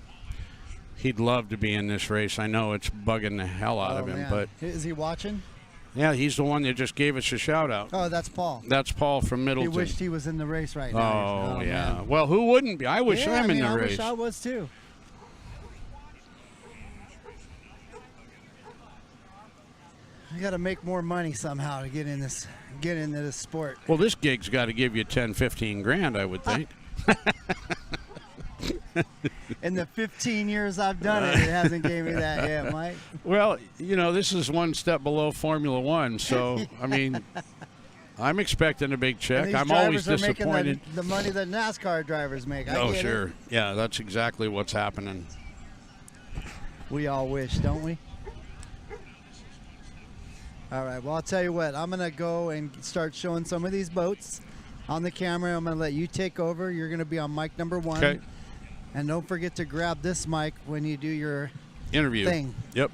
He'd love to be in this race. I know it's bugging the hell out of him, man. but Is he watching? yeah, he's the one that just gave us a shout out. Oh, that's Paul. That's Paul from Middleton. He wished he was in the race right now. Oh yeah. Man. Well, who wouldn't be? I wish Yeah, I'm in the I race. wish I was too. I got to make more money somehow to get into this sport. Well, this gig's got to give you 10, 15 grand, I would think. In the 15 years I've done it, it hasn't gave me that yet, Mike. Well, you know, this is one step below Formula One, so, I mean, I'm expecting a big And check. these I'm always drivers are making disappointed. the money that NASCAR drivers make. I Oh, get sure. it. Yeah, that's exactly what's happening. We all wish, don't we? All right, well, I'll tell you what. I'm going to go and start showing some of these boats on the camera. I'm going to let you take over. You're going to be on mic number 1. Okay. And don't forget to grab this, mic when you do your Interview. thing. Yep.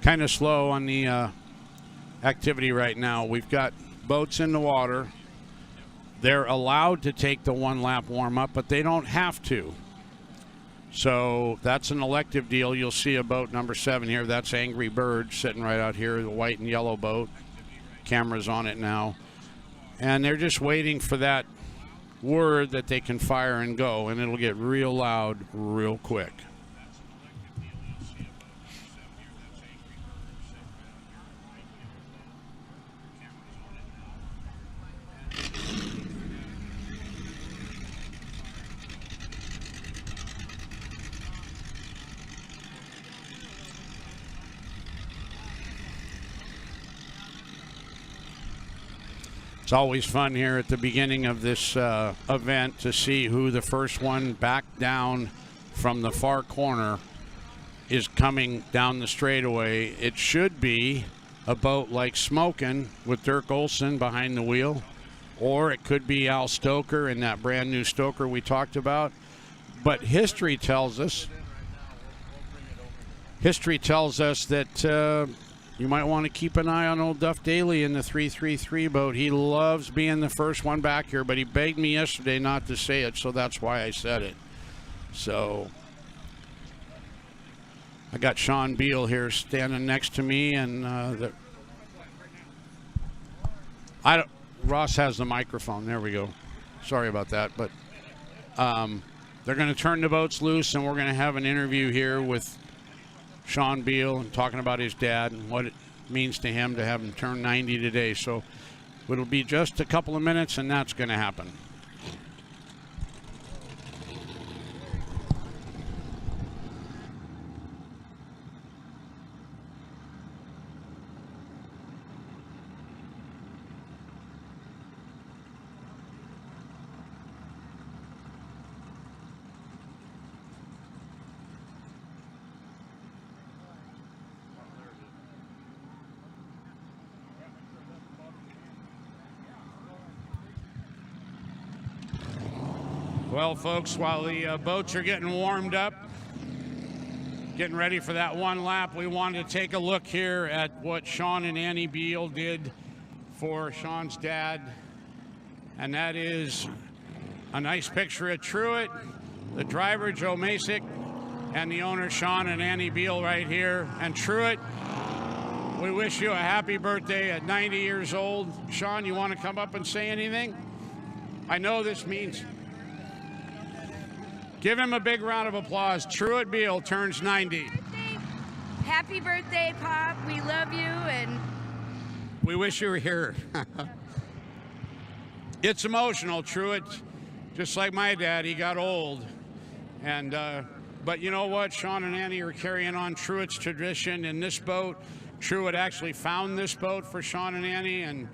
kind of slow on the activity right now. We've got boats in the water. They're allowed to take the 1 lap warm up, but they don't have to. So that's an elective deal. You'll see a boat number 7 here. That's Angry Bird sitting right out here, the white and yellow boat. Cameras on it now. And they're just waiting for that word that they can fire and go, and it'll get real loud real quick. It's always fun here at the beginning of this event to see who the first one back down from the far corner is coming down the straightaway. It should be a boat like Smokin' with Dirk Olson behind the wheel, or it could be Al Stoker in that brand new Stoker we talked about. But history tells us that you might want to keep an eye on old Duff Daly in the 333 boat. He loves being the first one back here, but he begged me yesterday not to say it, so that's why I said it. So I got Sean Beal here standing next to me, and Ross has the microphone. There we go. Sorry about that, but they're going to turn the boats loose, and we're going to have an interview here with Sean Beal and talking about his dad and what it means to him to have him turn 90 today. So it'll be just a couple of minutes, and that's going to happen. Well, folks, while the boats are getting warmed up, getting ready for that 1 lap, we wanted to take a look here at what Sean and Annie Beal did for Sean's dad. And that is a nice picture of Truett, the driver, Joe Masick, and the owner, Sean and Annie Beal, right here. And Truett, we wish you a happy birthday at 90 years old. Sean, you want to come up and say anything? I know this means... Give him a big round of applause. Truett Beal turns 90. Happy birthday, Pop. We love you, and we wish you were here. It's emotional, Truett. Just like my dad, he got old. And but you know what? Sean and Annie are carrying on Truett's tradition in this boat. Truett actually found this boat for Sean and Annie, and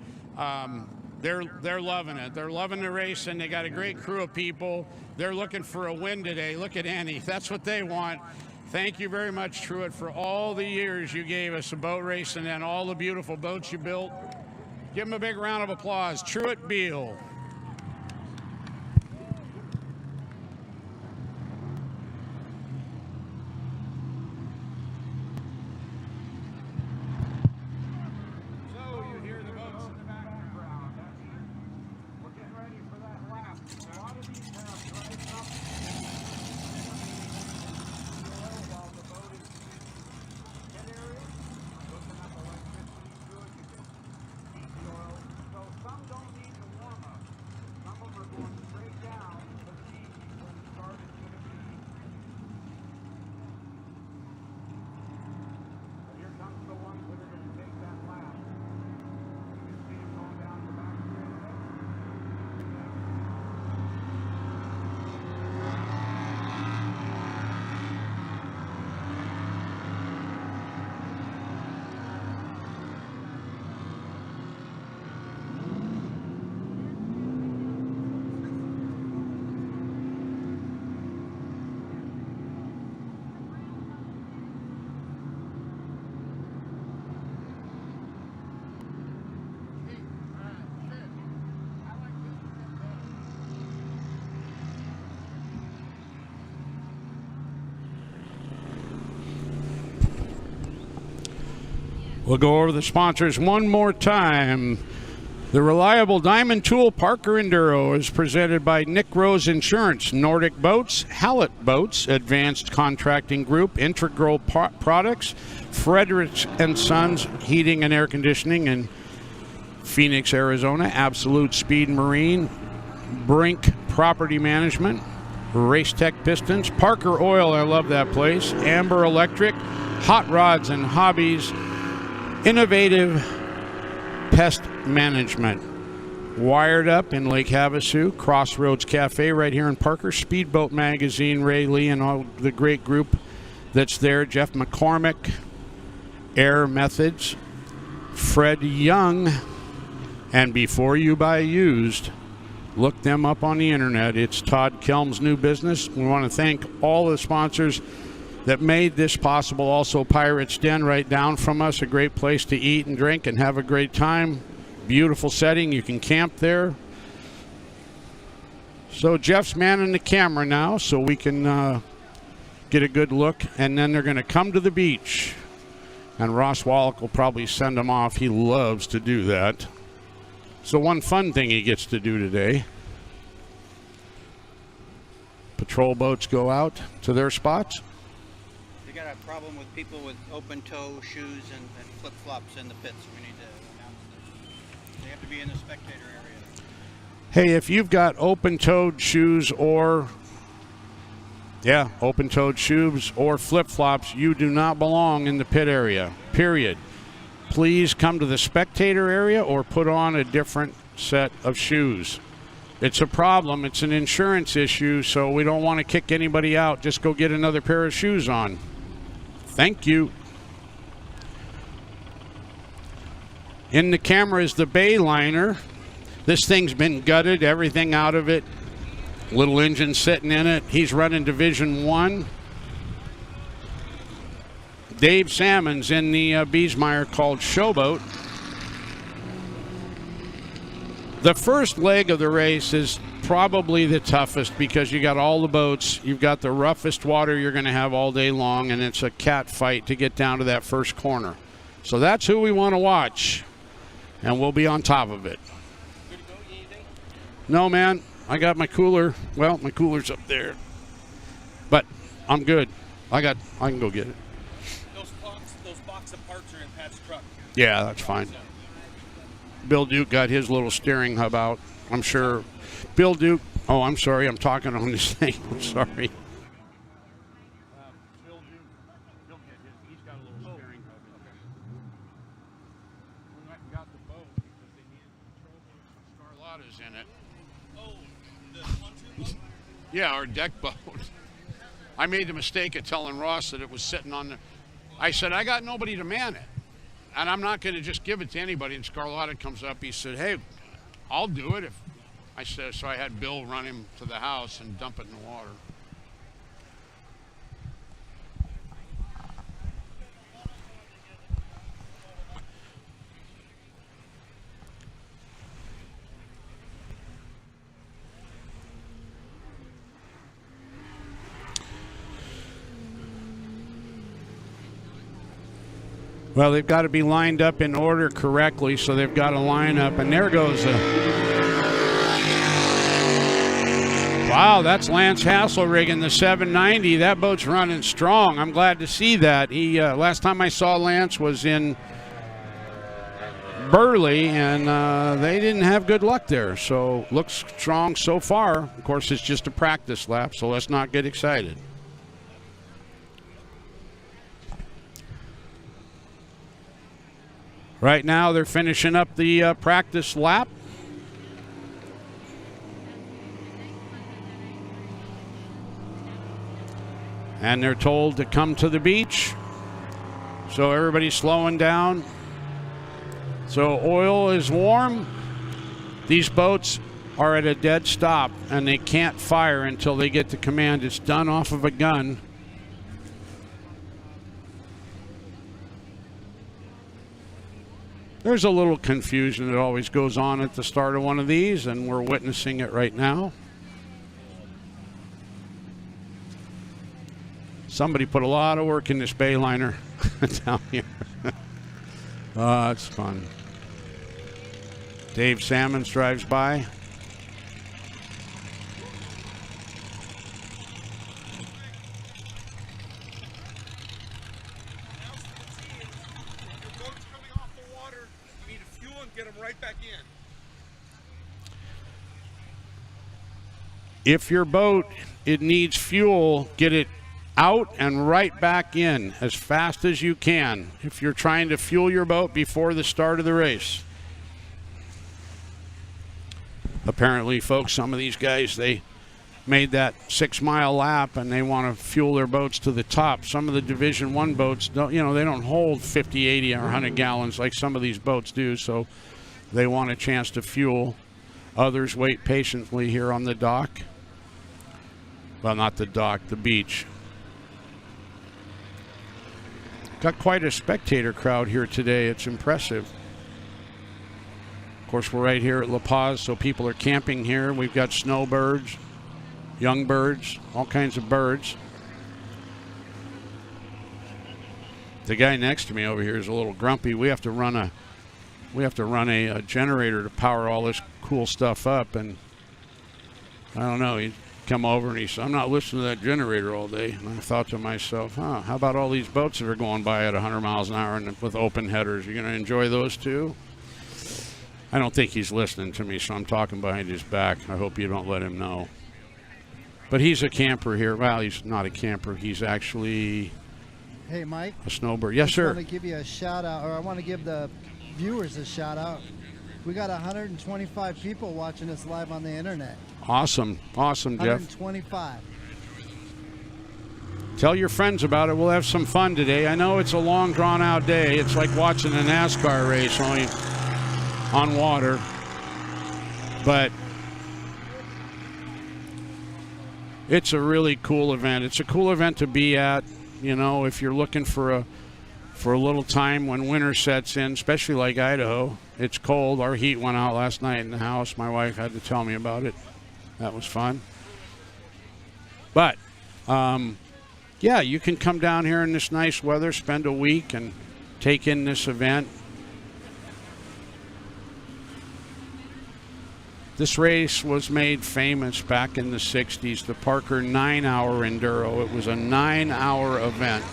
they're loving it. They're loving the race, and they got a great crew of people. They're looking for a win today. Look at Annie. That's what they want. Thank you very much, Truett, for all the years you gave us of boat racing and all the beautiful boats you built. Give them a big round of applause. Truett Beal. We'll go over the sponsors one more time. The reliable diamond tool Parker Enduro is presented by Nick Rose Insurance, Nordic Boats, Hallett Boats, Advanced Contracting Group, Integral Products, Frederick and Sons Heating and Air Conditioning in Phoenix, Arizona, Absolute Speed Marine, Brink Property Management, RaceTec Pistons, Parker Oil, I love that place, Amber Electric, Hot Rods and Hobbies, Innovative Pest Management, Wired Up in Lake Havasu, Crossroads Cafe right here in Parker, Speedboat Magazine, Ray Lee and all the great group that's there, Jeff McCormick, Air Methods, Fred Young, and Before You Buy Used, look them up on the internet. It's Todd Kelm's new business. We want to thank all the sponsors that made this possible. Also Pirates Den right down from us, a great place to eat and drink and have a great time. Beautiful setting, you can camp there. So Jeff's manning the camera now so we can get a good look, and then they're going to come to the beach, and Ross Wallach will probably send them off. He loves to do that. So one fun thing he gets to do today. Patrol boats go out to their spots. We got a problem with people with open-toe shoes and flip-flops in the pits. We need to announce them. They have to be in the spectator area. Hey, if you've got open-toed shoes or open-toed shoes or flip-flops, you do not belong in the pit area, period. Please come to the spectator area or put on a different set of shoes. It's a problem. It's an insurance issue, so we don't want to kick anybody out. Just go get another pair of shoes on. Thank you. In the camera is the Bayliner. This thing's been gutted, everything out of it. Little engine sitting in it. He's running Division 1. Dave Salmon's in the Beesmeyer called Showboat. The first leg of the race is probably the toughest because you got all the boats. You've got the roughest water you're going to have all day long, and it's a cat fight to get down to that first corner. So that's who we want to watch, and we'll be on top of it. No, man, I got my cooler. Well, my cooler's up there, but I'm good. I can go get it. Those box of parts are in Pat's truck. Yeah, that's fine. Bill Duke got his little steering hub out. I'm sure. Bill Duke. Oh, I'm sorry. I'm talking on this thing. I'm sorry. Bill Duke. He'll get his. He's got a little steering hub. Okay. We went and got the boat because they needed control boats. Scarlotta's in it. Oh, the pontoon boat? Yeah, our deck boat. I made the mistake of telling Ross that it was sitting on the. I said, I got nobody to man it. And I'm not going to just give it to anybody. And Scarlotta comes up. He said, hey, I'll do it. I said, so I had Bill run him to the house and dump it in the water. Well, they've got to be lined up in order correctly, so they've got to line up. And there goes wow, that's Lance Hasselrig in the 790. That boat's running strong. I'm glad to see that. He last time I saw Lance was in Burley, and they didn't have good luck there. So looks strong so far. Of course, it's just a practice lap, so let's not get excited. Right now, they're finishing up the practice lap. And they're told to come to the beach. So everybody's slowing down. So oil is warm. These boats are at a dead stop, and they can't fire until they get the command. It's done off of a gun. There's a little confusion that always goes on at the start of one of these, and we're witnessing it right now. Somebody put a lot of work in this Bayliner down here. It's fun. Dave Sammons drives by. If your boat, it needs fuel, get it out and right back in as fast as you can if you're trying to fuel your boat before the start of the race. Apparently, folks, some of these guys, they made that 6-mile lap and they want to fuel their boats to the top. Some of the Division I boats don't, you know, they don't hold 50, 80, or 100 gallons like some of these boats do, so they want a chance to fuel. Others wait patiently here on the dock. Well, not the dock, the beach. Got quite a spectator crowd here today. It's impressive. Of course, we're right here at La Paz, so people are camping here. We've got snowbirds, young birds, all kinds of birds. The guy next to me over here is a little grumpy. We have to run a generator to power all this cool stuff up, and I don't know. He come over and he said, "I'm not listening to that generator all day." And I thought to myself, how about all these boats that are going by at 100 miles an hour and with open headers? You're going to enjoy those too? I don't think he's listening to me, so I'm talking behind his back. I hope you don't let him know. But he's a camper here. Well, he's not a camper. He's actually Hey, Mike. a snowbird. Yes, sir. I want to give you a shout out, or I want to give the viewers a shout out. We got 125 people watching us live on the internet. Awesome. Awesome, Jeff. 125. Tell your friends about it. We'll have some fun today. I know it's a long, drawn-out day. It's like watching a NASCAR race, only on water. But it's a really cool event. It's a cool event to be at, you know, if you're looking for a little time when winter sets in, especially like Idaho. It's cold. Our heat went out last night in the house. My wife had to tell me about it. That was fun. But, yeah, you can come down here in this nice weather, spend a week, and take in this event. This race was made famous back in the 60s, the Parker 9-hour Enduro. It was a 9-hour event.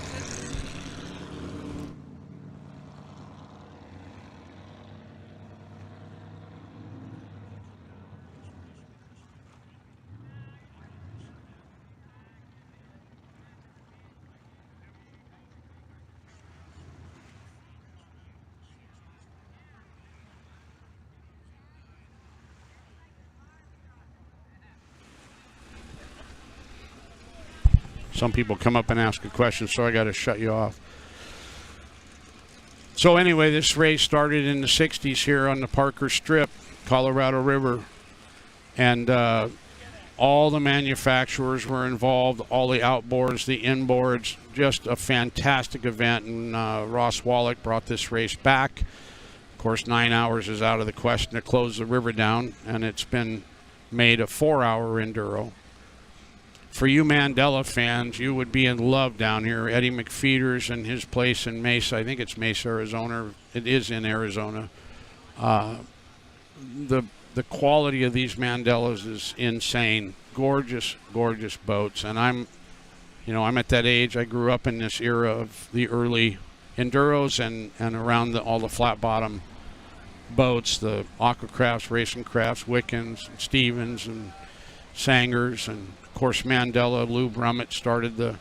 Some people come up and ask a question, so I got to shut you off. So anyway, this race started in the 60s here on the Parker Strip, Colorado River. And all the manufacturers were involved, all the outboards, the inboards, just a fantastic event. And Ross Wallach brought this race back. Of course, 9 hours is out of the question to close the river down, and it's been made a 4-hour Enduro. For you Mandela fans, you would be in love down here. Eddie McFeeters and his place in Mesa, I think it's Mesa, Arizona. It is in Arizona. The quality of these Mandelas is insane. Gorgeous, gorgeous boats. And I'm at that age. I grew up in this era of the early Enduros and around all the flat bottom boats, the Aquacrafts, Racing Crafts, Wickens, Stevens, and Sangers, and of course Mandela. Lou Brummett started the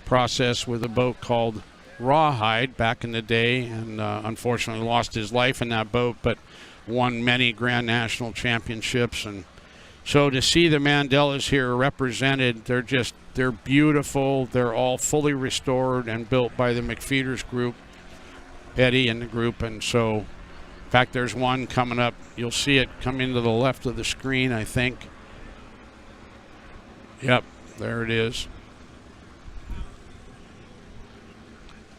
process with a boat called Rawhide back in the day, and unfortunately lost his life in that boat, but won many Grand National Championships. And so to see the Mandelas here represented, they're beautiful. They're all fully restored and built by the McFeeters group, Eddie and the group. And so, in fact, there's one coming up. You'll see it coming to the left of the screen, I think. Yep, there it is.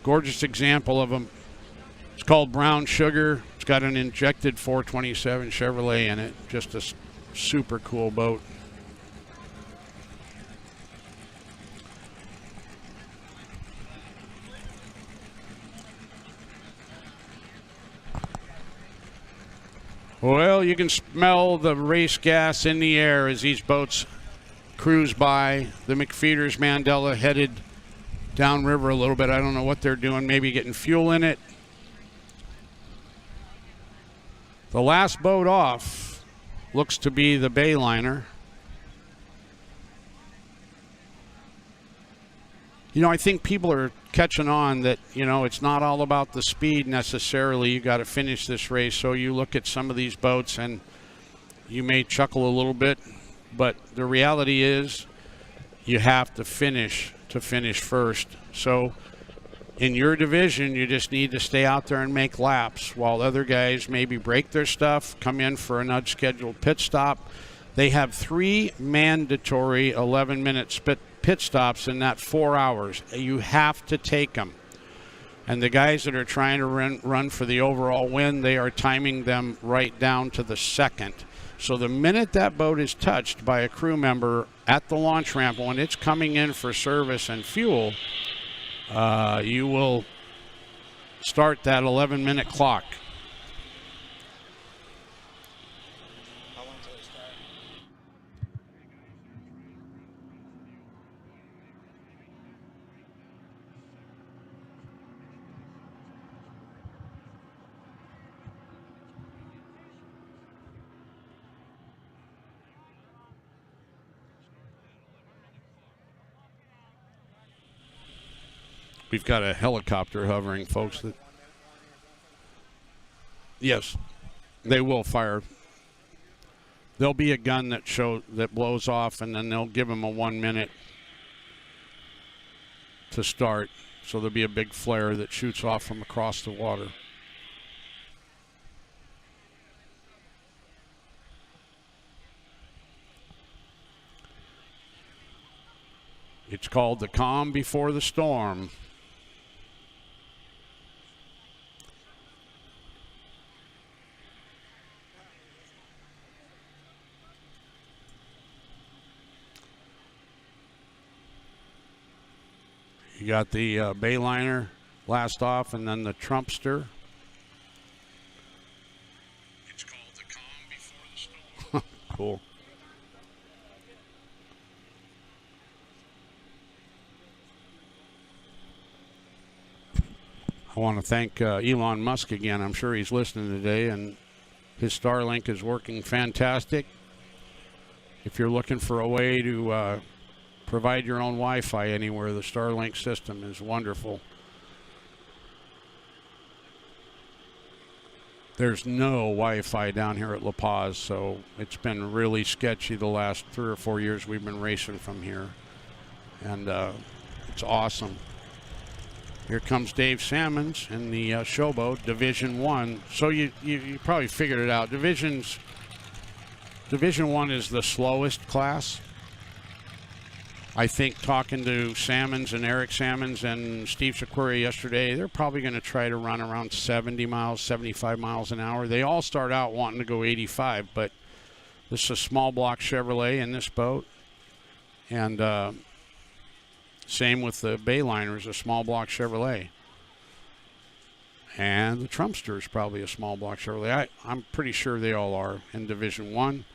Gorgeous example of them. It's called Brown Sugar. It's got an injected 427 Chevrolet in it. Just a super cool boat. Well, you can smell the race gas in the air as these boats cruise by. The McFeeters Mandela headed downriver a little bit. I don't know what they're doing, maybe getting fuel in it. The last boat off looks to be the Bayliner. You know, I think people are catching on that, you know, it's not all about the speed necessarily. You got to finish this race. So you look at some of these boats and you may chuckle a little bit, but the reality is you have to finish first. So in your division, you just need to stay out there and make laps while other guys maybe break their stuff, come in for an unscheduled pit stop. They have 3 mandatory 11-minute pit stops in that 4 hours. You have to take them. And the guys that are trying to run for the overall win, they are timing them right down to the second. So the minute that boat is touched by a crew member at the launch ramp, when it's coming in for service and fuel, you will start that 11-minute clock. We've got a helicopter hovering, folks. Yes, they will fire. There'll be a gun that blows off, and then they'll give them a 1 minute to start. So there'll be a big flare that shoots off from across the water. It's called the calm before the storm. You got the Bayliner last off, and then the Trumpster. It's called the calm before the storm. Cool. I want to thank Elon Musk again. I'm sure he's listening today, and his Starlink is working fantastic. If you're looking for a way to provide your own Wi-Fi anywhere, the Starlink system is wonderful. There's no Wi-Fi down here at La Paz, so it's been really sketchy the last 3 or 4 years we've been racing from here. And it's awesome. Here comes Dave Salmons in the Showboat, Division 1. So you probably figured it out. Division 1 is the slowest class. I think talking to Salmons and Eric Salmons and Steve Shaquiri yesterday, they're probably going to try to run around 70 miles, 75 miles an hour. They all start out wanting to go 85, but this is a small block Chevrolet in this boat. And same with the Bayliners, a small block Chevrolet. And the Trumpster is probably a small block Chevrolet. I'm pretty sure they all are in Division 1.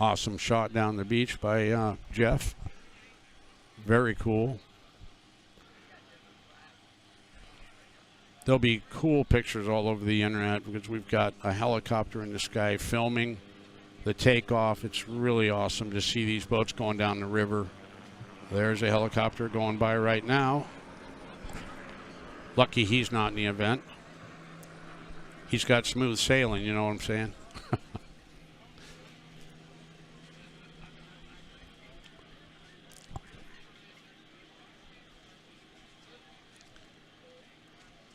Awesome shot down the beach by Jeff. Very cool. There'll be cool pictures all over the internet because we've got a helicopter in the sky filming the takeoff. It's really awesome to see these boats going down the river. There's a helicopter going by right now. Lucky he's not in the event. He's got smooth sailing, you know what I'm saying?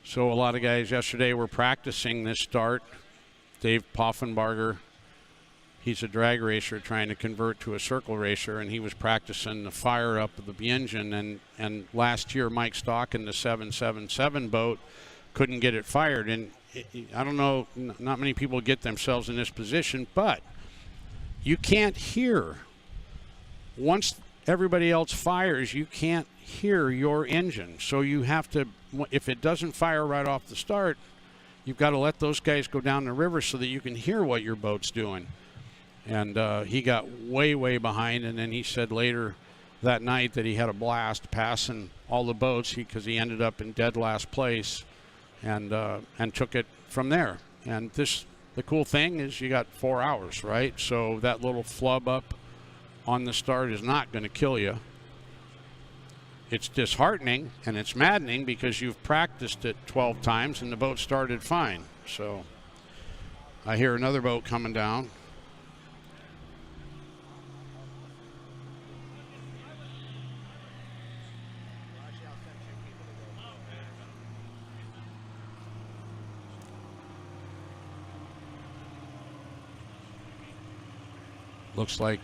So a lot of guys yesterday were practicing this start. Dave Poffenbarger, he's a drag racer trying to convert to a circle racer, and he was practicing the fire up of the engine. And last year, Mike Stock in the 777 boat couldn't get it fired. And I don't know, not many people get themselves in this position, but you can't hear. Once everybody else fires, you can't hear your engine. So you have to, if it doesn't fire right off the start, you've got to let those guys go down the river so that you can hear what your boat's doing. And he got way, way behind, and then he said later that night that he had a blast passing all the boats because he ended up in dead last place and took it from there. And the cool thing is you got 4 hours, right? So that little flub up on the start is not going to kill you. It's disheartening and it's maddening because you've practiced it 12 times and the boat started fine. So I hear another boat coming down. Looks like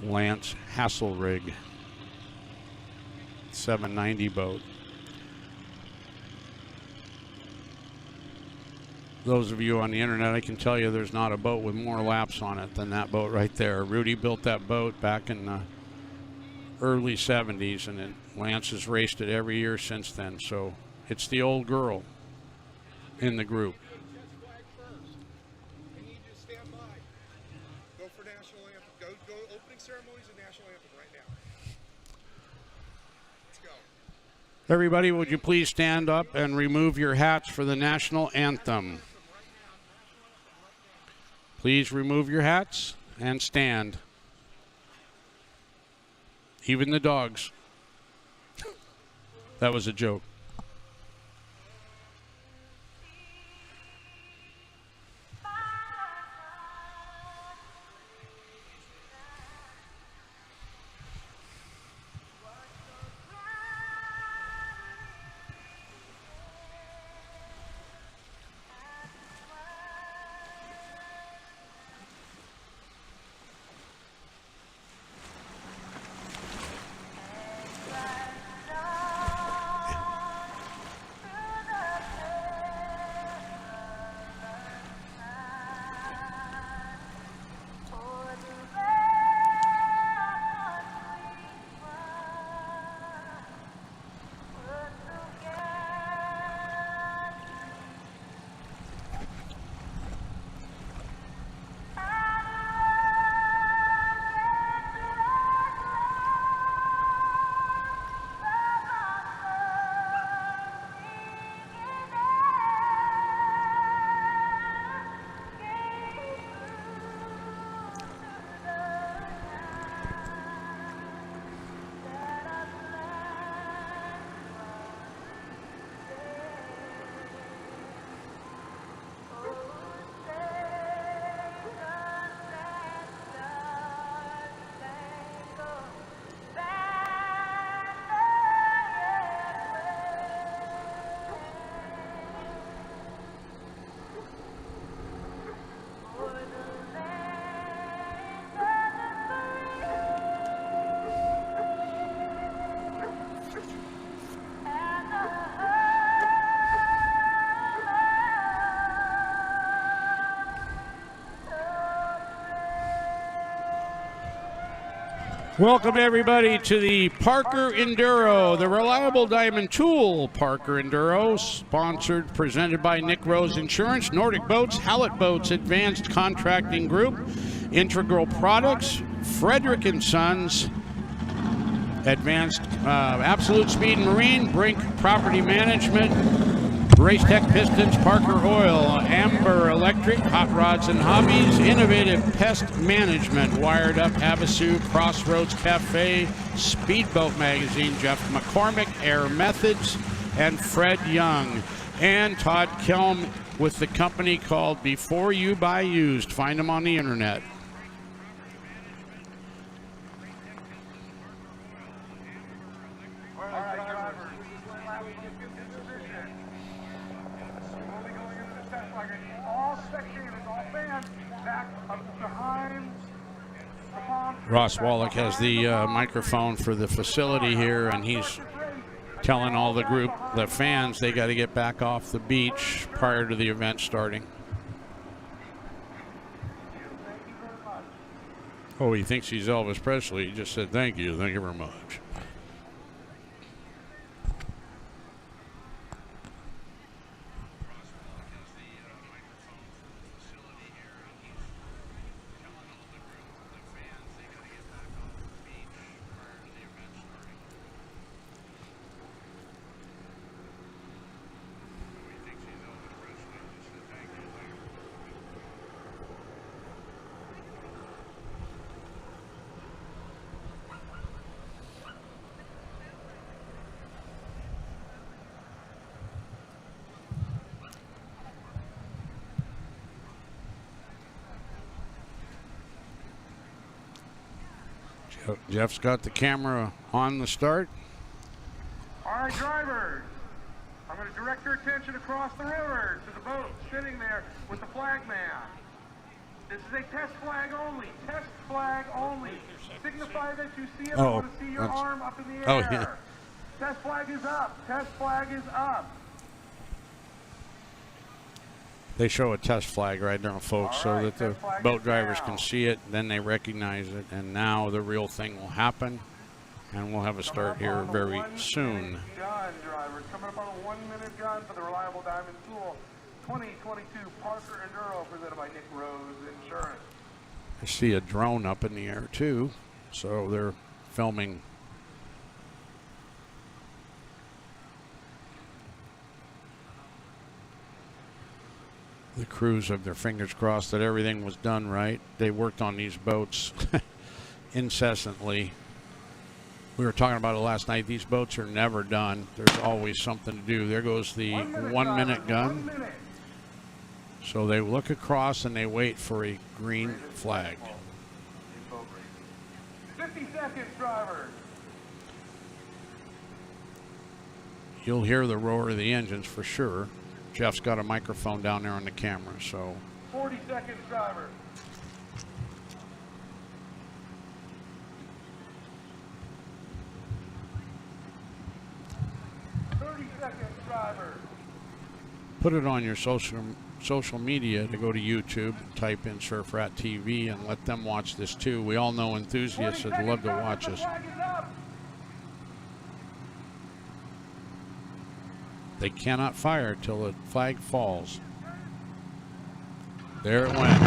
Lance Hasselrig, 790 boat. Those of you on the internet, I can tell you there's not a boat with more laps on it than that boat right there. Rudy built that boat back in the early 70s, and Lance has raced it every year since then. So it's the old girl in the group. Everybody, would you please stand up and remove your hats for the national anthem? Please remove your hats and stand. Even the dogs. That was a joke. Welcome everybody to the Parker Enduro, the reliable diamond tool. Parker Enduro, sponsored, presented by Nick Rose Insurance, Nordic Boats, Hallett Boats, Advanced Contracting Group, Integral Products, Frederick & Sons, Advanced Absolute Speed Marine, Brink Property Management, RaceTec Pistons, Parker Oil, Amber Electric, Hot Rods and Hobbies, Innovative Pest Management, Wired Up, Havasu, Crossroads Cafe, Speedboat Magazine, Jeff McCormick, Air Methods, and Fred Young. And Todd Kelm with the company called Before You Buy Used. Find them on the internet. Ross Wallach has the microphone for the facility here, and he's telling all the fans they got to get back off the beach prior to the event starting. Oh, he thinks he's Elvis Presley. He just said thank you very much. Jeff's got the camera on the start. All right, drivers. I'm going to direct your attention across the river to the boat sitting there with the flag man. This is a test flag only. Test flag only. Signify that you see it. I want to see your arm up in the air. Oh, yeah. Test flag is up. Test flag is up. They show a test flag right now, folks, so that the boat drivers can see it, then they recognize it, and now the real thing will happen, and we'll have a start here very soon. Gun, drivers. Coming up on a 1-minute gun for the Reliable Diamond Tool 2022 Parker Enduro, presented by Nick Rose Insurance. I see a drone up in the air, too, so they're filming. The crews have their fingers crossed that everything was done right. They worked on these boats incessantly. We were talking about it last night. These boats are never done. There's always something to do. There goes the 1-minute gun. 1 minute. So they look across and they wait for a green flag. 50 seconds, drivers. You'll hear the roar of the engines for sure. Jeff's got a microphone down there on the camera, so. 40 seconds, driver. Put it on your social media to go to YouTube, type in Surf Rat TV, and let them watch this too. We all know enthusiasts that love to watch us. They cannot fire till the flag falls. There it went.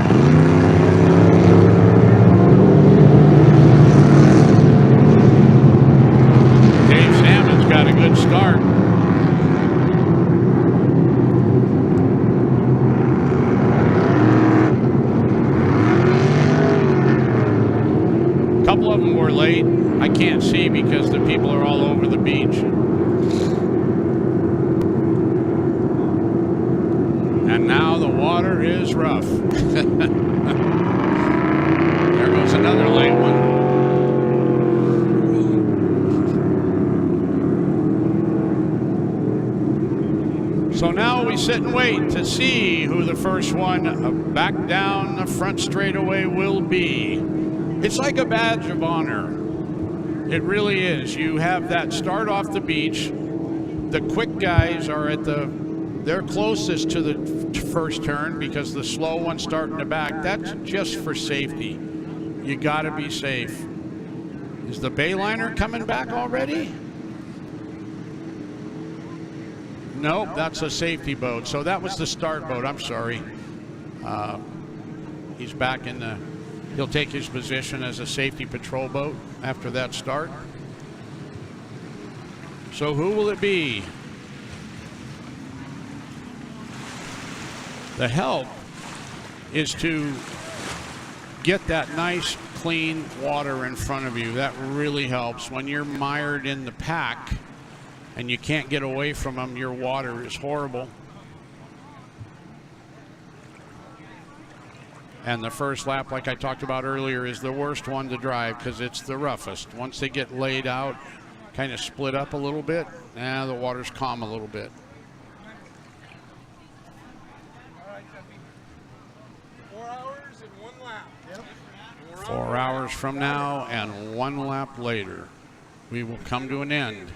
Dave Salmon's got a good start. A couple of them were late. I can't see because the people are all over the beach. And now the water is rough. There goes another late one. So now we sit and wait to see who the first one back down the front straightaway will be. It's like a badge of honor. It really is. You have that start off the beach. The quick guys are they're closest to the first turn because the slow one's starting to back. That's just for safety. You got to be safe. Is the Bayliner coming back already? Nope, that's a safety boat. So that was the start boat. I'm sorry. He's back in the... He'll take his position as a safety patrol boat after that start. So who will it be? The help is to get that nice, clean water in front of you. That really helps. When you're mired in the pack and you can't get away from them, your water is horrible. And the first lap, like I talked about earlier, is the worst one to drive because it's the roughest. Once they get laid out, kind of split up a little bit, the water's calm a little bit. 4 hours and 1 lap. Yep. 4 hours from now and 1 lap later, we will come to an end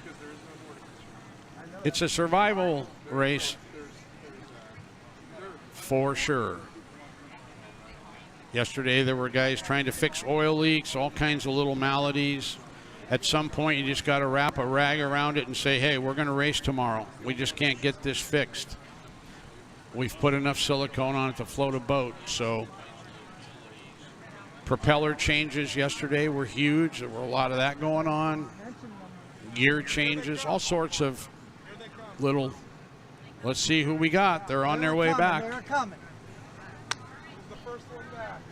It's a survival race for sure. Yesterday there were guys trying to fix oil leaks, all kinds of little maladies. At some point you just got to wrap a rag around it and say, hey, we're going to race tomorrow. We just can't get this fixed. We've put enough silicone on it to float a boat. So propeller changes yesterday were huge. There were a lot of that going on. Gear changes, all sorts of little. Let's see who we got. They're on their way back. They're coming.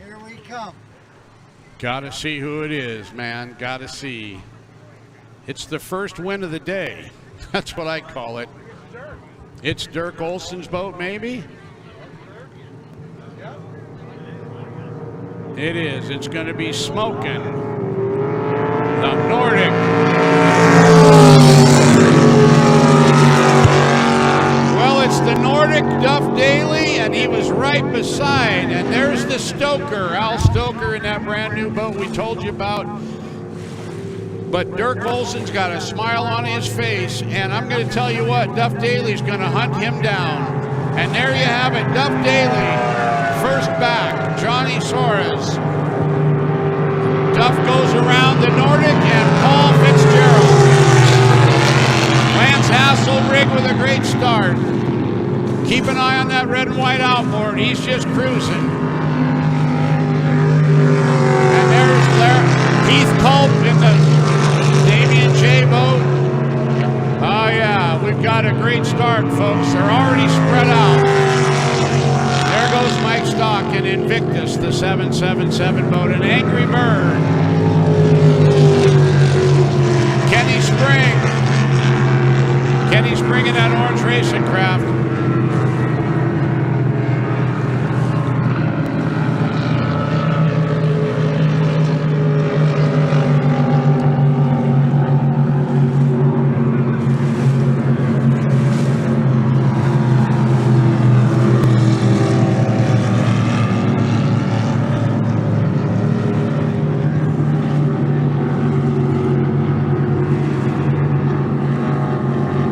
Here we come. Gotta see who it is, man. Gotta see. It's the first win of the day. That's what I call it. It's Dirk Olson's boat, maybe? It is. It's going to be smoking. The Nordic. Well, it's the Nordic, Duff Daly, and he was right beside. And there's the Stoker, Al Stoker, in that brand new boat we told you about. But Dirk Olson's got a smile on his face, and I'm going to tell you what, Duff Daly's going to hunt him down. And there you have it, Duff Daly, first back, Johnny Suarez. Duff goes around the Nordic and Paul Fitzgerald. Lance Hasselrig with a great start. Keep an eye on that red and white outboard. He's just cruising. And there's Heath Culp in the Damien J boat. Oh yeah, we've got a great start, folks. They're already spread out. There goes Mike Stock in Invictus, the 777 boat, an Angry Bird. Kenny Spring in that orange racing craft.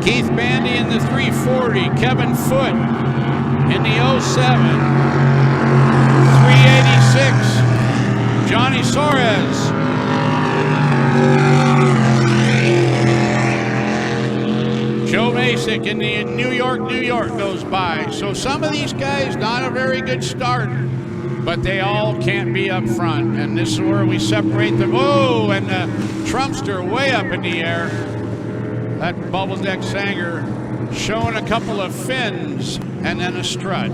Keith Bandy in the 340, Kevin Foote in the 07, 386, Johnny Suarez. Joe Basic in the New York goes by. So some of these guys, not a very good start, but they all can't be up front. And this is where we separate them. Oh, and the Trumpster way up in the air. That bubble deck Sanger showing a couple of fins and then a strut.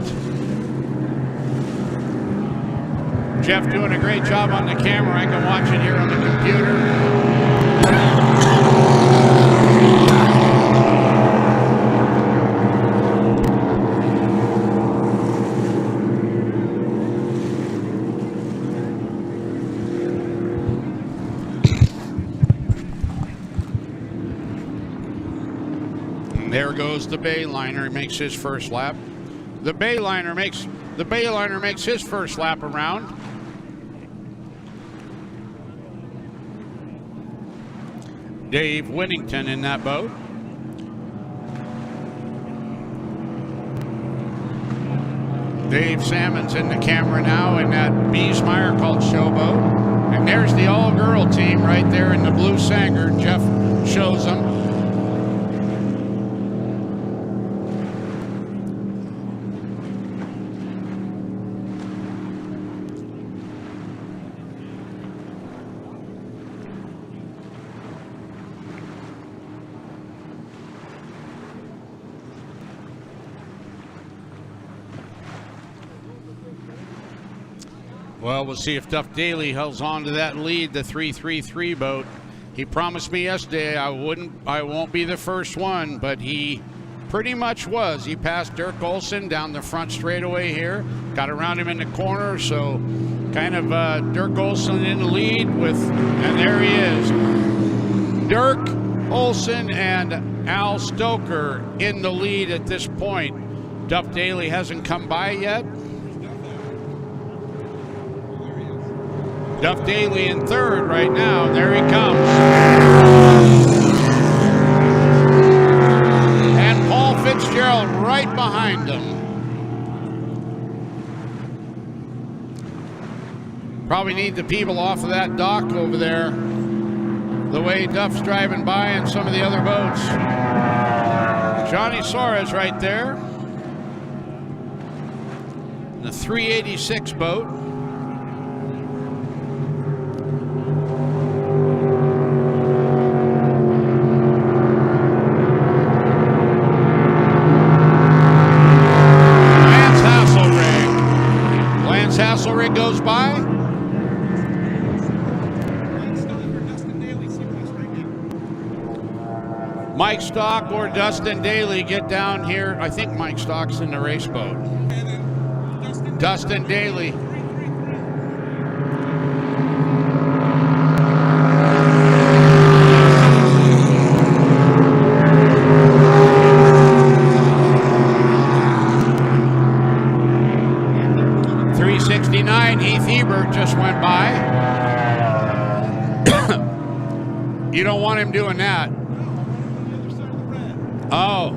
Jeff doing a great job on the camera. I can watch it here on the computer. There goes the Bayliner. He makes his first lap. The Bayliner makes his first lap around. Dave Winnington in that boat. Dave Salmon's in the camera now in that Biesmeyer called Showboat. And there's the all-girl team right there in the blue Sanger. Jeff shows them. Well, we'll see if Duff Daly holds on to that lead, the 333 boat. He promised me yesterday I won't be the first one, but he pretty much was. He passed Dirk Olson down the front straightaway here, got around him in the corner, so kind of Dirk Olson in the lead and there he is. Dirk Olson and Al Stoker in the lead at this point. Duff Daly hasn't come by yet. Duff Daly in third right now. There he comes. trailing right behind them. Probably need the people off of that dock over there. The way Duff's driving by and some of the other boats. Johnny Sora's right there. The 386 boat. Lance Hasselrig goes by. Mike Stock or Dustin Daly get down here. I think Mike Stock's in the race boat. Dustin Daly. .369, Heath Hebert just went by. You don't want him doing that. Oh.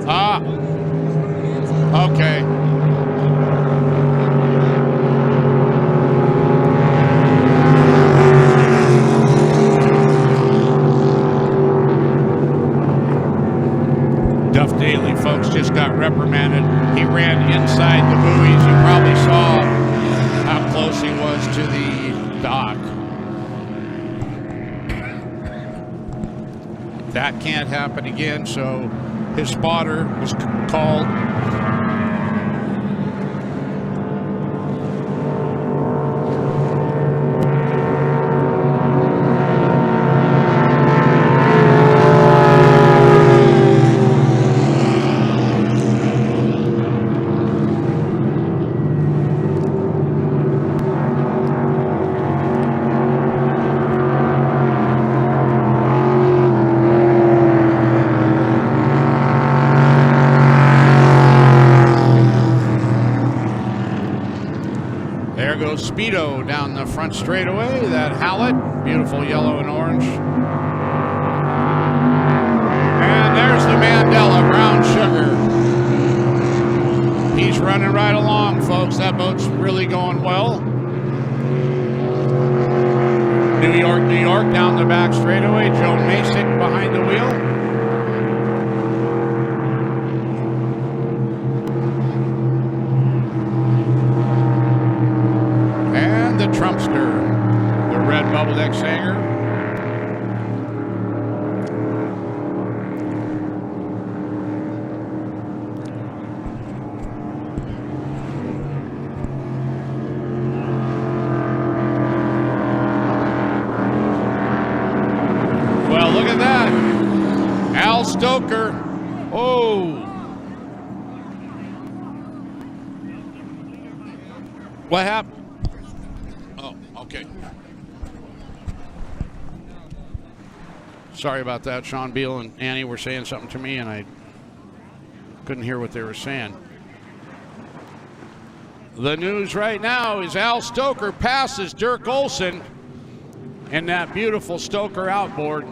Ah. Okay. Duff Daly, folks, just got reprimanded. He ran inside the buoys. You probably saw how close he was to the dock. That can't happen again, so his spotter was called. Speedo down the front straightaway, that Hallett, beautiful yellow and orange. And there's the Mandela, brown sugar. He's running right along, folks. That boat's really going well. New York, New York down the back straightaway. Joe Masick behind the wheel. Trumpster, the red bubble deck Sanger. Well, look at that. Al Stoker. Oh. What happened? Okay. Sorry about that. Sean Beal and Annie were saying something to me, and I couldn't hear what they were saying. The news right now is Al Stoker passes Dirk Olson in that beautiful Stoker outboard.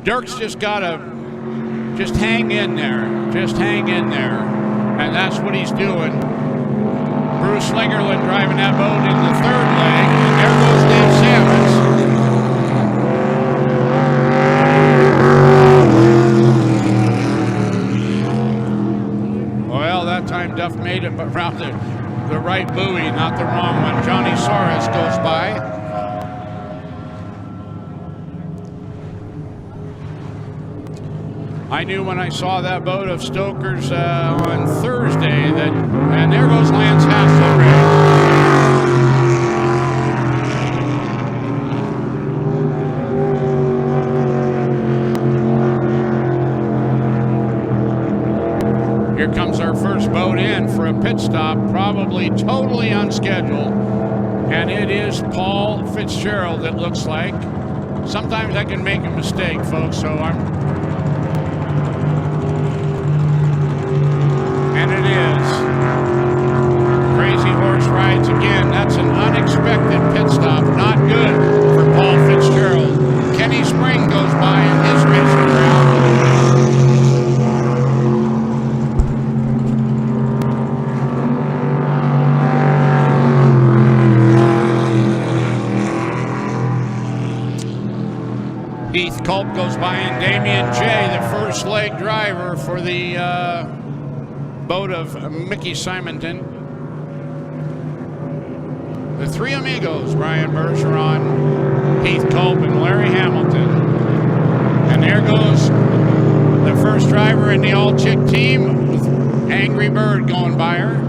Dirk's just got to just hang in there. Just hang in there. And that's what he's doing. Bruce Slingerland driving that boat in the third leg, and there goes Dave Salmons. Well, that time Duff made it, but around the right buoy, not the wrong one. Johnny Soros goes by. I knew when I saw that boat of Stoker's on Thursday that, and there goes Lance Hasselrig. Here comes our first boat in for a pit stop, probably totally unscheduled, and it is Paul Fitzgerald, it looks like. Sometimes I can make a mistake, folks, so and it is. Crazy Horse rides again. That's an unexpected pit stop. Not good for Paul Culp goes by, and Damian J., the first leg driver for the boat of Mickey Simonton. The three amigos, Brian Bergeron, Heath Culp, and Larry Hamilton. And there goes the first driver in the all-chick team with Angry Bird going by her.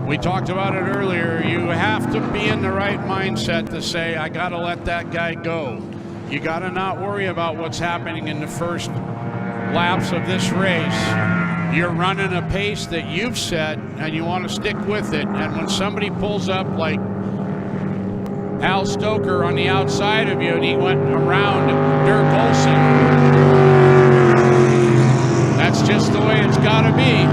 We talked about it earlier. You have to be in the right mindset to say, I got to let that guy go. You got to not worry about what's happening in the first laps of this race. You're running a pace that you've set, and you want to stick with it. And when somebody pulls up like Al Stoker on the outside of you, and he went around Dirk Olsen, that's just the way it's got to be.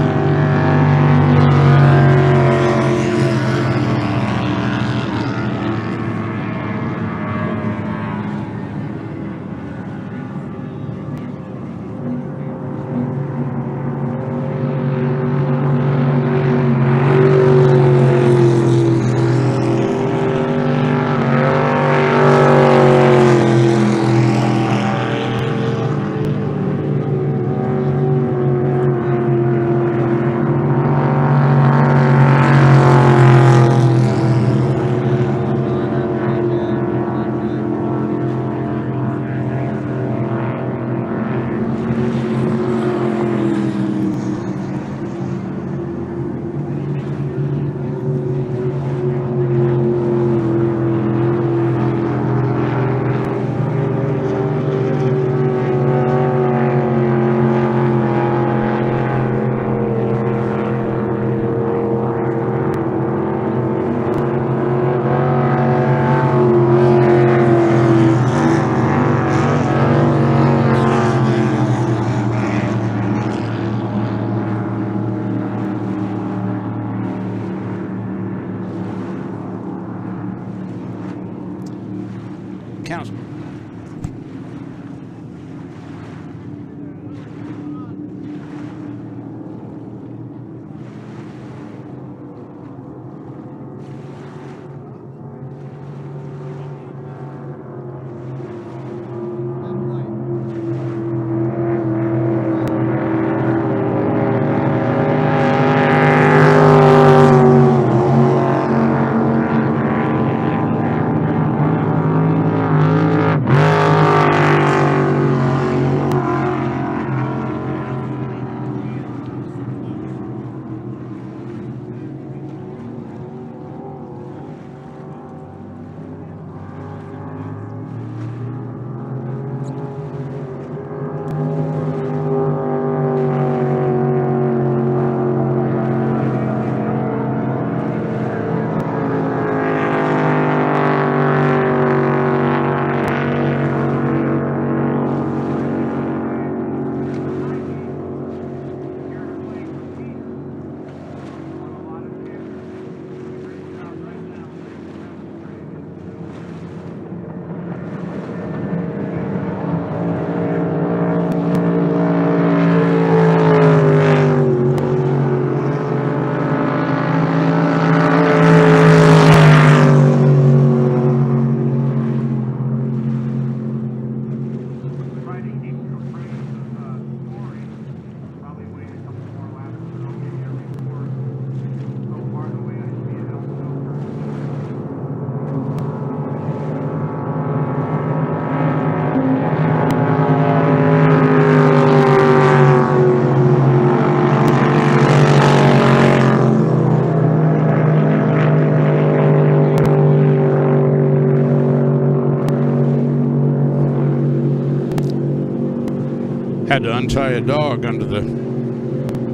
Had to untie a dog under the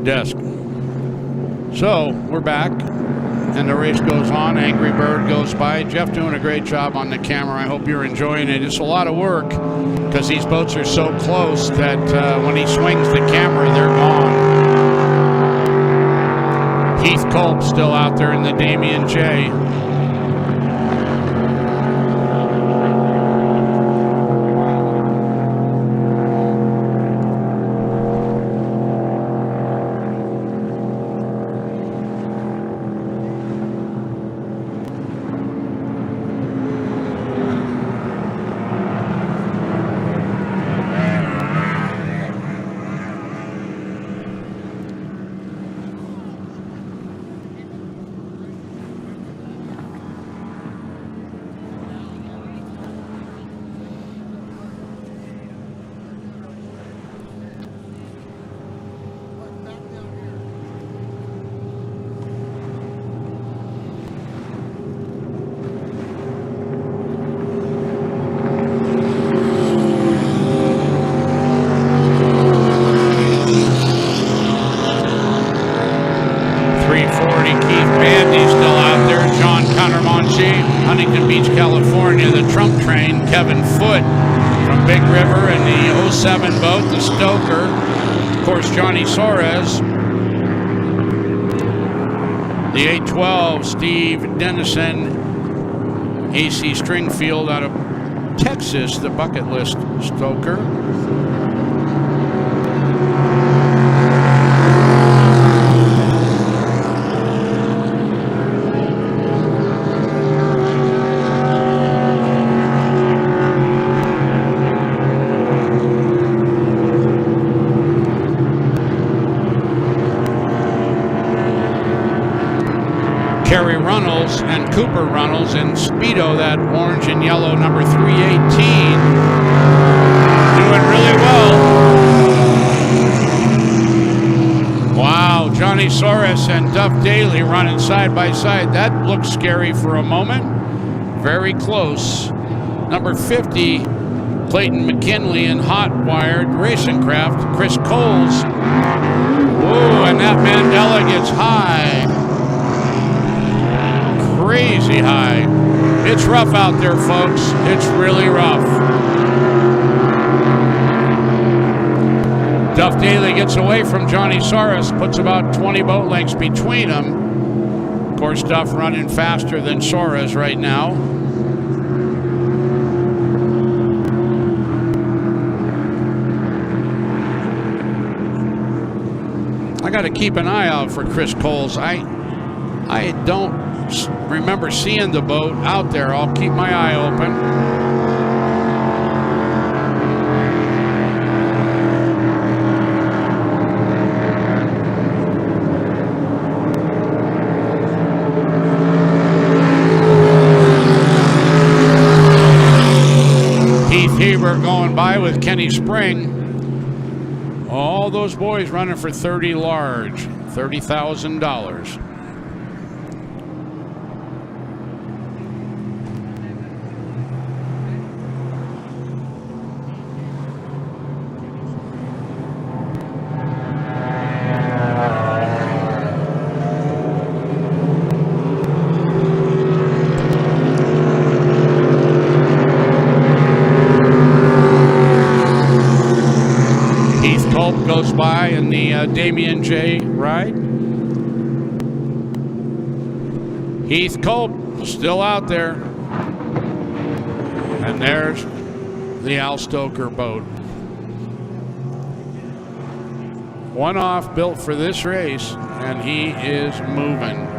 desk. So we're back, and the race goes on. Angry Bird goes by. Jeff doing a great job on the camera. I hope you're enjoying it. It's a lot of work because these boats are so close that when he swings the camera, they're gone. Heath Culp still out there in the Damian J. Keith Bandy's still out there. John Countermonchi, Huntington Beach, California. The Trump Train, Kevin Foote from Big River, and the 07 boat, the Stoker. Of course, Johnny Suarez. The 812, Steve Dennison, AC Stringfield out of Texas, the bucket list Stoker. Kerry Runnels and Cooper Runnels in Speedo, that orange and yellow number 318. Doing really well. Wow, Johnny Soros and Duff Daly running side by side. That looked scary for a moment. Very close. Number 50, Clayton McKinley in Hot Wired Racing Craft. Chris Coles. Whoa, and that Mandela gets high. Crazy high. It's rough out there, folks. It's really rough. Duff Daly gets away from Johnny Soros, puts about 20 boat lengths between them. Of course, Duff running faster than Soros right now. I got to keep an eye out for Chris Coles. I don't remember seeing the boat out there. I'll keep my eye open. Keith Heber going by with Kenny Spring. All those boys running for 30 large, $30,000. Goes by in the Damien J ride. Heath Culp still out there. And there's the Al Stoker boat. One off, built for this race, and he is moving.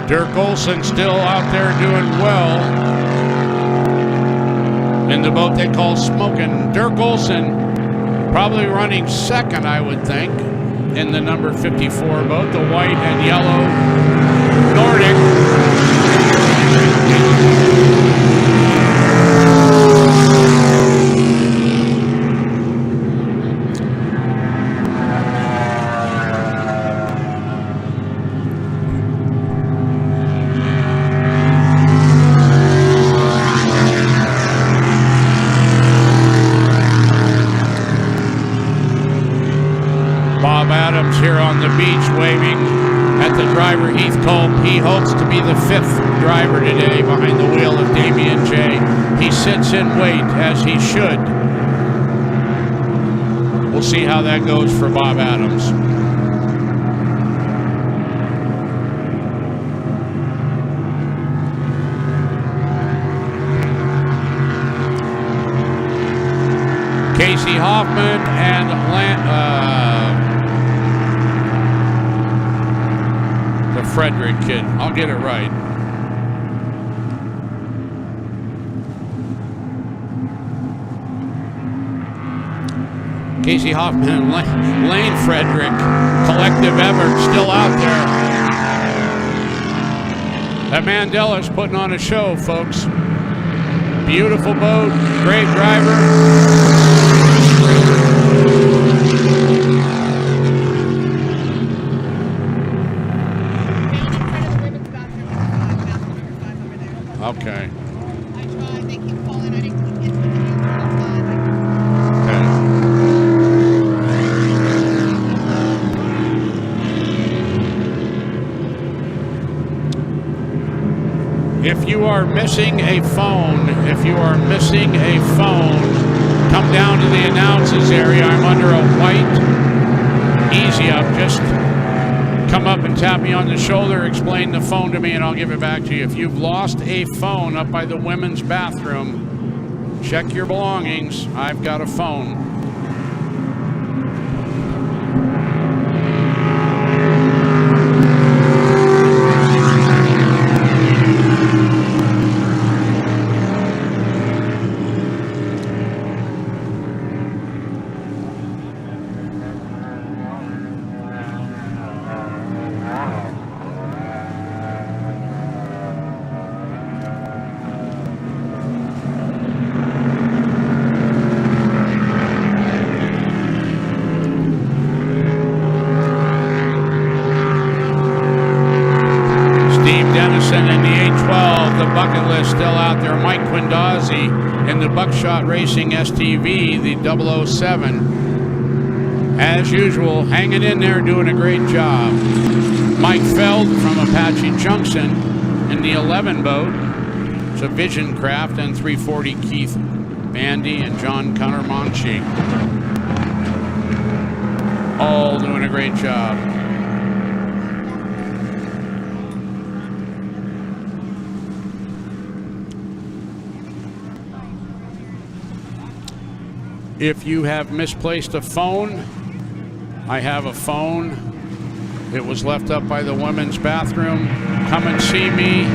Dirk Olson still out there doing well in the boat they call Smokin'. Dirk Olson probably running second, I would think, in the number 54 boat, the white and yellow Nordic. here on the beach waving at the driver, Heath Culp. He hopes to be the 5th driver today behind the wheel of Damian J. He sits in wait, as he should. We'll see how that goes for Bob Adams. Casey Hoffman and the Frederick kid. I'll get it right. Casey Hoffman and Lane Frederick, collective effort, still out there. That Mandela's putting on a show, folks. Beautiful boat, great driver. Okay. I tried, they keep calling, I didn't get to the If you are missing a phone, come down to the announcers area. I'm under a white easy up. Just come up and tap me on the shoulder, explain the phone to me, and I'll give it back to you. If you've lost a phone up by the women's bathroom, check your belongings. I've got a phone. Still out there, Mike Quindazzi in the Buckshot Racing STV, the 007. As usual, hanging in there, doing a great job. Mike Feld from Apache Junction in the 11 boat. It's a Vision Craft, and 340 Keith Bandy and John Connermonchi. All doing a great job. If you have misplaced a phone, I have a phone. It was left up by the women's bathroom. Come and see me.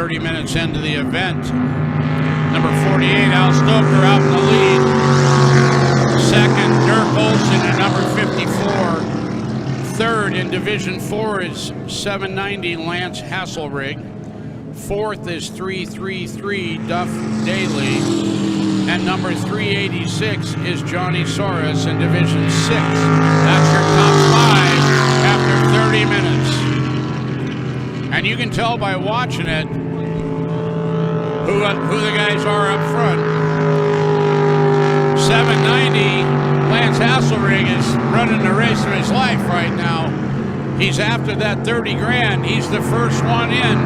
30 minutes into the event. Number 48, Al Stoker out in the lead. Second, Dirk Olson at number 54. Third in Division 4 is 790, Lance Hasselrig. Fourth is 333, Duff Daly. And number 386 is Johnny Soros in Division 6. That's your top 5 after 30 minutes. And you can tell by watching it who the guys are up front. 790, Lance Hasselrig is running the race of his life right now. He's after that 30 grand. He's the first one in.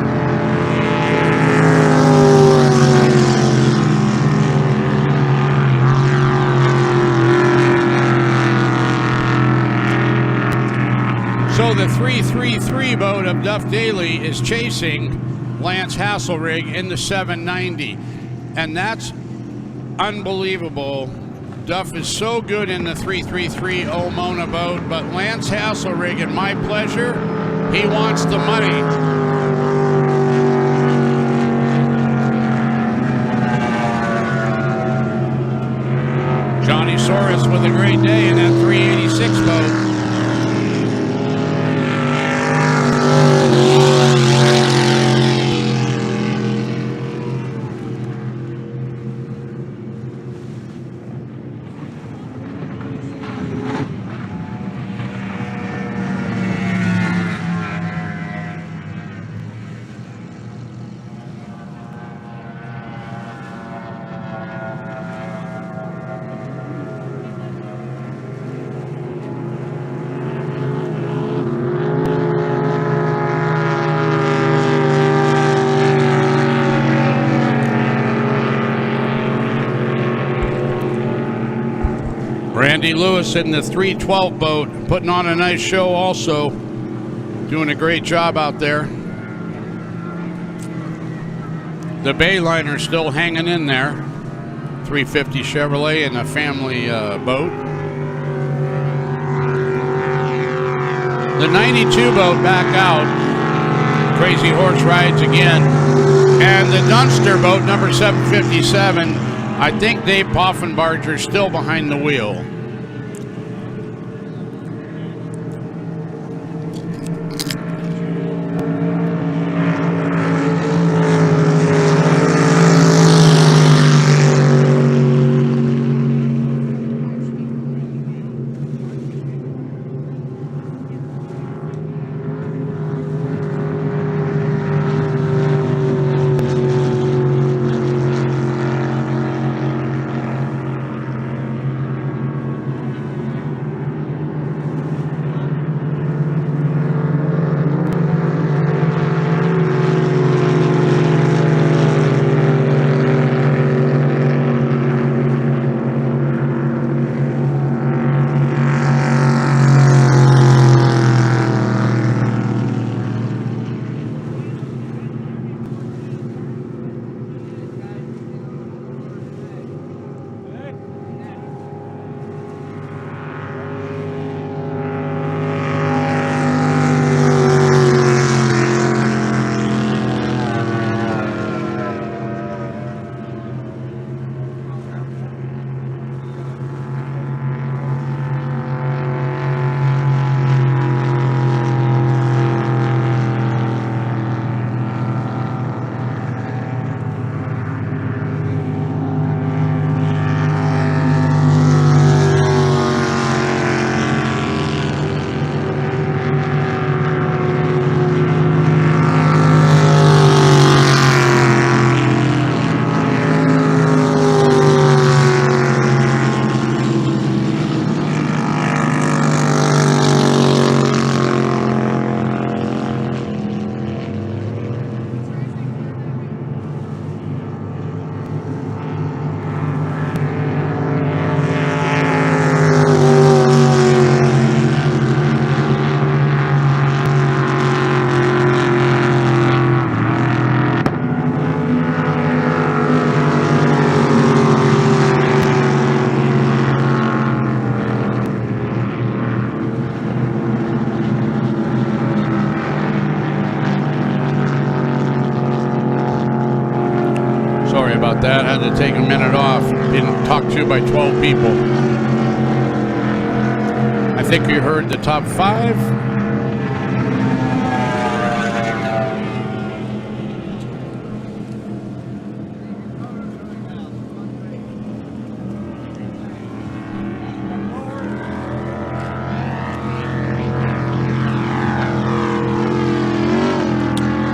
So the 333 boat of Duff Daly is chasing Lance Hasselrig in the 790. And that's unbelievable. Duff is so good in the 333 Omona boat, but Lance Hasselrig, in my pleasure, he wants the money. Johnny Soros with a great day in that 386 boat. Randy Lewis in the 312 boat, putting on a nice show also. Doing a great job out there. The Bayliner still hanging in there. 350 Chevrolet in a family boat. The 92 boat back out. Crazy Horse rides again. And the Dunster boat, number 757. I think Dave Poffenbarger's still behind the wheel. that. Had to take a minute off. Been talked to by 12 people. I think you heard the top 5.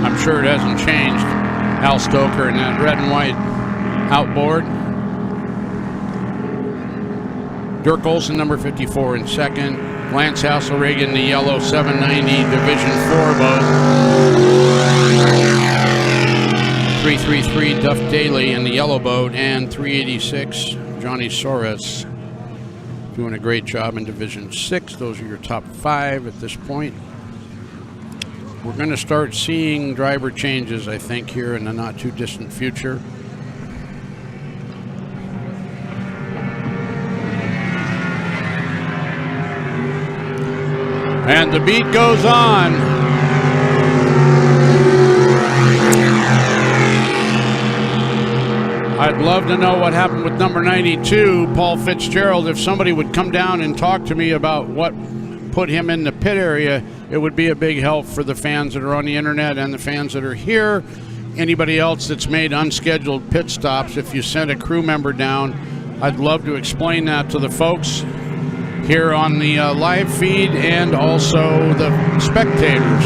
I'm sure it hasn't changed. Al Stoker in that red and white outboard. Dirk Olson, number 54 in second. Lance Hasselrig in the yellow 790 Division 4 boat. 333 Duff Daly in the yellow boat. And 386 Johnny Soros. Doing a great job in Division 6. Those are your top 5 at this point. We're going to start seeing driver changes, I think, here in the not too distant future. And the beat goes on. I'd love to know what happened with number 92, Paul Fitzgerald. If somebody would come down and talk to me about what put him in the pit area, it would be a big help for the fans that are on the internet and the fans that are here. Anybody else that's made unscheduled pit stops, if you sent a crew member down, I'd love to explain that to the folks here on the live feed and also the spectators.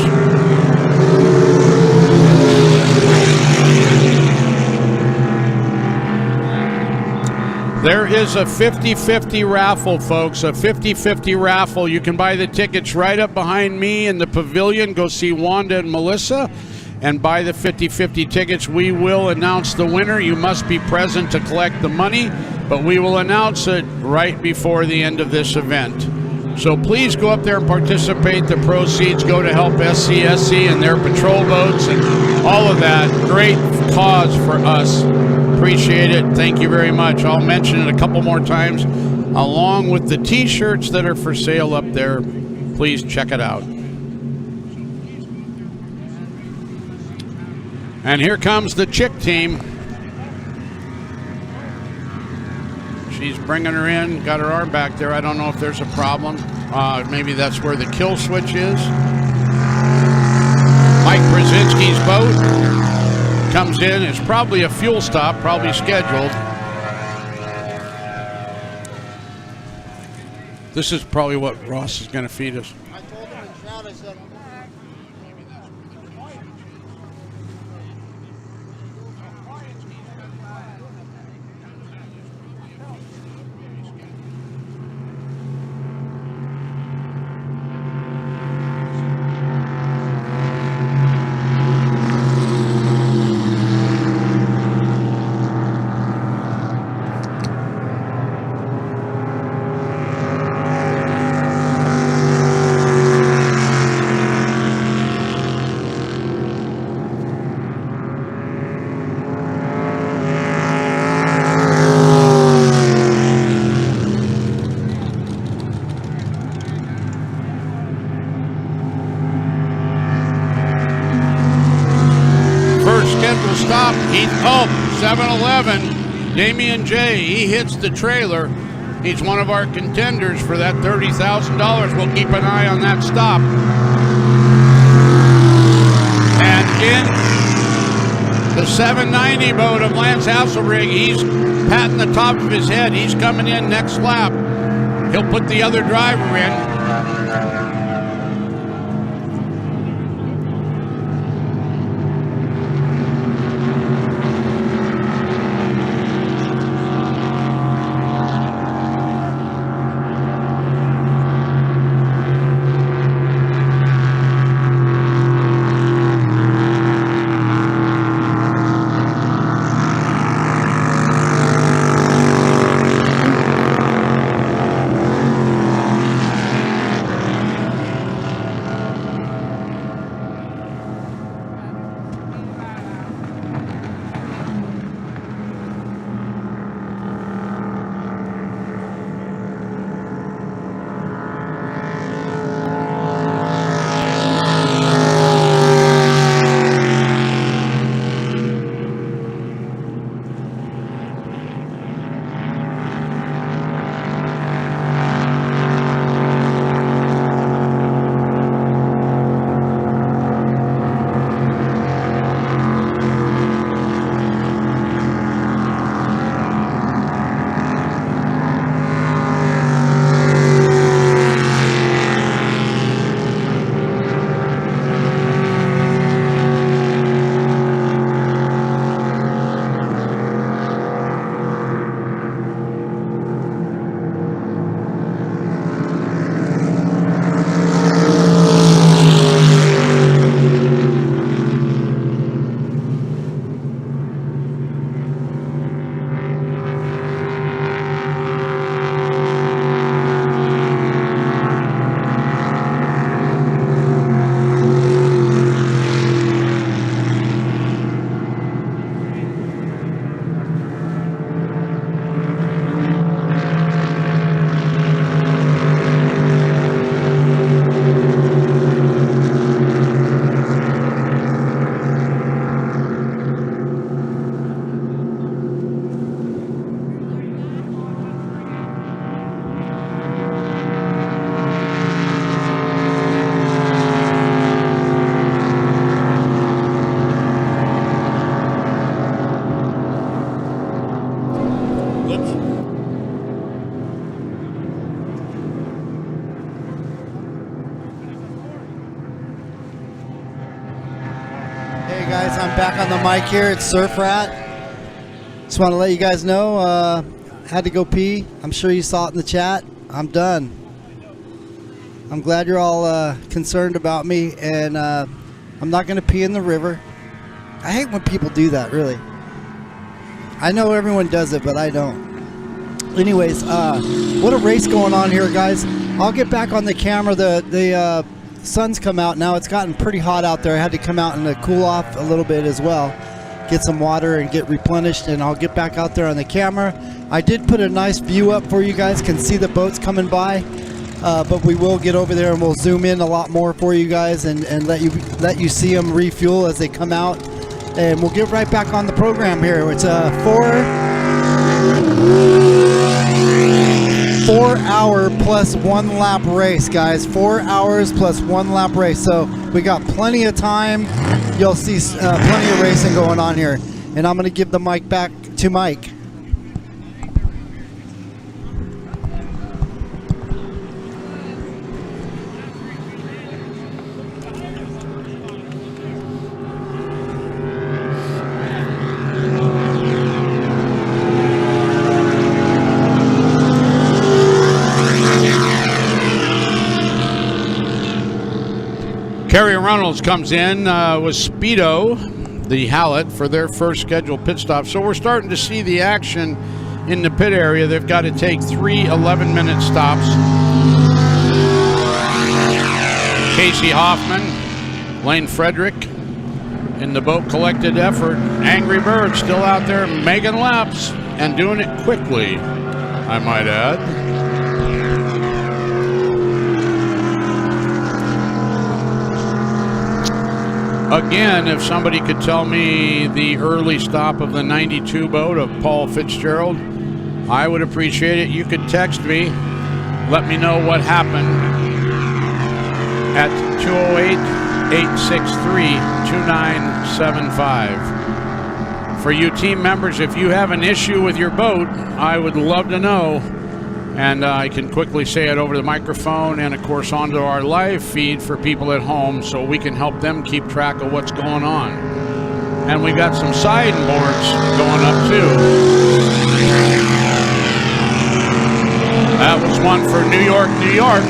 There is a 50-50 raffle, folks, a 50-50 raffle. You can buy the tickets right up behind me in the pavilion. Go see Wanda and Melissa and buy the 50-50 tickets. We will announce the winner. You must be present to collect the money, but we will announce it right before the end of this event. So please go up there and participate. The proceeds go to help SCSC and their patrol boats and all of that. Great cause for us. Appreciate it. Thank you very much. I'll mention it a couple more times along with the t-shirts that are for sale up there. Please check it out. And here comes the chick team. She's bringing her in, got her arm back there. I don't know if there's a problem. Maybe that's where the kill switch is. Mike Brzezinski's boat comes in. It's probably a fuel stop, probably scheduled. This is probably what Ross is going to feed us. I told him in chat, I said, stop. 7-Eleven. Damian J. He hits the trailer. He's one of our contenders for that $30,000. We'll keep an eye on that stop. And in the 790 boat of Lance Hasselrig, he's patting the top of his head. He's coming in next lap. He'll put the other driver in. guys, I'm back on the mic here at Surf Rat. Just want to let you guys know, had to go pee. I'm sure you saw it in the chat. I'm done. I'm glad you're all concerned about me, and I'm not going to pee in the river. I hate when people do that, really. I know everyone does it, but I don't. Anyways, what a race going on here, guys. I'll get back on the camera. The sun's come out now. It's gotten pretty hot out there. I had to come out and cool off a little bit as well, get some water and get replenished, and I'll get back out there on the camera. I did put a nice view up for you guys, can see the boats coming by, but we will get over there and we'll zoom in a lot more for you guys and let you see them refuel as they come out, and we'll get right back on the program here. It's a 4-hour plus 1 lap race, guys. 4 hours plus 1 lap race. So we got plenty of time. You'll see plenty of racing going on here. And I'm going to give the mic back to Mike. Kerry Reynolds comes in with Speedo, the Hallett, for their first scheduled pit stop. So we're starting to see the action in the pit area. They've got to take 3 11-minute stops. Casey Hoffman, Lane Frederick in the boat collected effort. Angry Bird still out there making laps and doing it quickly, I might add. Again, if somebody could tell me the early stop of the 92 boat of Paul Fitzgerald, I would appreciate it. You could text me, let me know what happened at 208-863-2975. For you team members, if you have an issue with your boat, I would love to know. And I can quickly say it over the microphone and, of course, onto our live feed for people at home so we can help them keep track of what's going on. And we've got some siding boards going up, too. That was one for New York, New York,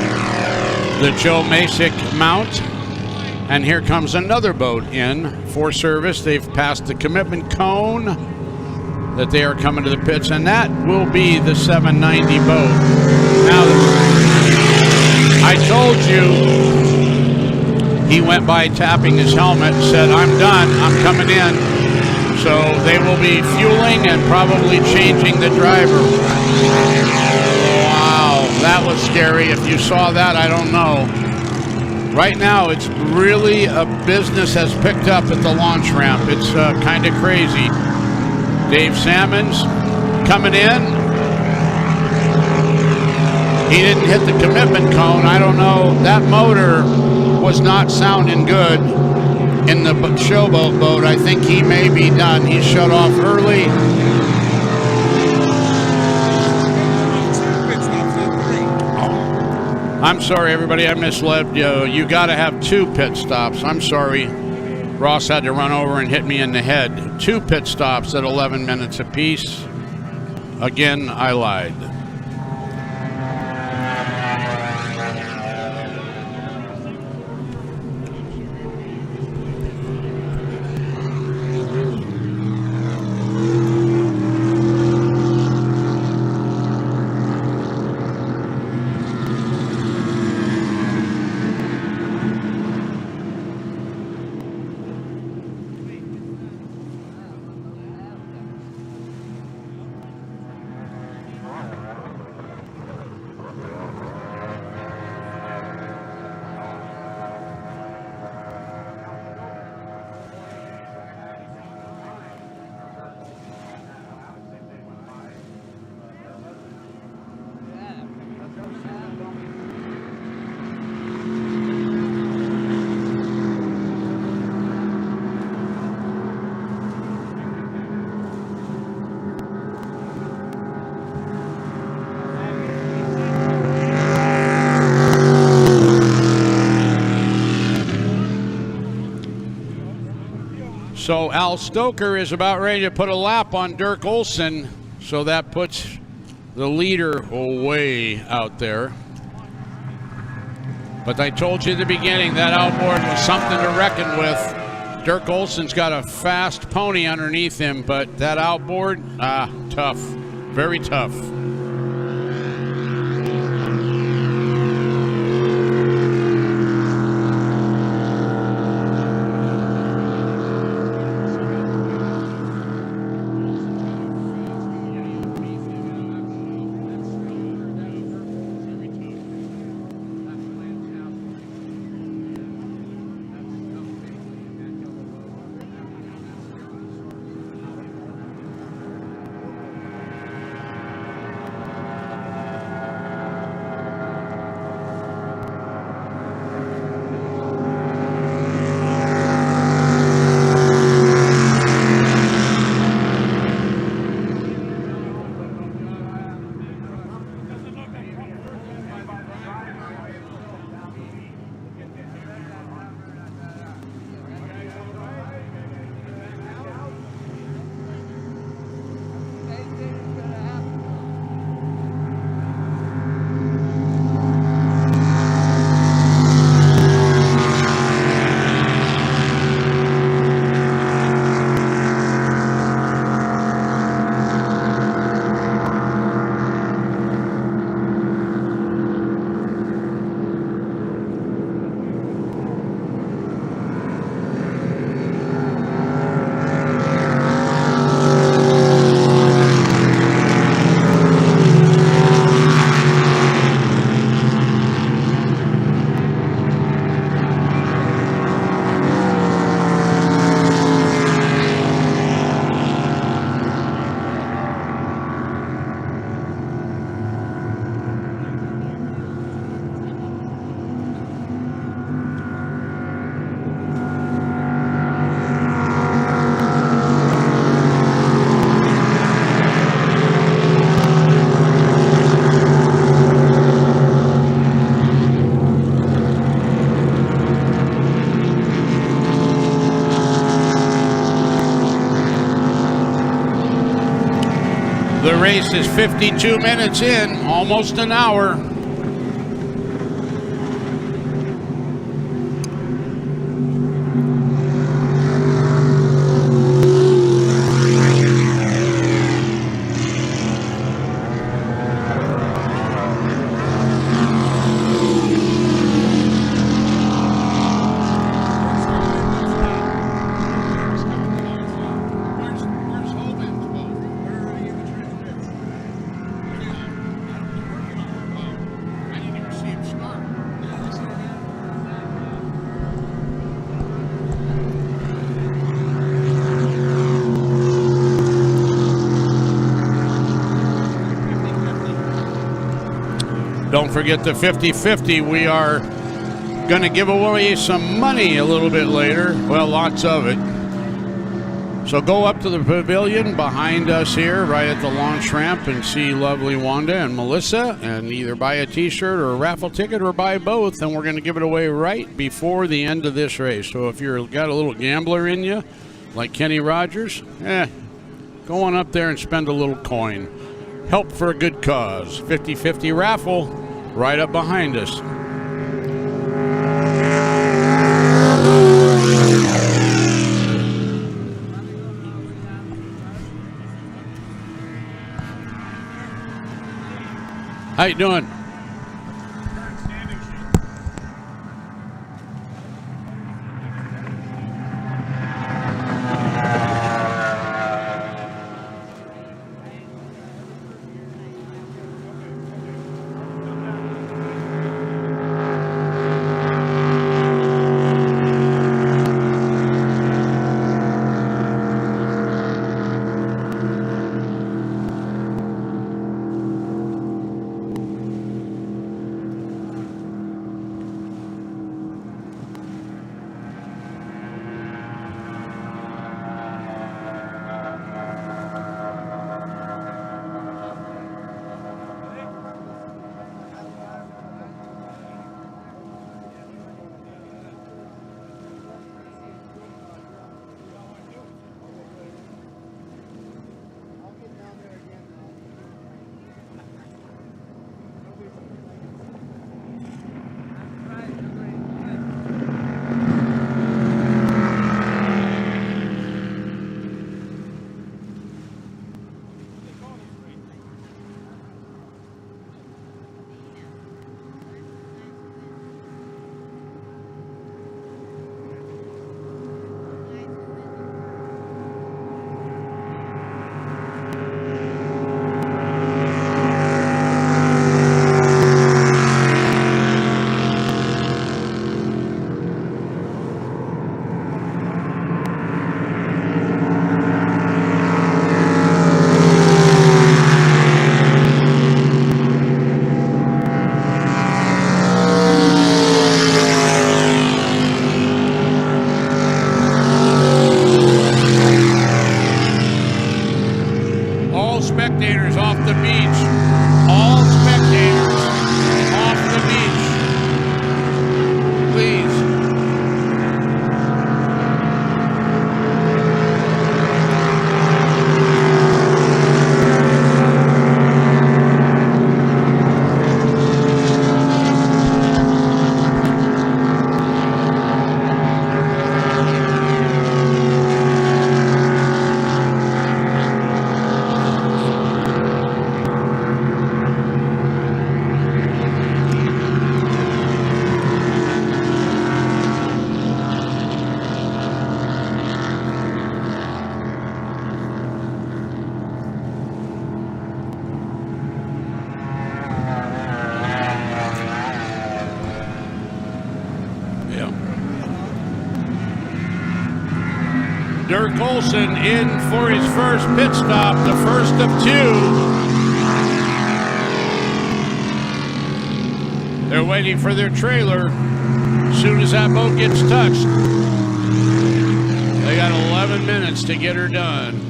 the Joe Masick mount. And here comes another boat in for service. They've passed the commitment cone that they are coming to the pits, and that will be the 790 boat. Now, I told you he went by tapping his helmet, said, I'm done, I'm coming in. So they will be fueling and probably changing the driver. Wow, that was scary. If you saw that, I don't know. Right now, it's really a business has picked up at the launch ramp. It's kind of crazy. Dave Salmons coming in. He didn't hit the commitment cone. I don't know. That motor was not sounding good in the showboat boat. I think he may be done. He shut off early. I'm sorry, everybody. I misled you. You got to have 2 pit stops. I'm sorry. Ross had to run over and hit me in the head. 2 pit stops at 11 minutes apiece. Again, I lied. So Al Stoker is about ready to put a lap on Dirk Olsen. So that puts the leader away out there. But I told you at the beginning that outboard was something to reckon with. Dirk Olsen's got a fast pony underneath him, but that outboard, tough, very tough. The race is 52 minutes in, almost an hour. Don't forget the 50-50. We are going to give away some money a little bit later. Well, lots of it. So go up to the pavilion behind us here, right at the launch ramp, and see lovely Wanda and Melissa, and either buy a t-shirt or a raffle ticket or buy both, and we're going to give it away right before the end of this race. So if you've got a little gambler in you, like Kenny Rogers, go on up there and spend a little coin. Help for a good cause. 50-50 raffle right up behind us. How you doing? Dirk Olson in for his first pit stop, the first of two. They're waiting for their trailer. As soon as that boat gets touched, they got 11 minutes to get her done.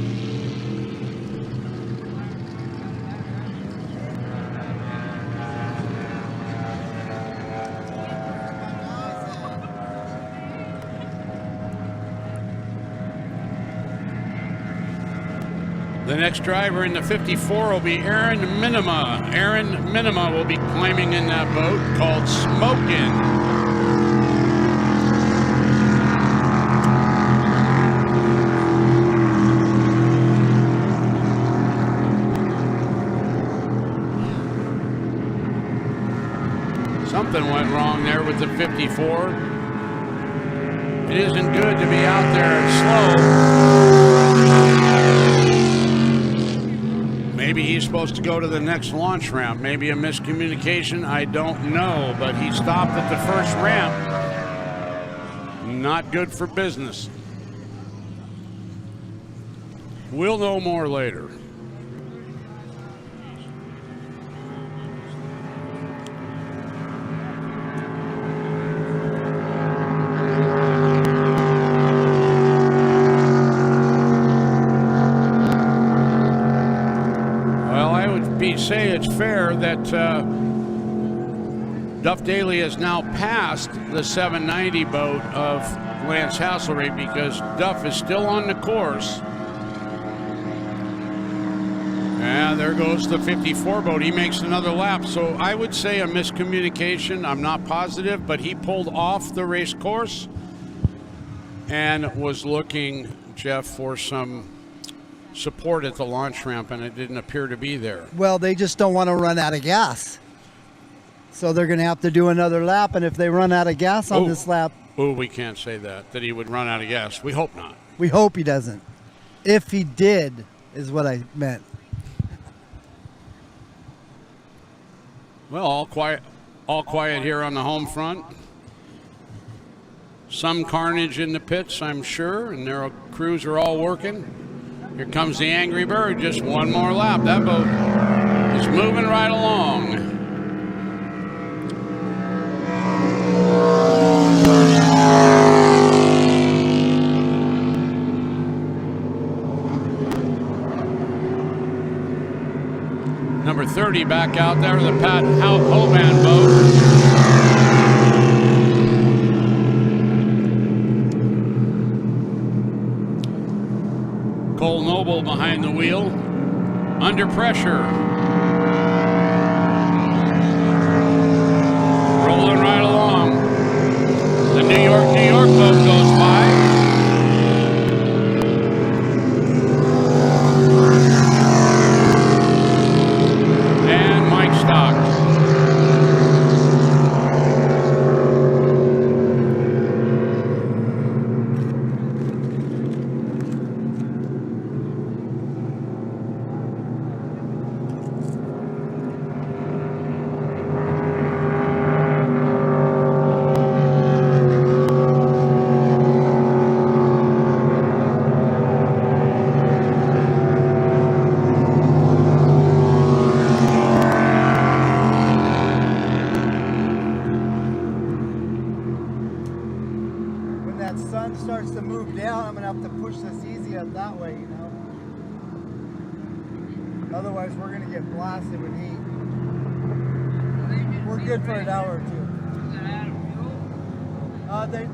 The next driver in the 54 will be Aaron Minima. Aaron Minima will be climbing in that boat called Smokin'. Something went wrong there with the 54. It isn't good to be out there slow. Maybe he's supposed to go to the next launch ramp. Maybe a miscommunication, I don't know. But he stopped at the first ramp. Not good for business. We'll know more later. Say it's fair that Duff Daly has now passed the 790 boat of Lance Hasselrey because Duff is still on the course. And there goes the 54 boat. He makes another lap. So I would say a miscommunication. I'm not positive, but he pulled off the race course and was looking, Jeff, for some support at the launch ramp, and it didn't appear to be there. Well, they just don't want to run out of gas. So they're going to have to do another lap, and if they run out of gas on this lap... Oh, we can't say that he would run out of gas. We hope not. We hope he doesn't. If he did, is what I meant. Well, all quiet here on the home front. Some carnage in the pits, I'm sure, and their crews are all working. Here comes the Angry Bird, just one more lap. That boat is moving right along. Number 30 back out there, the Pat Hoban boat. Cole Noble behind the wheel, under pressure. Rolling right along. The New York boat goes by. And Mike Stock.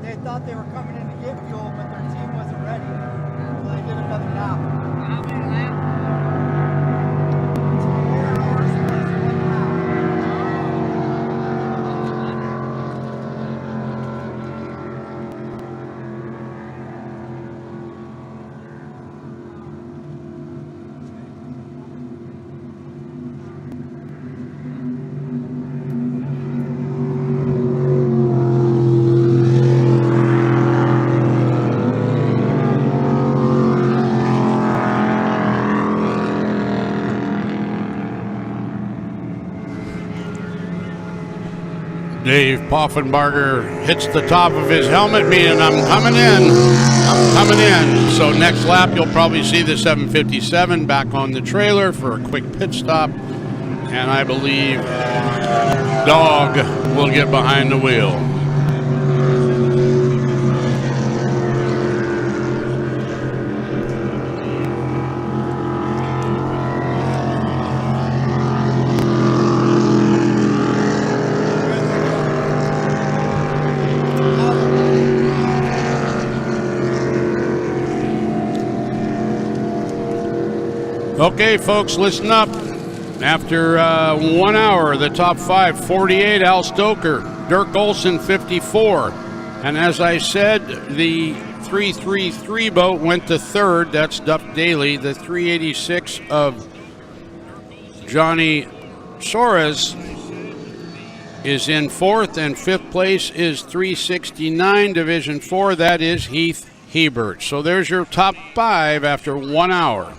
They thought they were coming in to get fuel, but their team wasn't ready. So they did another lap. How many laps? 4 hours plus 1 lap. Dave Poffenbarger hits the top of his helmet, meaning I'm coming in. I'm coming in. So next lap, you'll probably see the 757 back on the trailer for a quick pit stop. And I believe Dog will get behind the wheel. Okay, folks, listen up. After 1 hour, the top 5, 48, Al Stoker, Dirk Olson, 54. And as I said, the 333 boat went to third. That's Duff Daly. The 386 of Johnny Soares is in fourth, and fifth place is 369, Division 4. That is Heath Hebert. So there's your top 5 after 1 hour.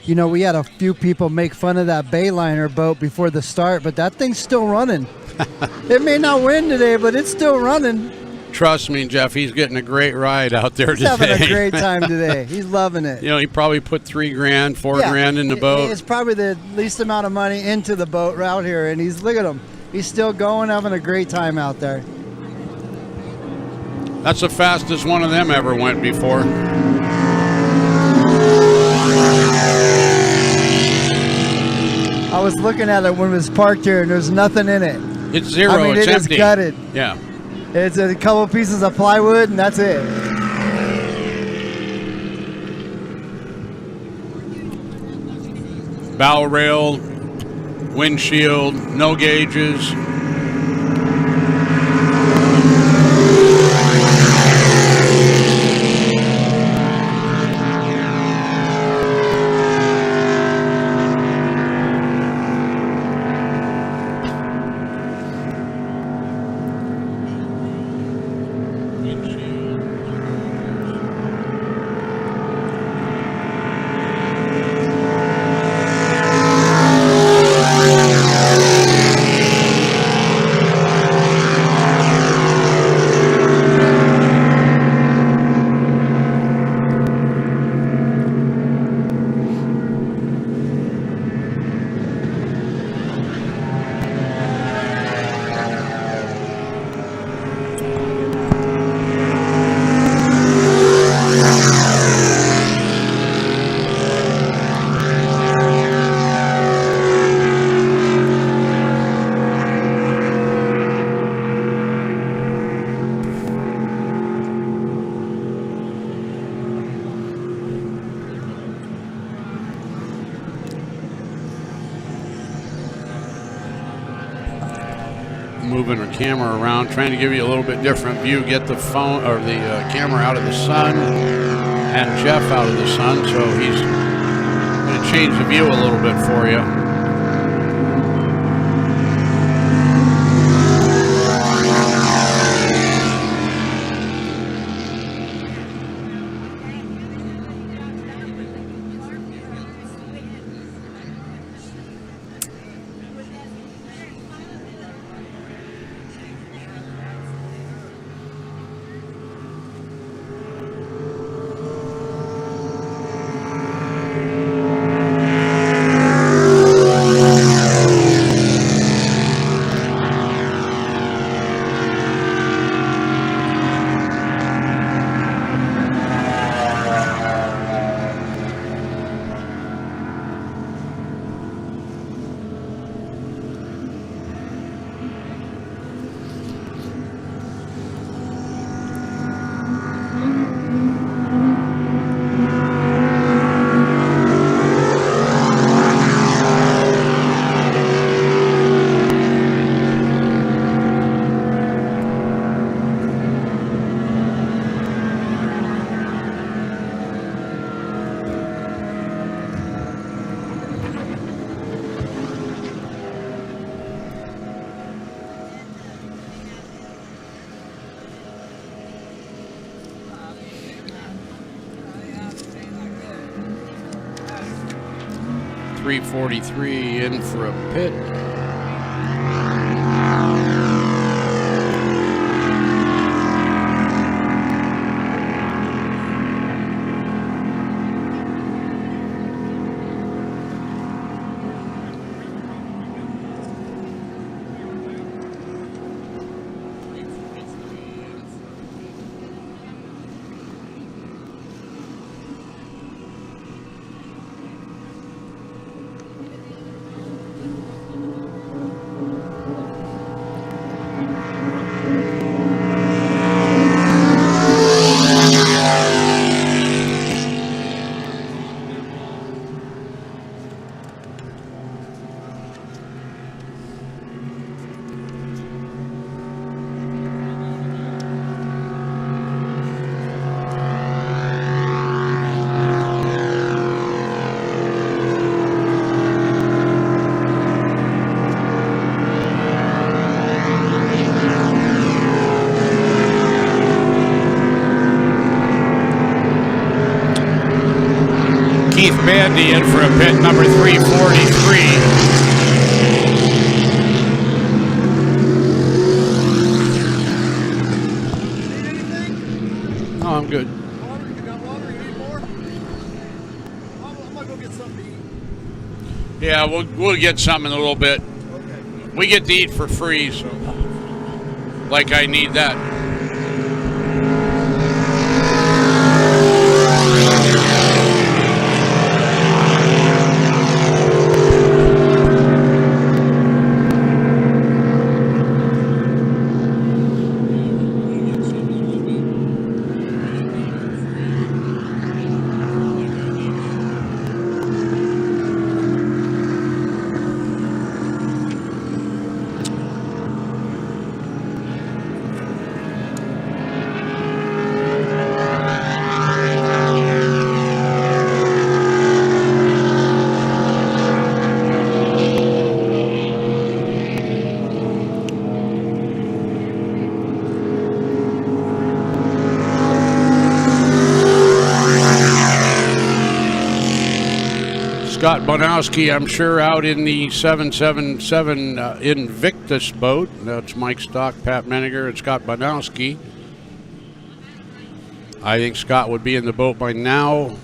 You know, we had a few people make fun of that Bayliner boat before the start, but that thing's still running. It may not win today, but it's still running. Trust me, Jeff, he's getting a great ride out there He's today. having a great time today. He's loving it. You know, he probably put $3 grand, $4 grand in the boat. It's probably the least amount of money into the boat out here, and look at him. He's still going, having a great time out there. That's the fastest one of them ever went before. I was looking at it when it was parked here, and there's nothing in it. It's zero. I mean, it's empty. It's gutted. Yeah. It's a couple pieces of plywood, and that's it. Bow rail, windshield, no gauges. Moving our camera around, trying to give you a little bit different view, get the phone or the camera out of the sun and Jeff out of the sun, so he's going to change the view a little bit for you. .343 in for a pit. Keith Bandy in for a pit number 343. No, I'm good. Water? You got water? You need more? I'm gonna go get something to eat. Yeah, we'll get something in a little bit. Okay. We get to eat for free, so like I need that. Scott Bonowski, I'm sure, out in the 777 Invictus boat. That's Mike Stock, Pat Meniger, and Scott Bonowski. I think Scott would be in the boat by now.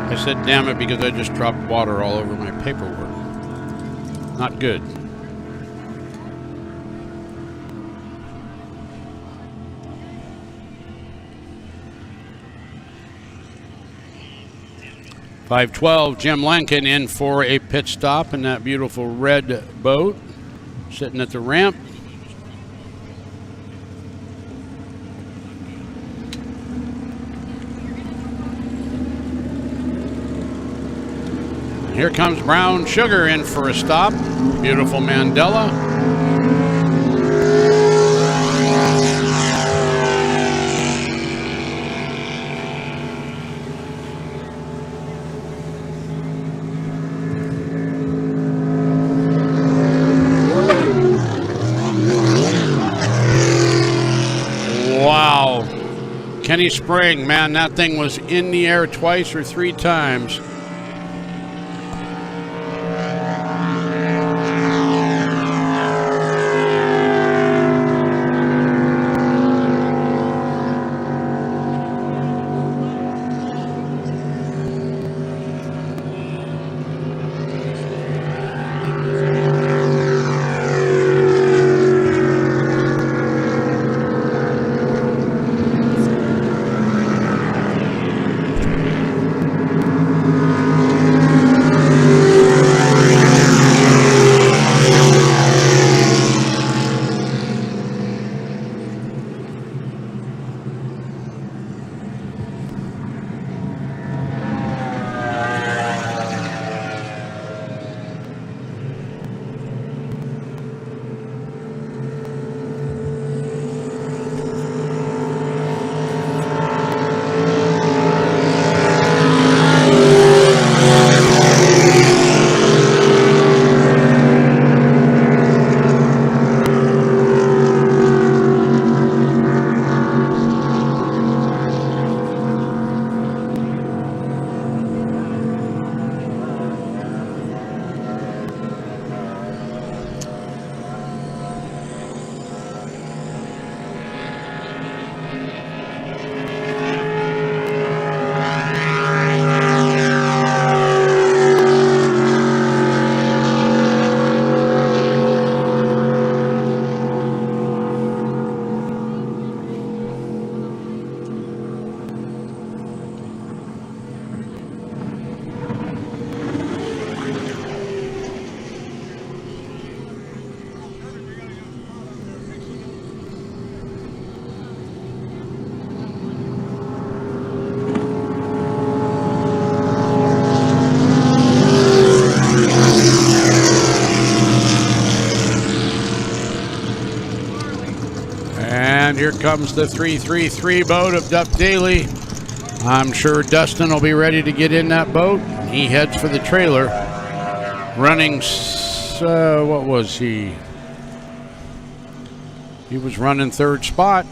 I said damn it because I just dropped water all over my paperwork. Not good. .512, Jim Lankin in for a pit stop in that beautiful red boat, sitting at the ramp. Here comes Brown Sugar in for a stop. Beautiful Mandela. Wow. Kenny Spring, man, that thing was in the air twice or three times. here comes the 333 boat of Duff Daly. I'm sure Dustin will be ready to get in that boat. He heads for the trailer. Running, what was he? He was running third spot.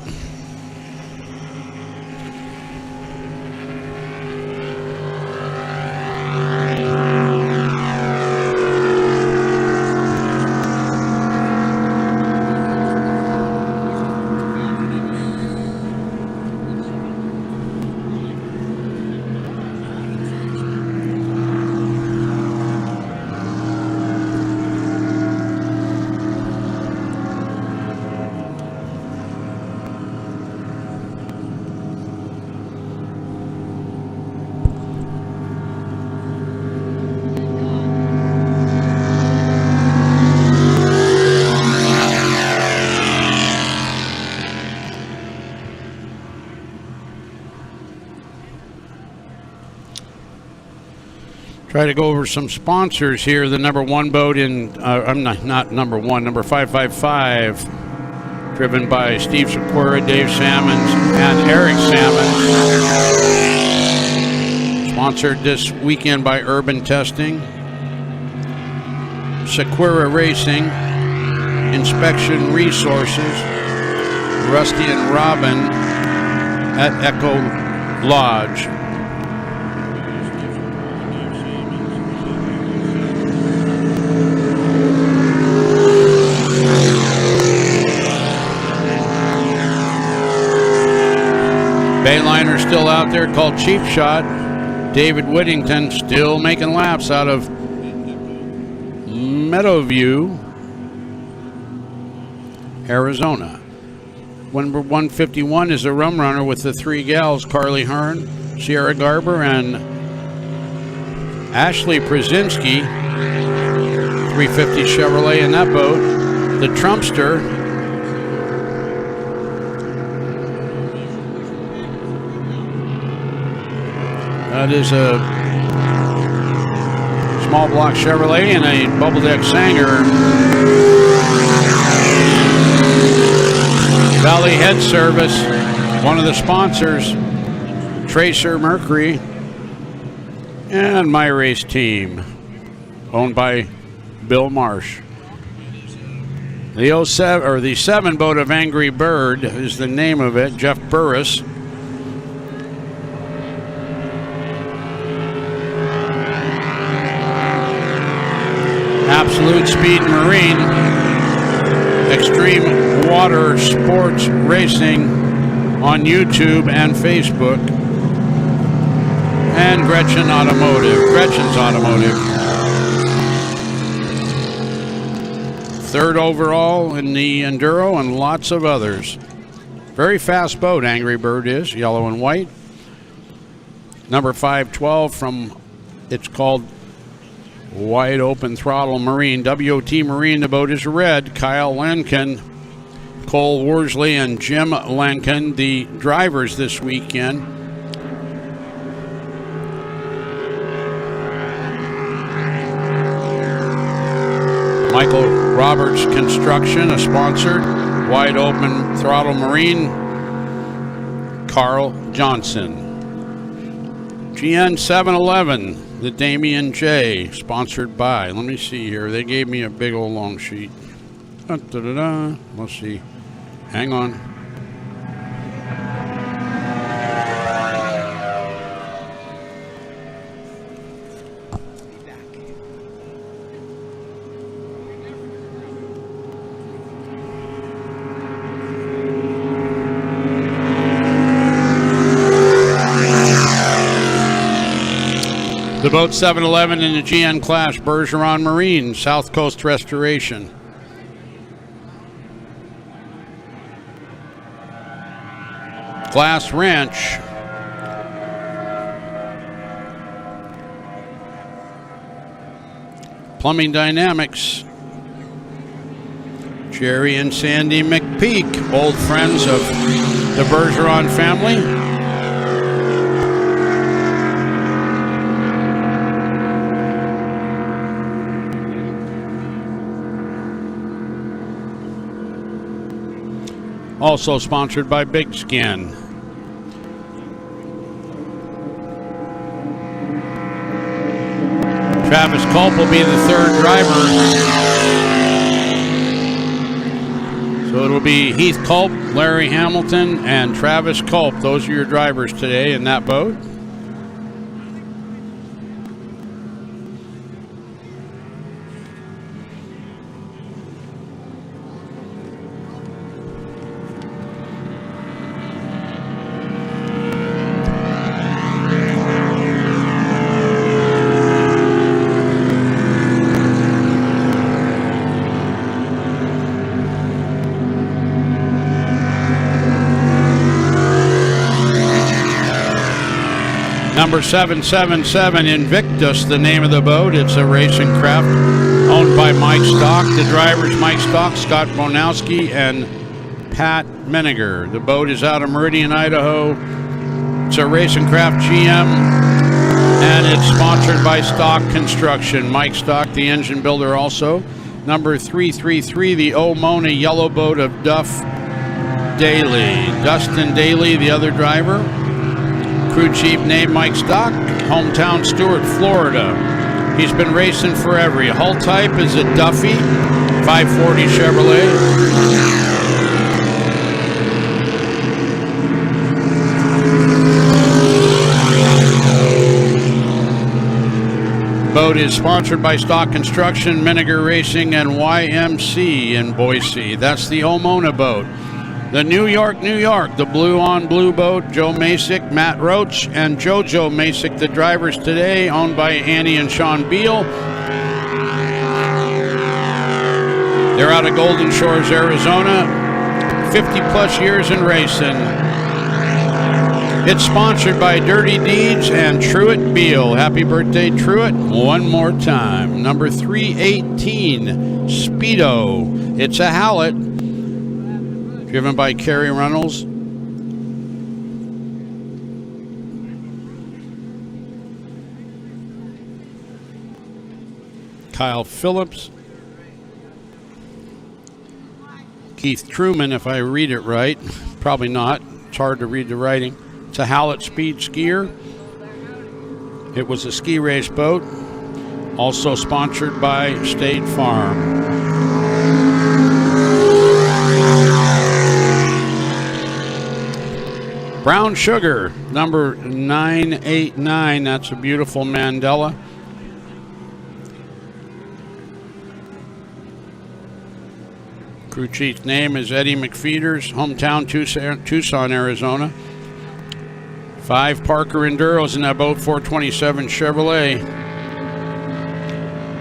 Try to go over some sponsors here. The number one boat in, I'm not number one, number 555, driven by Steve Sequeira, Dave Salmons, and Eric Salmons. Sponsored this weekend by Urban Testing, Sequeira Racing, Inspection Resources, Rusty and Robin at Echo Lodge. Bayliner still out there called Cheap Shot. David Whittington still making laps out of Meadowview, Arizona. Number 151 is a rum runner with the three gals, Carly Hearn, Sierra Garber, and Ashley Przinski. 350 Chevrolet in that boat. The Trumpster. That is a small block Chevrolet and a bubble deck Sanger. Valley Head Service, one of the sponsors, Tracer Mercury, and My Race Team, owned by Bill Marsh. The 07 or the 7 boat of Angry Bird is the name of it. Jeff Burris. Absolute Speed Marine, Extreme Water Sports Racing on YouTube and Facebook, and Gretchen's Automotive. Third overall in the Enduro and lots of others. Very fast boat, Angry Bird is, yellow and white. Number 512 from, it's called Wide Open Throttle Marine. WOT Marine, the boat is red. Kyle Lankin, Cole Worsley, and Jim Lankin, the drivers this weekend. Michael Roberts Construction, a sponsor. Wide Open Throttle Marine, Carl Johnson. GN 711. The Damien J, sponsored by, let me see here. They gave me a big old long sheet. Let's see. Hang on. The boat 711 in the GN class, Bergeron Marine, South Coast Restoration. Glass Ranch. Plumbing Dynamics. Jerry and Sandy McPeak, old friends of the Bergeron family. Also sponsored by Big Skin. Travis Culp will be the third driver. So it'll be Heath Culp, Larry Hamilton, and Travis Culp. Those are your drivers today in that boat. Number 777 Invictus, the name of the boat. It's a racing craft owned by Mike Stock. The drivers Mike Stock, Scott Bonowski, and Pat Meniger. The boat is out of Meridian, Idaho. It's a racing craft GM, and it's sponsored by Stock Construction. Mike Stock, the engine builder also. Number 333, the Omona yellow boat of Duff Daly. Dustin Daly, the other driver. Crew chief named Mike Stock, hometown Stuart, Florida. He's been racing forever. Hull type is a Duffy 540 Chevrolet. Boat is sponsored by Stock Construction, Meniger Racing, and YMC in Boise. That's the Omona boat. The New York, the blue on blue boat, Joe Masick, Matt Roach, and JoJo Masick, the drivers today, owned by Annie and Sean Beal. They're out of Golden Shores, Arizona, 50 plus years in racing. It's sponsored by Dirty Deeds and Truett Beal. Happy birthday, Truett, one more time. Number 318, Speedo. It's a Hallett, driven by Kerry Reynolds. Kyle Phillips. Keith Truman, if I read it right. Probably not. It's hard to read the writing. It's a Hallett Speed skier. It was a ski race boat. Also sponsored by State Farm. Brown Sugar, number 989. That's a beautiful Mandela. Crew chief's name is Eddie McFeeters, hometown Tucson, Arizona. 5 Parker Enduros in that boat, 427 Chevrolet.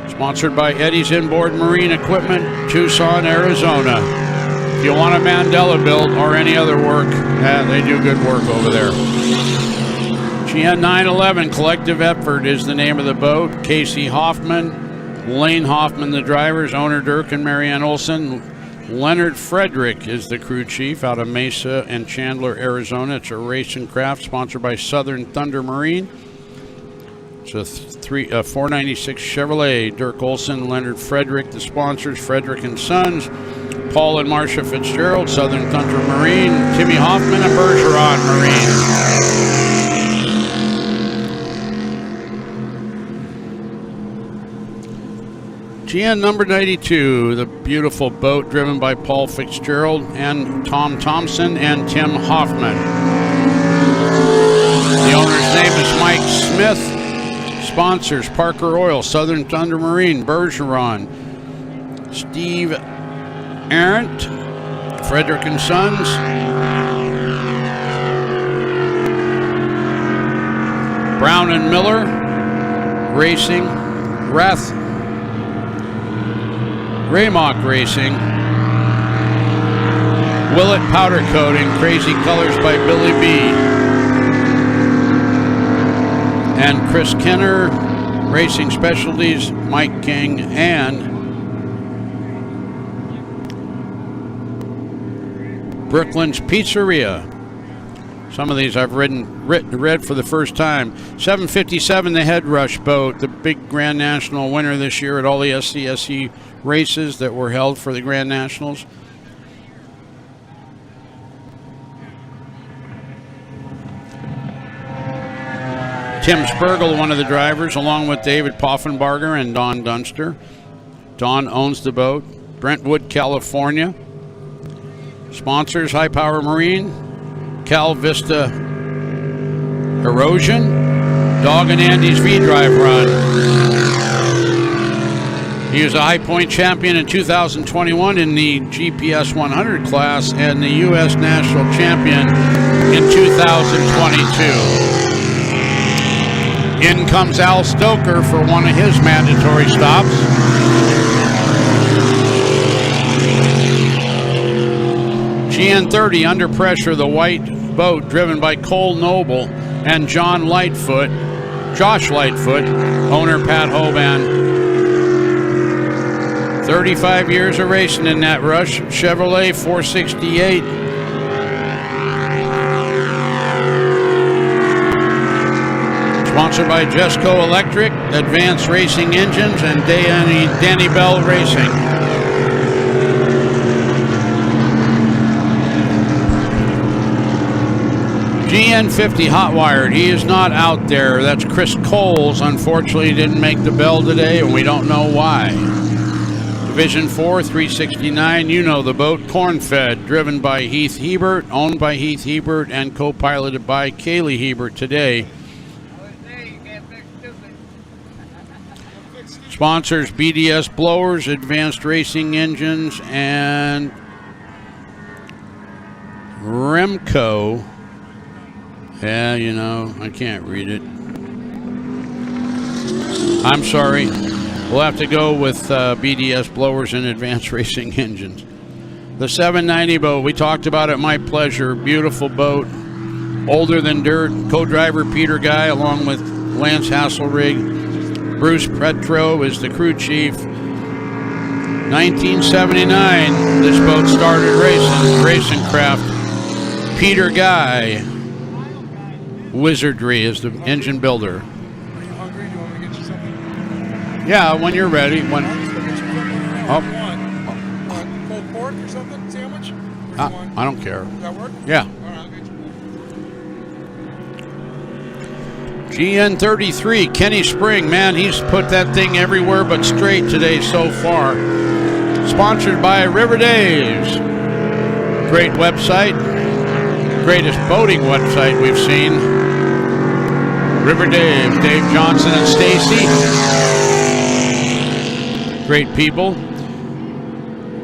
Sponsored by Eddie's Inboard Marine Equipment, Tucson, Arizona. If you want a Mandela built or any other work, they do good work over there. GN 911 Collective Effort is the name of the boat. Casey Hoffman, Lane Hoffman, the drivers, owner Dirk and Marianne Olson. Leonard Frederick is the crew chief out of Mesa and Chandler, Arizona. It's a racing craft sponsored by Southern Thunder Marine. It's a 496 Chevrolet. Dirk Olson, Leonard Frederick, the sponsors, Frederick and Sons. Paul and Marcia Fitzgerald, Southern Thunder Marine. Timmy Hoffman and Bergeron Marine. GN number 92, the beautiful boat driven by Paul Fitzgerald and Tom Thompson and Tim Hoffman. The owner's name is Mike Smith. Sponsors, Parker Oil, Southern Thunder Marine, Bergeron, Steve Arendt, Frederick and Sons. Brown and Miller Racing, Raymock Racing, Willett Powder Coating, Crazy Colors by Billy B. And Chris Kenner, Racing Specialties, Mike King, and Brooklyn's Pizzeria. Some of these I've read for the first time. 757, the Head Rush boat, the big Grand National winner this year at all the SCSE races that were held for the Grand Nationals. Tim Spergel, one of the drivers, along with David Poffenbarger and Don Dunster. Don owns the boat. Brentwood, California. Sponsors: High Power Marine, Cal Vista Erosion, Dog and Andy's V-Drive Run. He was a High Point champion in 2021 in the GPS 100 class and the U.S. National Champion in 2022. In comes Al Stoker for one of his mandatory stops. GN30 Under Pressure, the white boat driven by Cole Noble and Josh Lightfoot, owner Pat Hoban. 35 years of racing in that Rush Chevrolet 468. Sponsored by Jesco Electric, Advanced Racing Engines, and Danny Bell Racing. GN50 Hot Wired, he is not out there. That's Chris Coles. Unfortunately, didn't make the bell today, and we don't know why. Division 4, 369, you know the boat. Corn-fed, driven by Heath Hebert, owned by Heath Hebert, and co-piloted by Kaylee Hebert today. Sponsors: BDS Blowers, Advanced Racing Engines, and Remco. Yeah, you know, I can't read it. I'm sorry. We'll have to go with BDS Blowers and Advanced Racing Engines. The 790 boat, we talked about it, My Pleasure. Beautiful boat, older than dirt. Co-driver Peter Guy, along with Lance Hasselrig. Bruce Petro is the crew chief. 1979, this boat started racing craft. Peter Guy. Wizardry is the engine builder. Are you hungry? Do you want me to get you something? Yeah, when you're ready. When. I'll just go get you something right now. What do you want? Pulled pork or something? Sandwich? I don't care. Does that work? Yeah. All right, I'll get you. GN33, Kenny Spring, man, he's put that thing everywhere but straight today so far. Sponsored by River Days. Great website. Greatest boating website we've seen. River Dave, Dave Johnson and Stacy. Great people.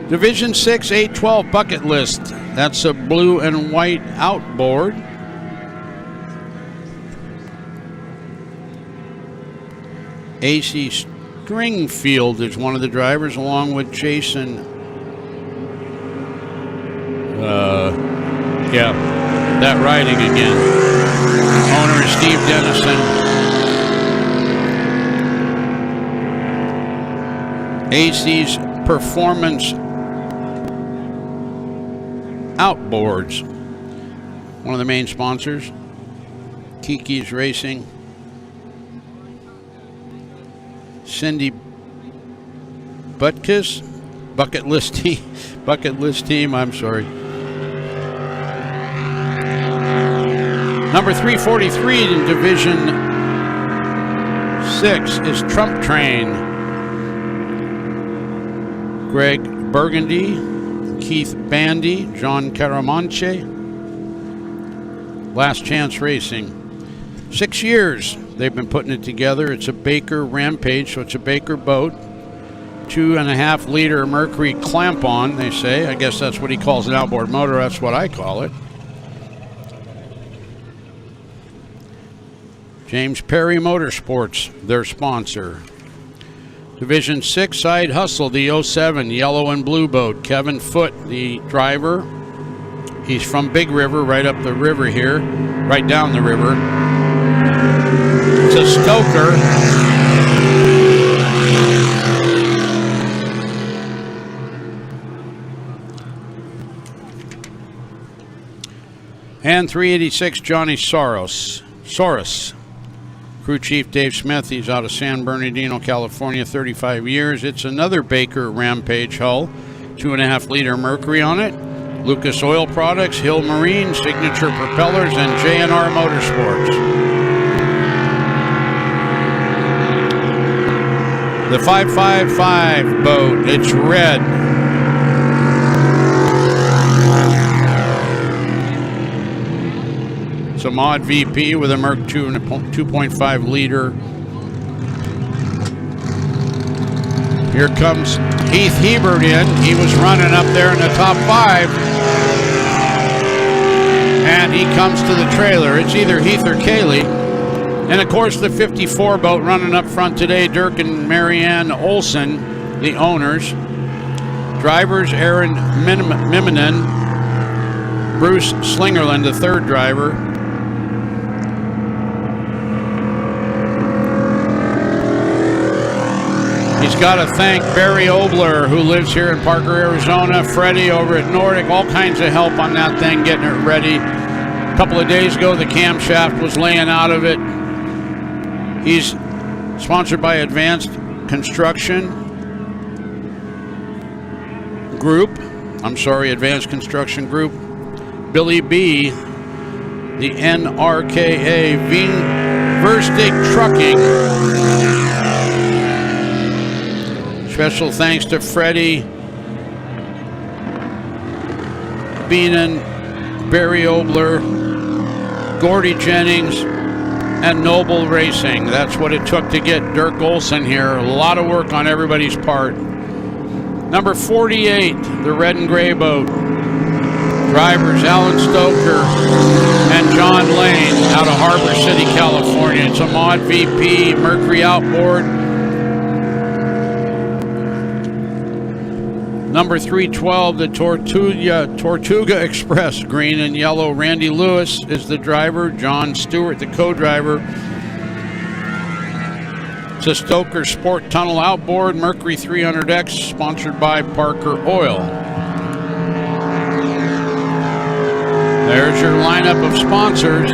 Division 6, 812 Bucket List. That's a blue and white outboard. AC Stringfield is one of the drivers, along with Jason. Yeah, that riding again. Owner is Steve Dennison. AC's Performance Outboards, one of the main sponsors. Kiki's Racing. Cindy Butkus, Bucket List Team, I'm sorry. Number 343 in Division 6 is Trump Train. Greg Burgundy, Keith Bandy, John Caramanche. Last Chance Racing. 6 years they've been putting it together. It's a Baker Rampage, so it's a Baker boat. 2.5 liter Mercury clamp on, they say. I guess that's what he calls an outboard motor. That's what I call it. James Perry Motorsports, their sponsor. Division 6 Side Hustle, the 07 yellow and blue boat. Kevin Foote, the driver. He's from Big River, right up the river here, right down the river. It's a Stoker. And 386 Johnny Soros. Crew Chief Dave Smith, he's out of San Bernardino, California, 35 years. It's another Baker Rampage hull, 2.5 liter Mercury on it. Lucas Oil Products, Hill Marine, Signature Propellers, and J&R Motorsports. The 555 boat, it's red. It's a Mod VP with a Merc 2 and a 2.5 liter. Here comes Heath Hebert in. He was running up there in the top 5. And he comes to the trailer. It's either Heath or Kaylee. And of course the 54 boat running up front today, Dirk and Marianne Olson, the owners. Drivers, Aaron Miminen, Bruce Slingerland, the third driver. He's got to thank Barry Obler, who lives here in Parker, Arizona, Freddie over at Nordic, all kinds of help on that thing, getting it ready. A couple of days ago, the camshaft was laying out of it. He's sponsored by Advanced Construction Group. Advanced Construction Group. Billy B, the NRKA, Verstig Trucking. Special thanks to Freddie Beenan, Barry Obler, Gordy Jennings, and Noble Racing. That's what it took to get Dirk Olson here. A lot of work on everybody's part. Number 48, the red and gray boat. Drivers Alan Stoker and John Lane out of Harbor City, California. It's a Mod VP, Mercury outboard. Number 312, the Tortuga Express, green and yellow. Randy Lewis is the driver. John Stewart, the co-driver. It's a Stoker Sport Tunnel outboard, Mercury 300X, sponsored by Parker Oil. There's your lineup of sponsors.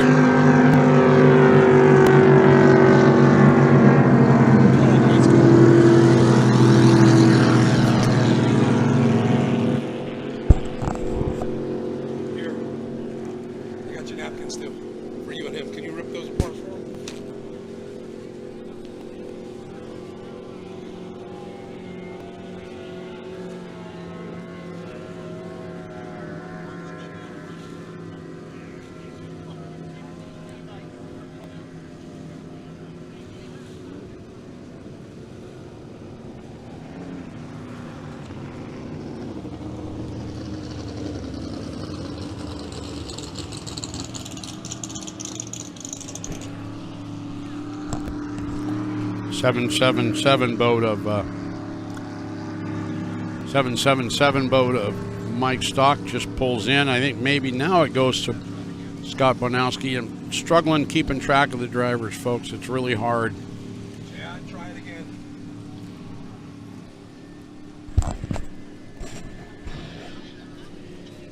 .777 boat of 777 boat of Mike Stock just pulls in. I think maybe now it goes to Scott Bonowski. I'm struggling keeping track of the drivers, folks. It's really hard. Yeah, try it again.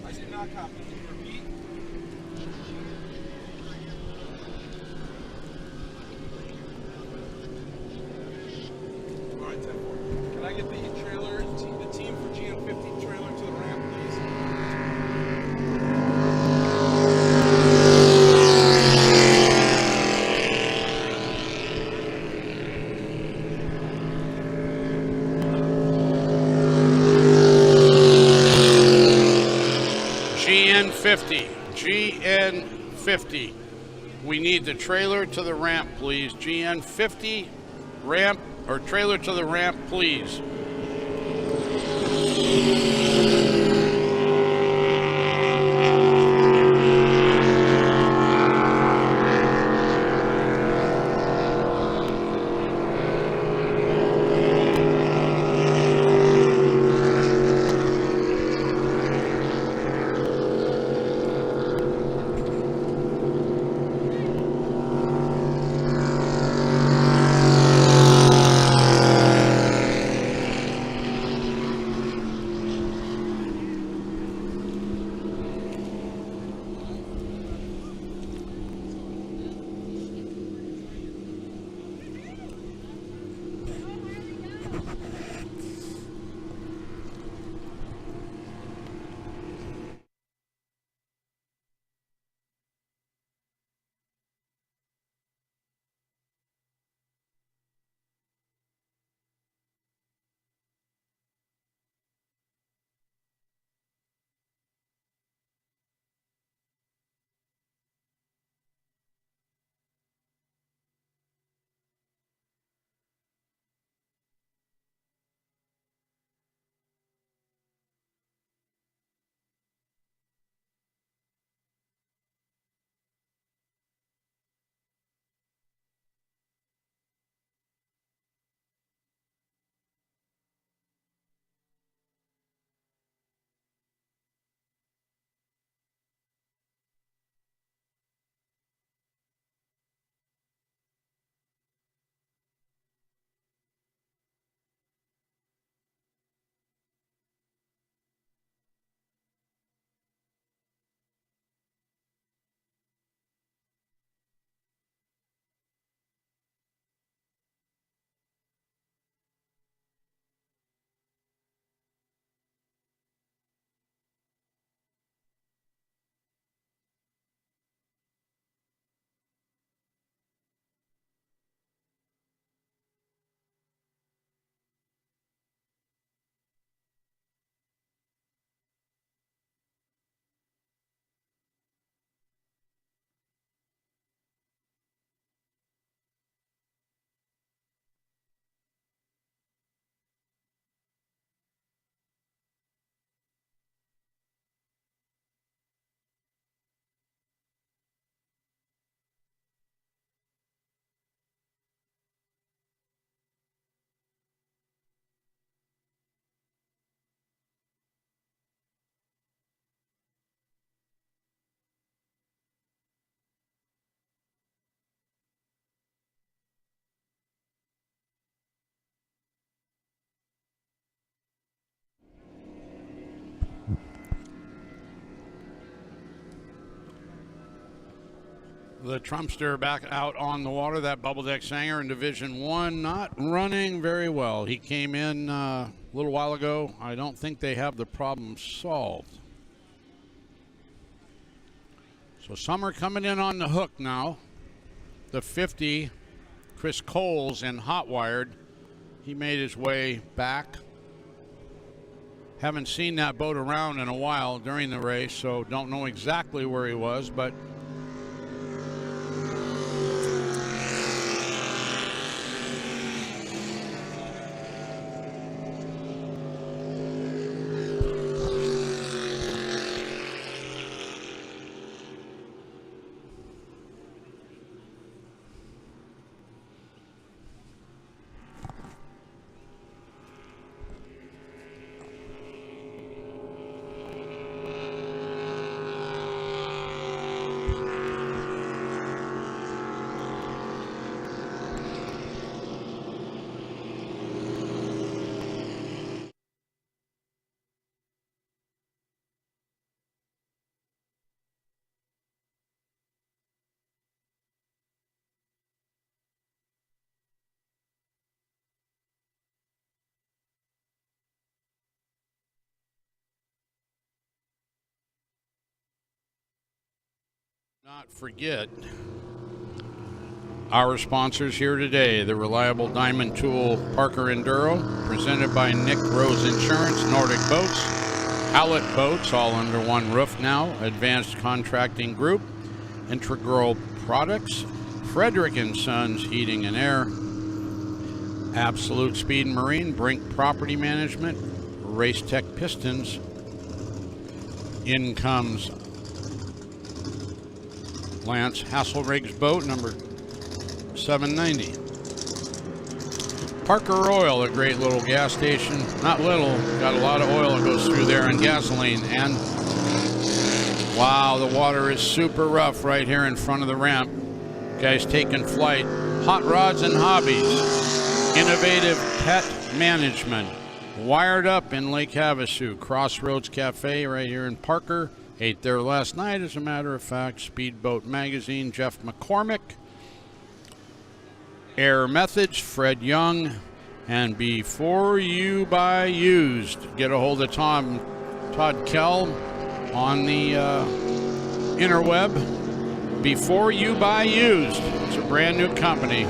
I did not copy. Can you repeat? All right, 10-4. Can I get the trailer, the team for GN50 trailer to the ramp, please? GN50. We need the trailer to the ramp, please. GN50 ramp or trailer to the ramp, please. The Trumpster back out on the water. That Bubble Deck Sanger in Division 1 not running very well. He came in a little while ago. I don't think they have the problem solved. So some are coming in on the hook now. The 50, Chris Coles in Hot Wired. He made his way back. Haven't seen that boat around in a while during the race, so don't know exactly where he was, but not forget our sponsors here today, the reliable diamond tool Parker Enduro, presented by Nick Rose Insurance, Nordic Boats, Hallett Boats, all under one roof now, Advanced Contracting Group, Integral Products, Frederick & Sons Heating and Air, Absolute Speed and Marine, Brink Property Management, RaceTec Pistons. In comes Lance Hasselrig's boat, number 790. Parker Oil, a great little gas station. Not little, got a lot of oil that goes through there and gasoline. And wow, the water is super rough right here in front of the ramp. Guys taking flight. Hot Rods and Hobbies. Innovative Pet Management. Wired Up in Lake Havasu. Crossroads Cafe right here in Parker. Ate there last night, as a matter of fact. Speedboat Magazine, Jeff McCormick. Air Methods, Fred Young. And Before You Buy Used, get a hold of Todd Kell on the interweb. Before You Buy Used. It's a brand new company.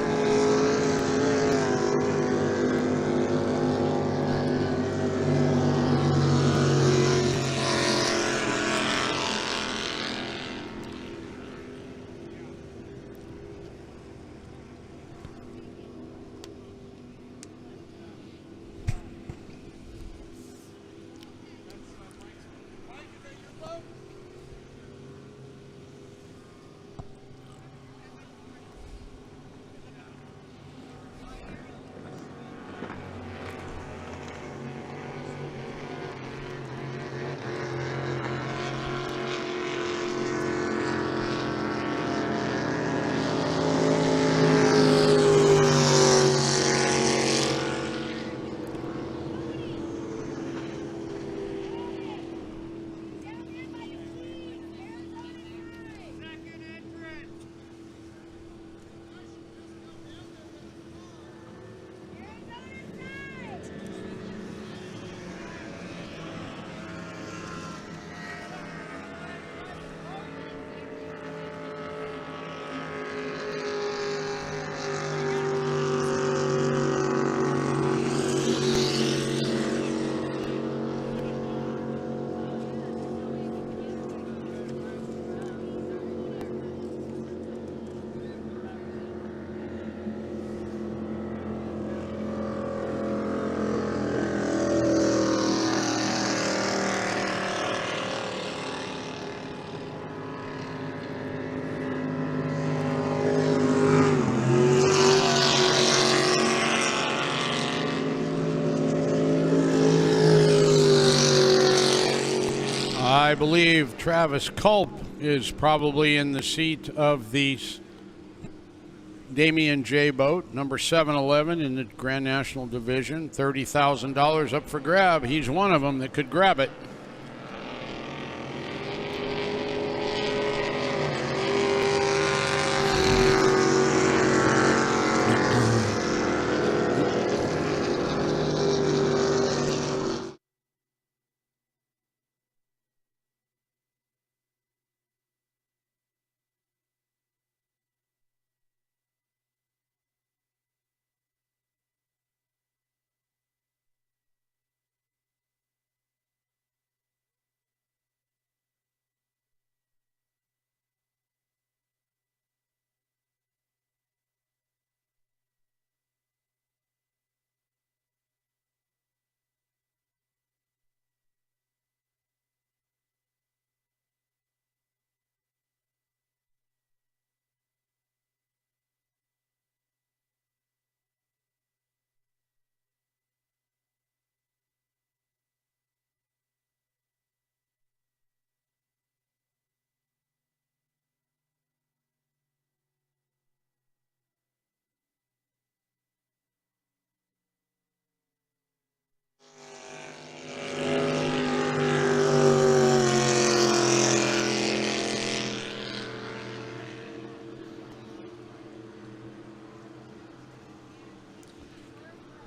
I believe Travis Culp is probably in the seat of the Damian J. boat, number 711 in the Grand National Division. $30,000 up for grab. He's one of them that could grab it.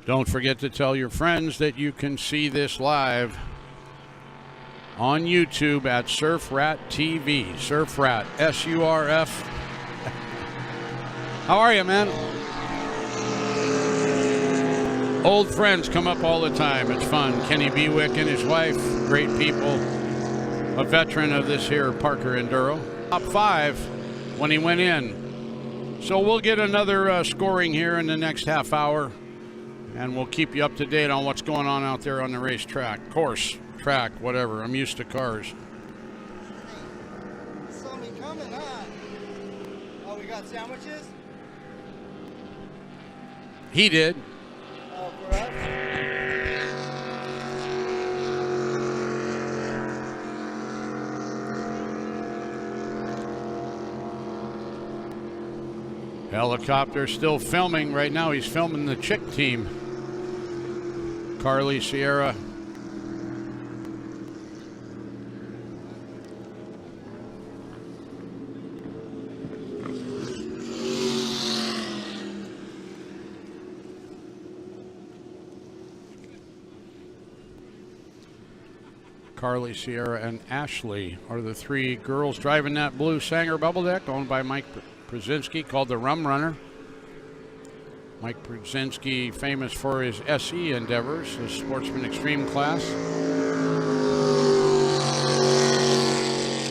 Don't forget to tell your friends that you can see this live on YouTube at Surf Rat TV. Surf Rat, S-U-R-F. How are you, man? Old friends come up all the time. It's fun. Kenny Bewick and his wife, great people. A veteran of this here Parker Enduro. Top 5 when he went in. So we'll get another scoring here in the next half hour, and we'll keep you up to date on what's going on out there on the racetrack. Course, track, whatever. I'm used to cars. Saw me coming, huh? Oh, we got sandwiches? He did. Oh, for us? Helicopter still filming right now. He's filming the chick team. Carly, Sierra. Carly, Sierra, and Ashley are the 3 girls driving that blue Sanger bubble deck owned by Mike Brzezinski, called the Rum Runner. Mike Brzezinski, famous for his SE endeavors, his Sportsman Extreme class.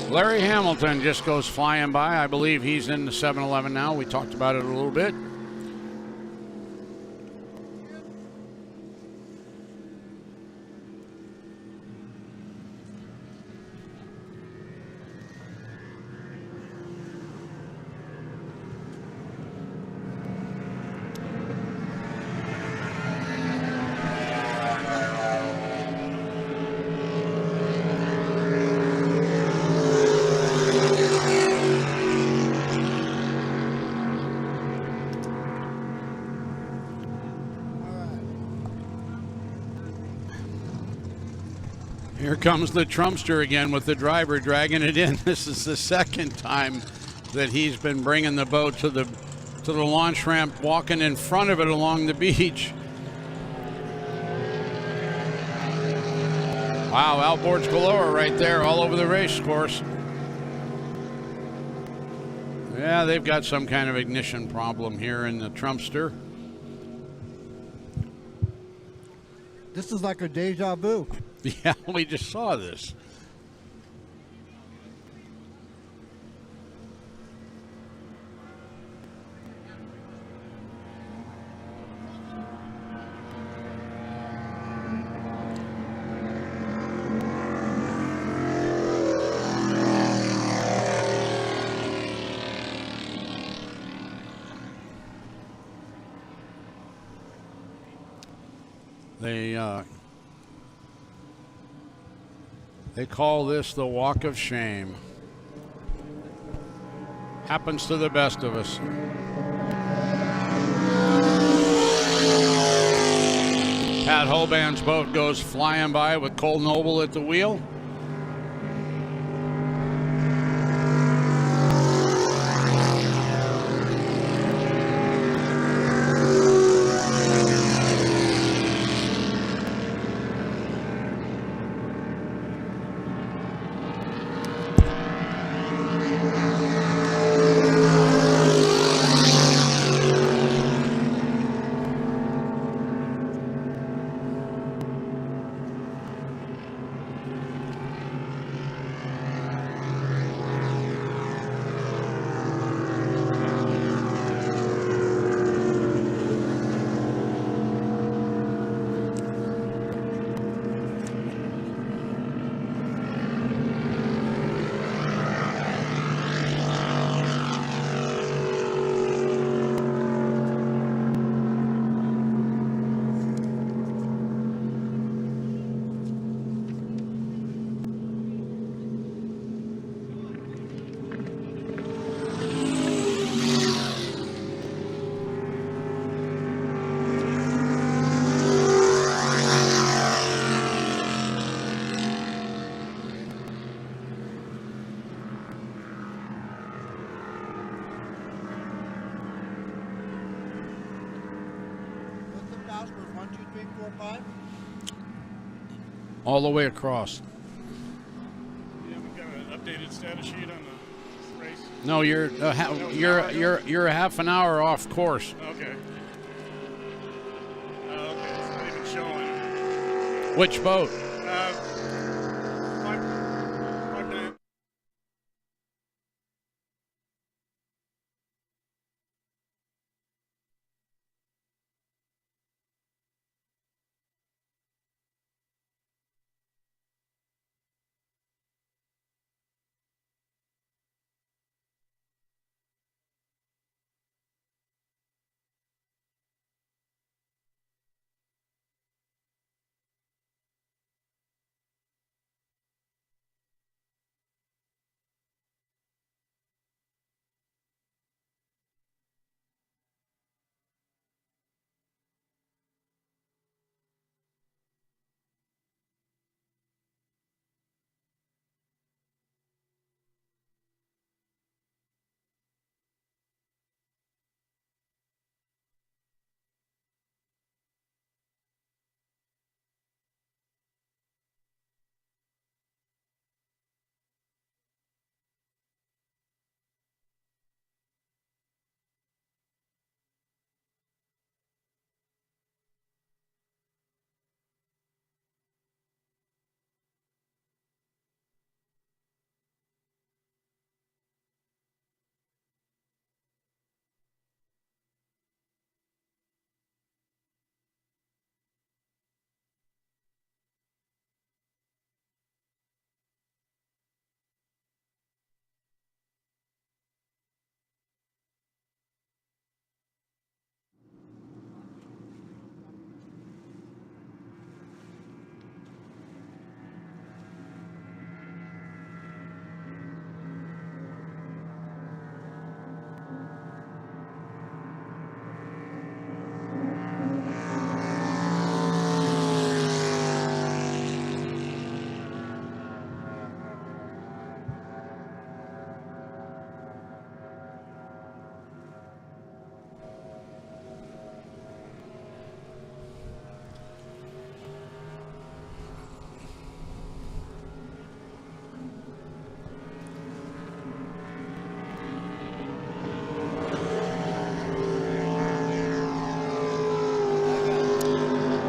Larry Hamilton just goes flying by. I believe he's in the 7-Eleven now. We talked about it a little bit. Here comes the Trumpster again with the driver dragging it in. This is the second time that he's been bringing the boat to the launch ramp, walking in front of it along the beach. Wow, outboards galore right there all over the race course. Yeah, they've got some kind of ignition problem here in the Trumpster. This is like a deja vu. Yeah, we just saw this. They call this the walk of shame. Happens to the best of us. Pat Hoban's boat goes flying by with Cole Noble at the wheel. 1, 2, 3, 4, 5. All the way across. Yeah, we've got an updated status sheet on the race. No, you're a half an hour off course. Okay. Okay, it's not even showing. Which boat? 5-9.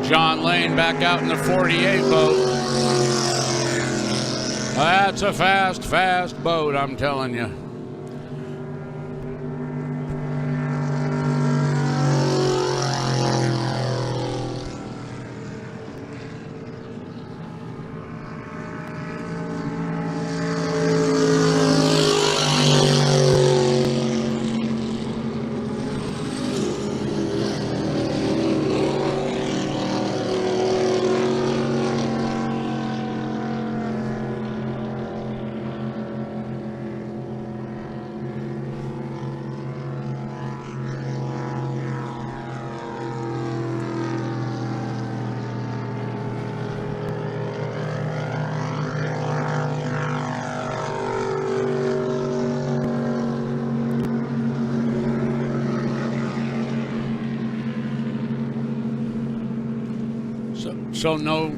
John Lane back out in the 48 boat. That's a fast, fast boat, I'm telling you. So no.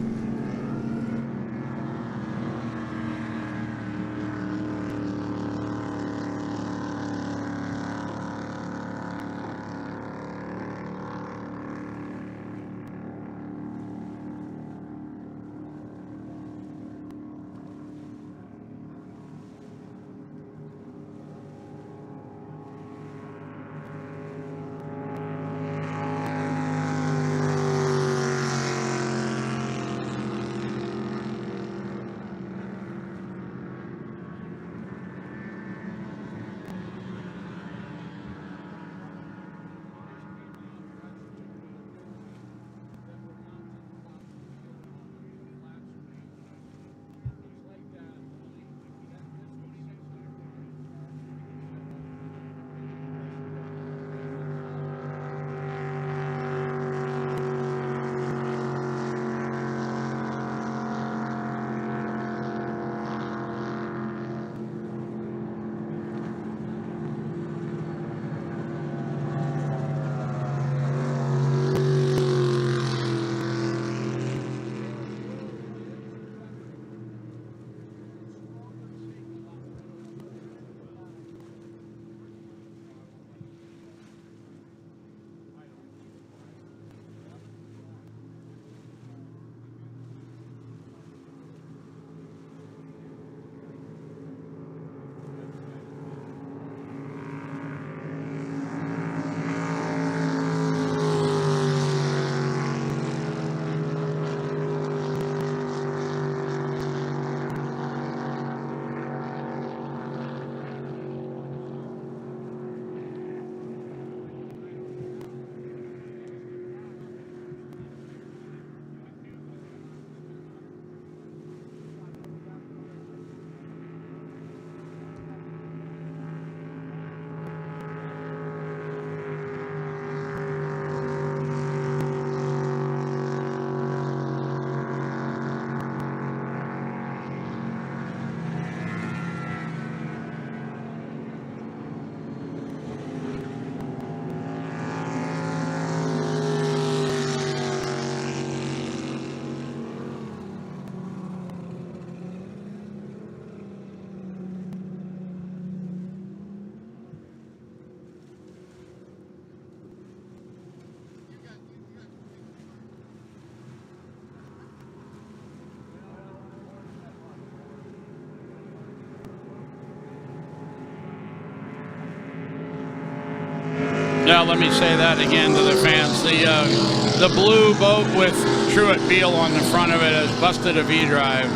Now let me say that again to the fans. The blue boat with Truett Beal on the front of it has busted a V-drive.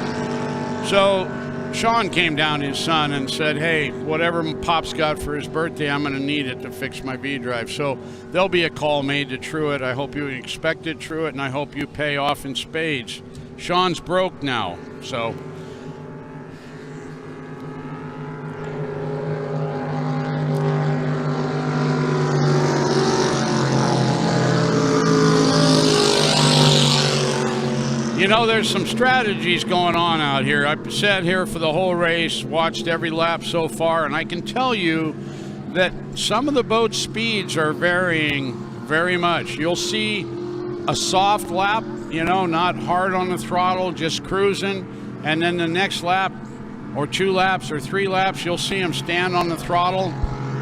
So Sean came down, his son, and said, hey, whatever Pop's got for his birthday, I'm going to need it to fix my V-drive. So there'll be a call made to Truett. I hope you expect it, Truett, and I hope you pay off in spades. Sean's broke now, so... You know, there's some strategies going on out here. I've sat here for the whole race, watched every lap so far, and I can tell you that some of the boat speeds are varying very much. You'll see a soft lap, you know, not hard on the throttle, just cruising, and then the next lap or 2 laps or 3 laps, you'll see them stand on the throttle,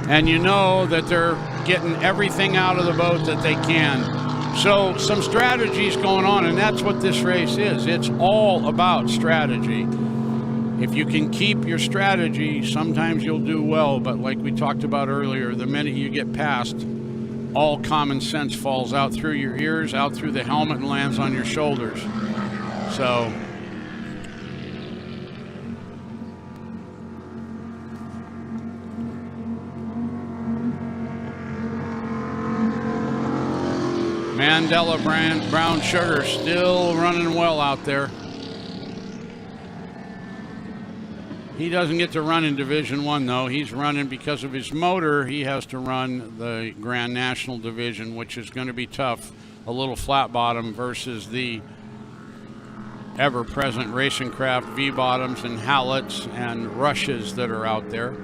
and you know that they're getting everything out of the boat that they can. So some strategies going on, and that's what this race is. It's all about strategy. If you can keep your strategy, sometimes you'll do well, but like we talked about earlier, the minute you get past, all common sense falls out through your ears, out through the helmet, and lands on your shoulders. So... Mandela Brown Sugar still running well out there. He doesn't get to run in Division I, though. He's running because of his motor. He has to run the Grand National Division, which is going to be tough. A little flat bottom versus the ever-present Racing Craft V-bottoms and Halletts and Rushes that are out there.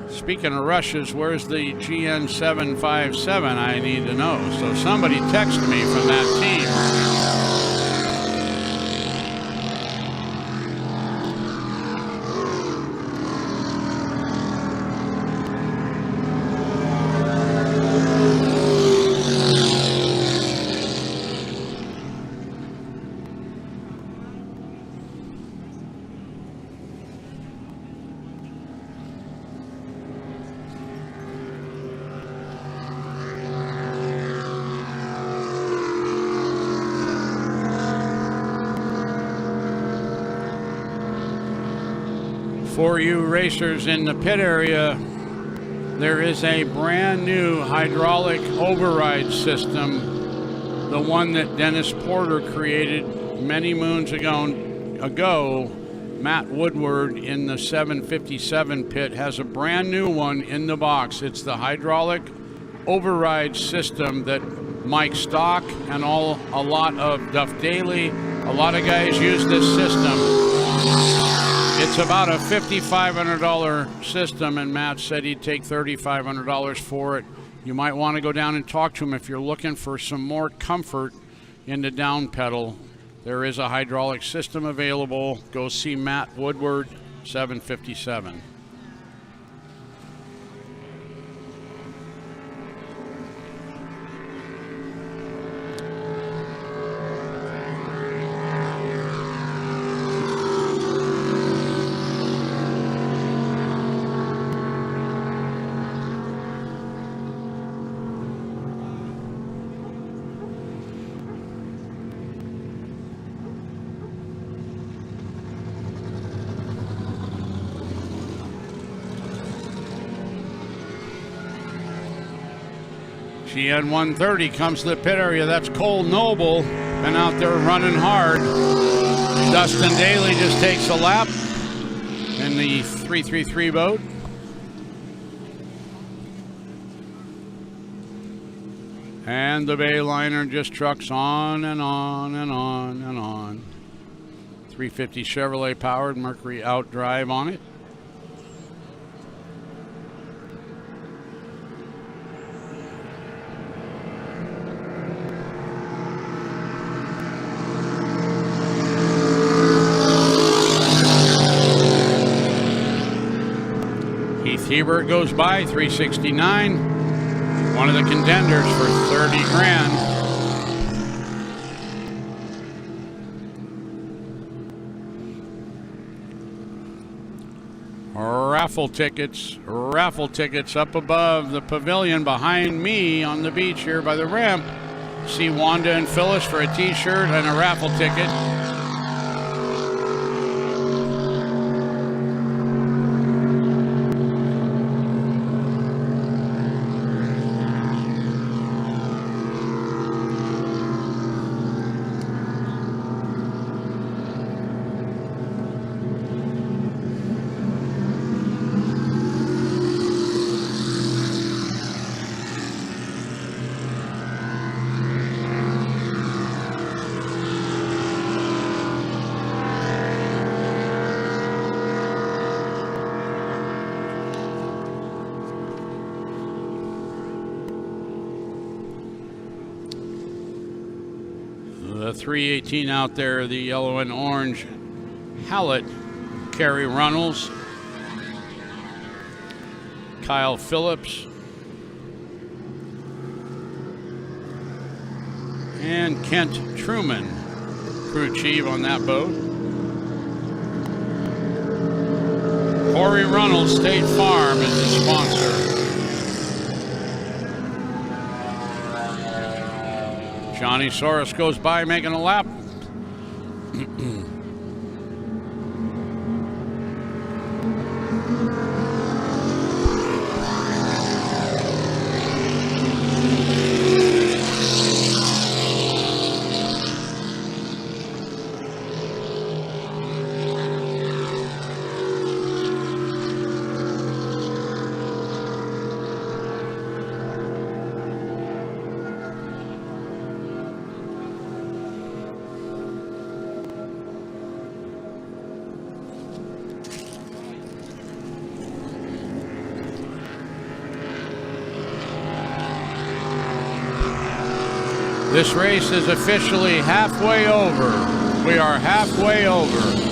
Speaking of Rushes, where's the GN 757? I need to know. So somebody text me from that team. For you racers in the pit area, there is a brand new hydraulic override system, the one that Dennis Porter created many moons ago. Matt Woodward in the 757 pit has a brand new one in the box. It's the hydraulic override system that Mike Stock and a lot of Duff Daly, a lot of guys use this system. It's about a $5,500 system, and Matt said he'd take $3,500 for it. You might want to go down and talk to him if you're looking for some more comfort in the down pedal. There is a hydraulic system available. Go see Matt Woodward, 757. GN 130 comes to the pit area. That's Cole Noble. Been out there running hard. Dustin Daly just takes a lap in the 333 boat. And the Bayliner just trucks on and on and on and on. 350 Chevrolet powered Mercury outdrive on it. Hebert goes by, 369. One of the contenders for 30 grand. raffle tickets up above the pavilion behind me on the beach here by the ramp. See Wanda and Phyllis for a t-shirt and a raffle ticket. The 318 out there, the yellow and orange Hallett, Kerry Runnels, Kyle Phillips, and Kent Truman, crew chief on that boat. Corey Runnels State Farm is the sponsor. Johnny Soros goes by making a lap. This race is officially halfway over. We are halfway over.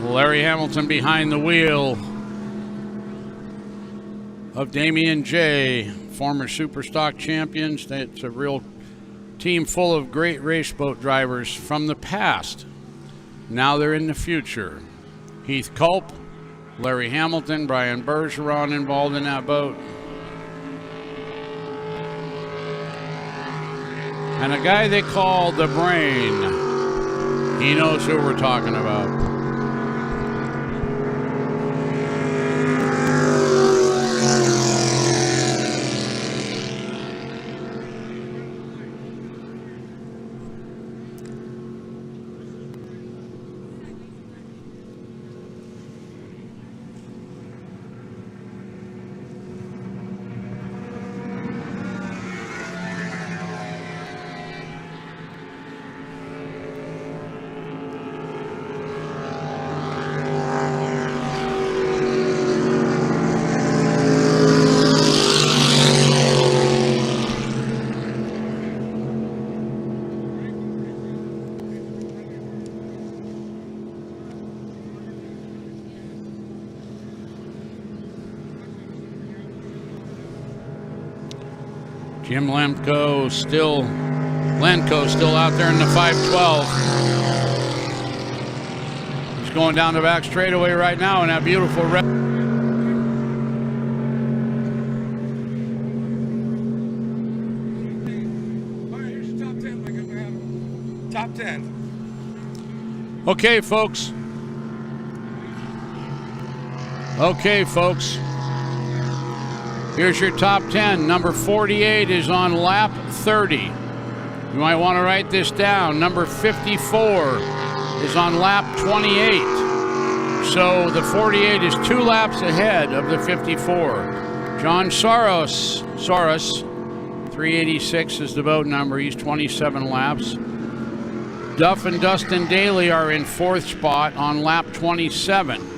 Larry Hamilton behind the wheel of Damian J., former Superstock champions. It's a real team full of great race boat drivers from the past. Now they're in the future. Heath Culp, Larry Hamilton, Brian Bergeron involved in that boat. And a guy they call the Brain. He knows who we're talking about. Jim Lemko still out there in the 512. He's going down the back straightaway right now in that beautiful red. All right, here's your top 10. Like I'm gonna have top 10. Okay, folks. Okay, folks. Here's your top 10. Number 48 is on lap 30. You might want to write this down. Number 54 is on lap 28. So the 48 is 2 laps ahead of the 54. John Soros, 386 is the boat number. He's 27 laps. Duff and Dustin Daly are in 4th spot on lap 27.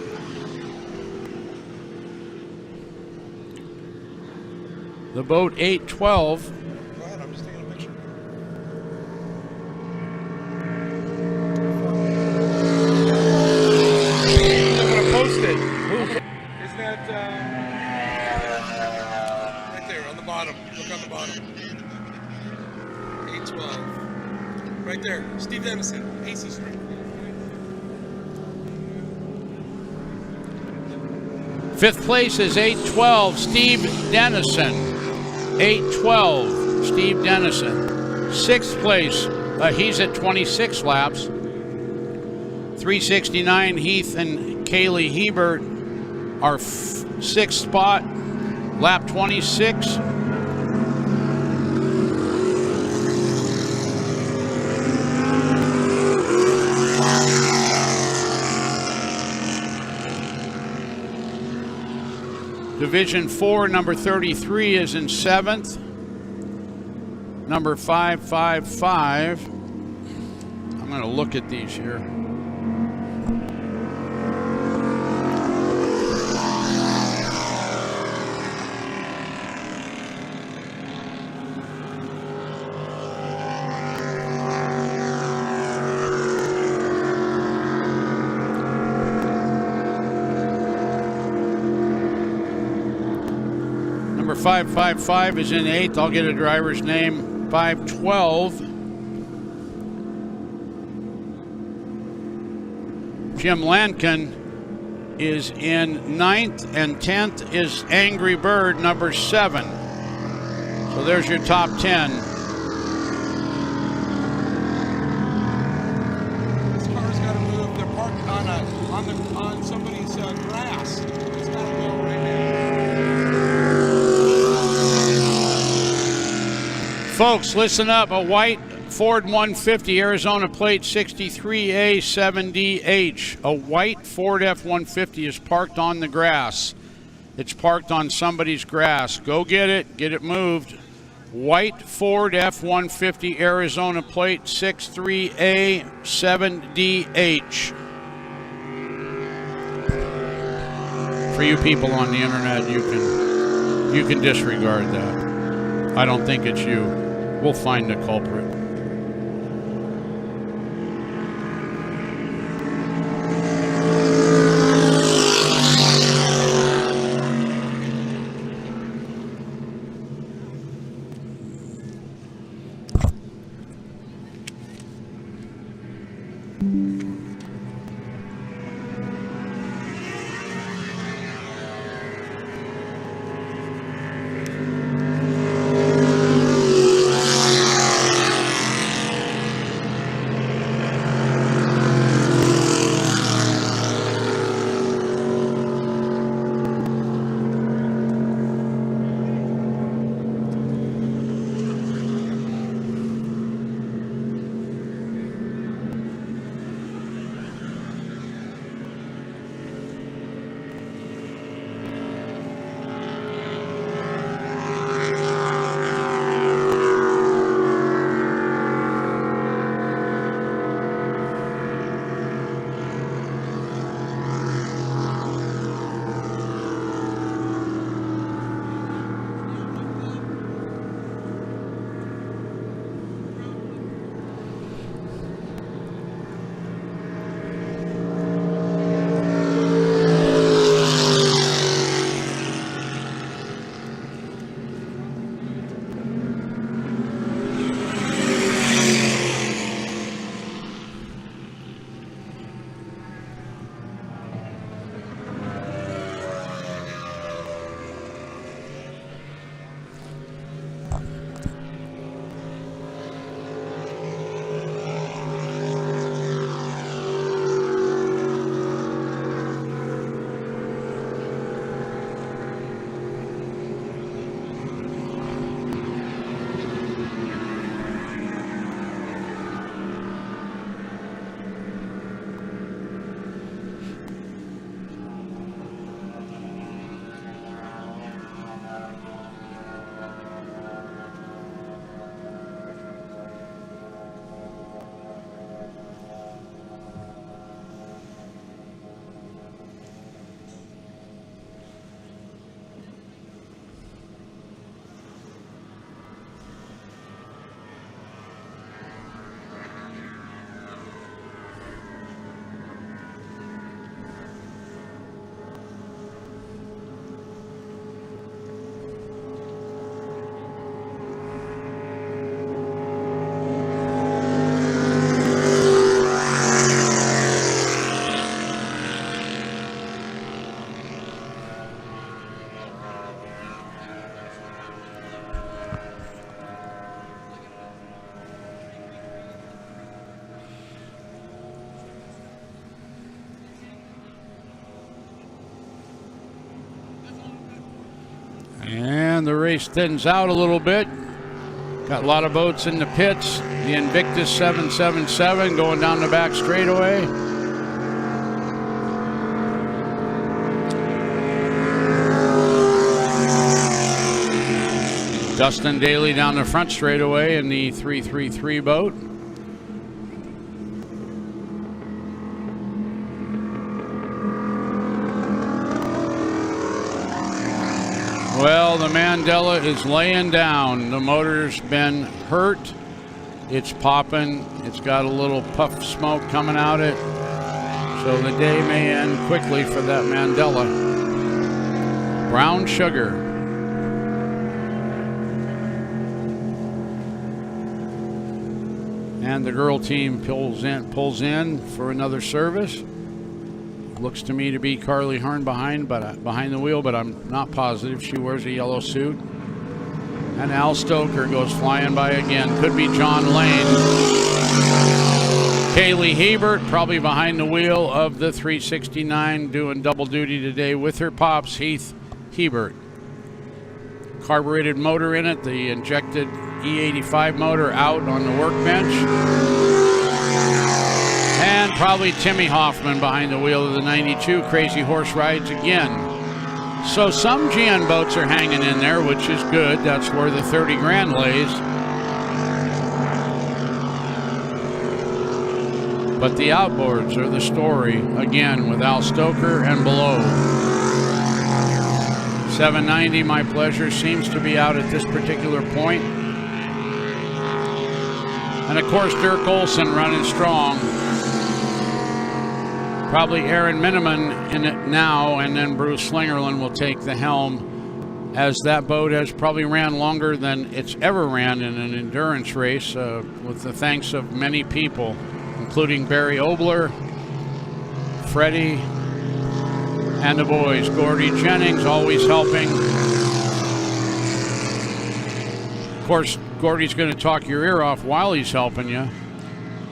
The boat 812. Go ahead, I'm just taking a picture. I'm gonna post it. Isn't that right there on the bottom? Look on the bottom. 812. Right there. Steve Dennison, AC Street. Fifth place is 812, Steve Dennison. 812, Steve Dennison. Sixth place, he's at 26 laps. 369, Heath and Kaylee Hebert are sixth spot, lap 26. Division 4, number 33 is in 7th. Number 555. I'm going to look at these here. Number 555 is in 8th. I'll get a driver's name. 512. Jim Lankin is in 9th, and 10th is Angry Bird, number 7. So there's your top 10. This car's got to move. They're parked on somebody's grass. It's got to go right now. Folks, listen up. A white Ford 150, Arizona plate 63A7DH. A white Ford F-150 is parked on the grass. It's parked on somebody's grass. Go get it moved. White Ford F-150, Arizona plate 63A7DH. For you people on the internet, you can disregard that. I don't think it's you. We'll find the culprit. the race thins out a little bit. Got a lot of boats in the pits. The Invictus 777 going down the back straightaway. Dustin Daly down the front straightaway in the 333 boat. Well, the Mandela is laying down. The motor's been hurt. It's popping. It's got a little puff smoke coming out it. So the day may end quickly for that Mandela. Brown sugar. And the girl team pulls in for another service. Looks to me to be Carly Hearn behind the wheel, but I'm not positive. She wears a yellow suit. And Al Stoker goes flying by again. Could be John Lane. Kaylee Hebert probably behind the wheel of the 369, doing double duty today with her pops, Heath Hebert. Carbureted motor in it, the injected E85 motor out on the workbench. And probably Timmy Hoffman behind the wheel of the 92. Crazy Horse rides again. So some GN boats are hanging in there, which is good. That's where the 30 grand lays. But the outboards are the story, again, with Al Stoker and below. 790, My Pleasure, seems to be out at this particular point. And of course, Dirk Olsen running strong. Probably Aaron Miniman in it now, and then Bruce Slingerland will take the helm, as that boat has probably ran longer than it's ever ran in an endurance race, with the thanks of many people, including Barry Obler, Freddie, and the boys. Gordy Jennings always helping. Of course, Gordy's going to talk your ear off while he's helping you,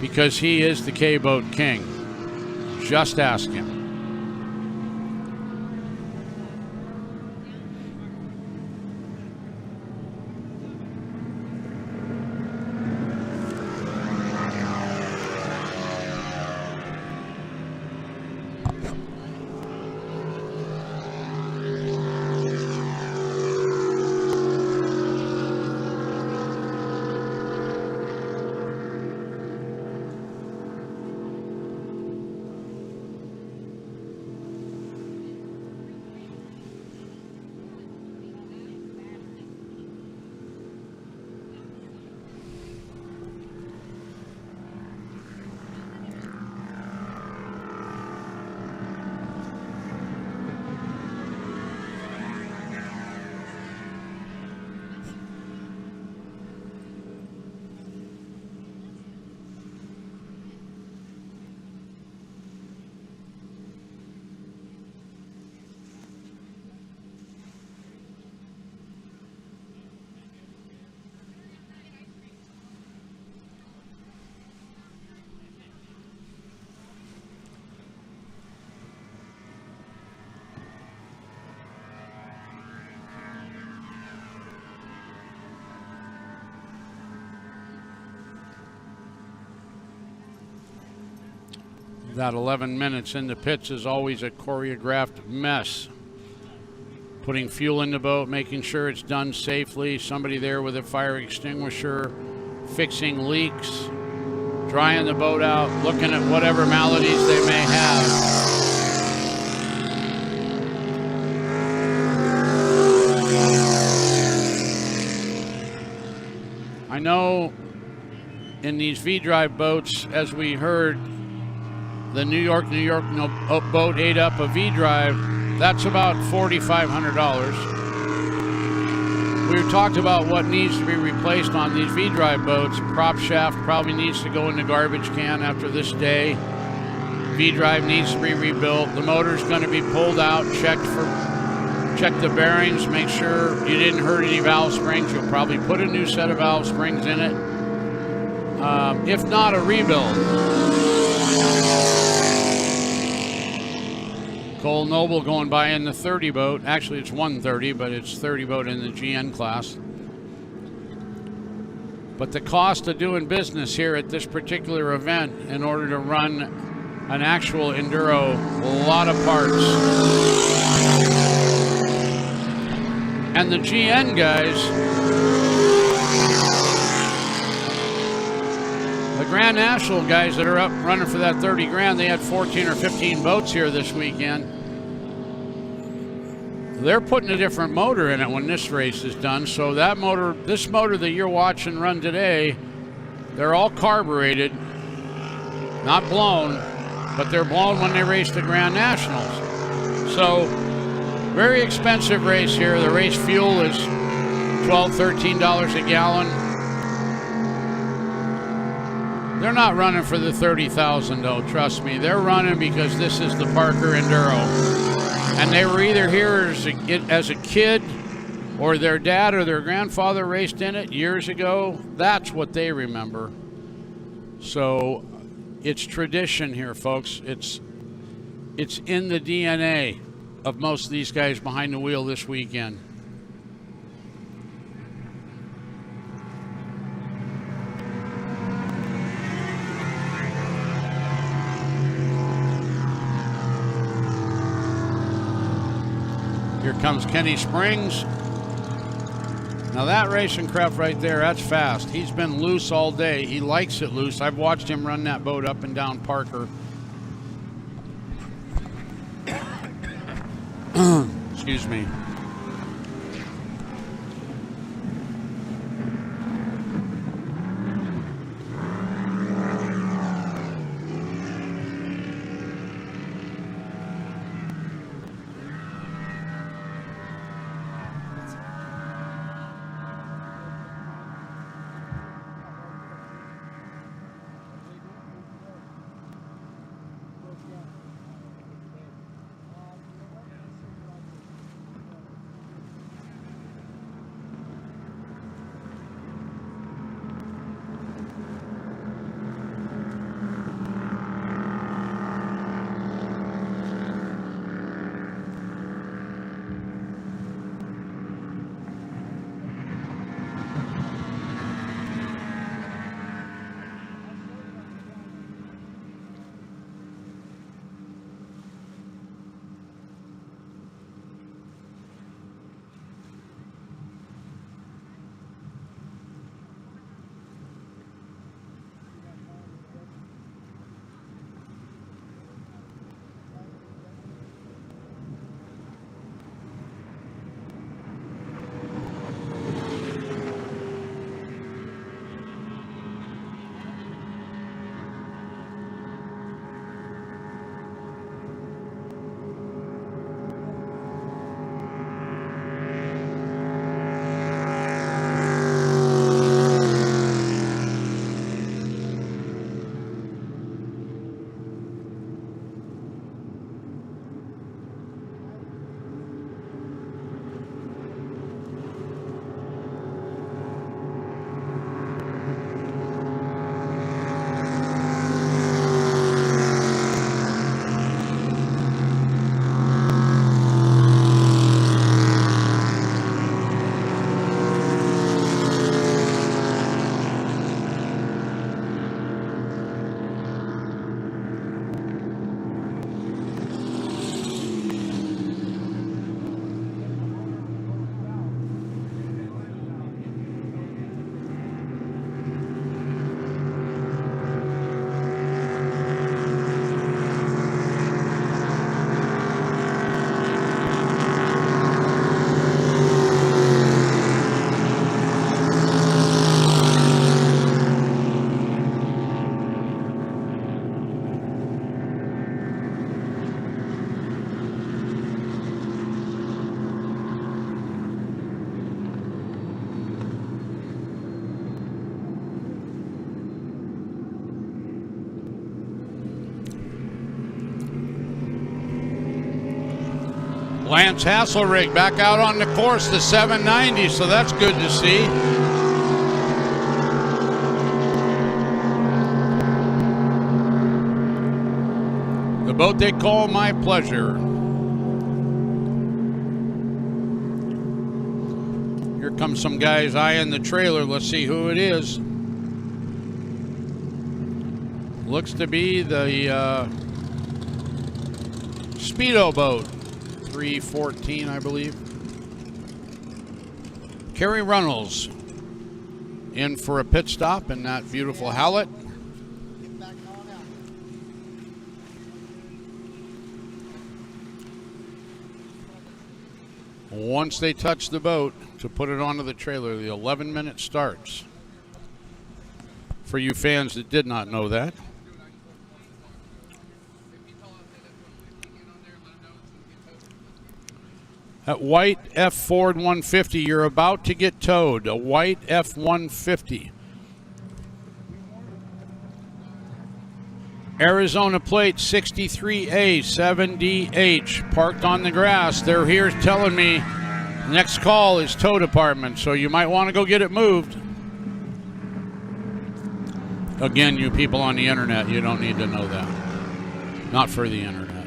because he is the K-Boat King. Just ask him. That 11 minutes in the pits is always a choreographed mess. Putting fuel in the boat, making sure it's done safely, somebody there with a fire extinguisher, fixing leaks, drying the boat out, looking at whatever maladies they may have. I know in these V-drive boats, as we heard, the New York boat ate up a V-drive. That's about $4,500. We talked about what needs to be replaced on these V-drive boats. Prop shaft probably needs to go in the garbage can after this day. V-drive needs to be rebuilt. The motor's going to be pulled out, check the bearings, make sure you didn't hurt any valve springs. You'll probably put a new set of valve springs in it. If not, a rebuild. Of Cole Noble going by in the 30 boat. Actually, it's 130, but it's 30 boat in the GN class. But the cost of doing business here at this particular event in order to run an actual enduro, a lot of parts. And the GN guys, the Grand National guys that are up running for that 30 grand, they had 14 or 15 boats here this weekend. They're putting a different motor in it when this race is done. So that motor, this motor that you're watching run today, they're all carbureted, not blown, but they're blown when they race the Grand Nationals. So very expensive race here. The race fuel is $12, $13 a gallon. They're not running for the 30,000 though, trust me. They're running because this is the Parker Enduro. And they were either here as a kid, or their dad or their grandfather raced in it years ago. That's what they remember. So it's tradition here, folks. It's in the DNA of most of these guys behind the wheel this weekend. Here comes Kenny Springs. Now that racing craft right there, that's fast. He's been loose all day. He likes it loose. I've watched him run that boat up and down Parker. Excuse me. Lance Hasselrig back out on the course, the 790, so that's good to see. The boat they call My Pleasure. Comes some guys eyeing the trailer. Let's see who it is. Looks to be the Speedboat, 314, I believe. Kerry Runnels in for a pit stop in that beautiful Hallett. Once they touch the boat to put it onto the trailer, the 11-minute starts. For you fans that did not know that. That white F Ford 150, you're about to get towed. A white F-150. Arizona plate 63A7DH, parked on the grass. They're here telling me next call is tow department, so you might want to go get it moved. Again, you people on the internet, you don't need to know that. Not for the internet.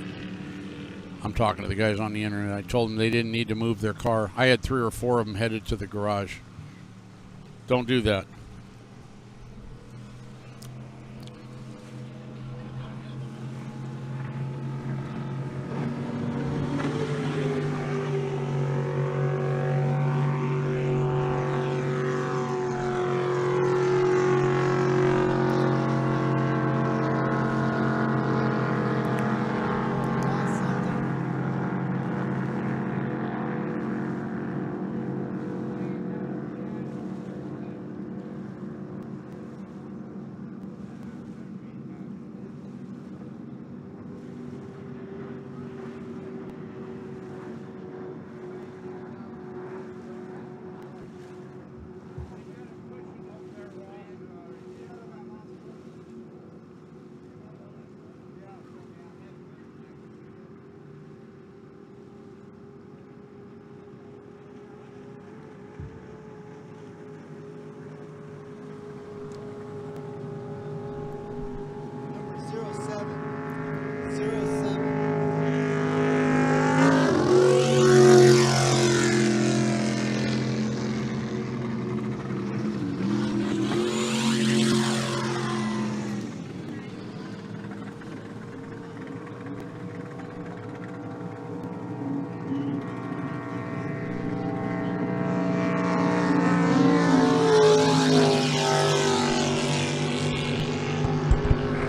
I'm talking to the guys on the internet. I told them they didn't need to move their car. I had 3 or 4 of them headed to the garage. Don't do that.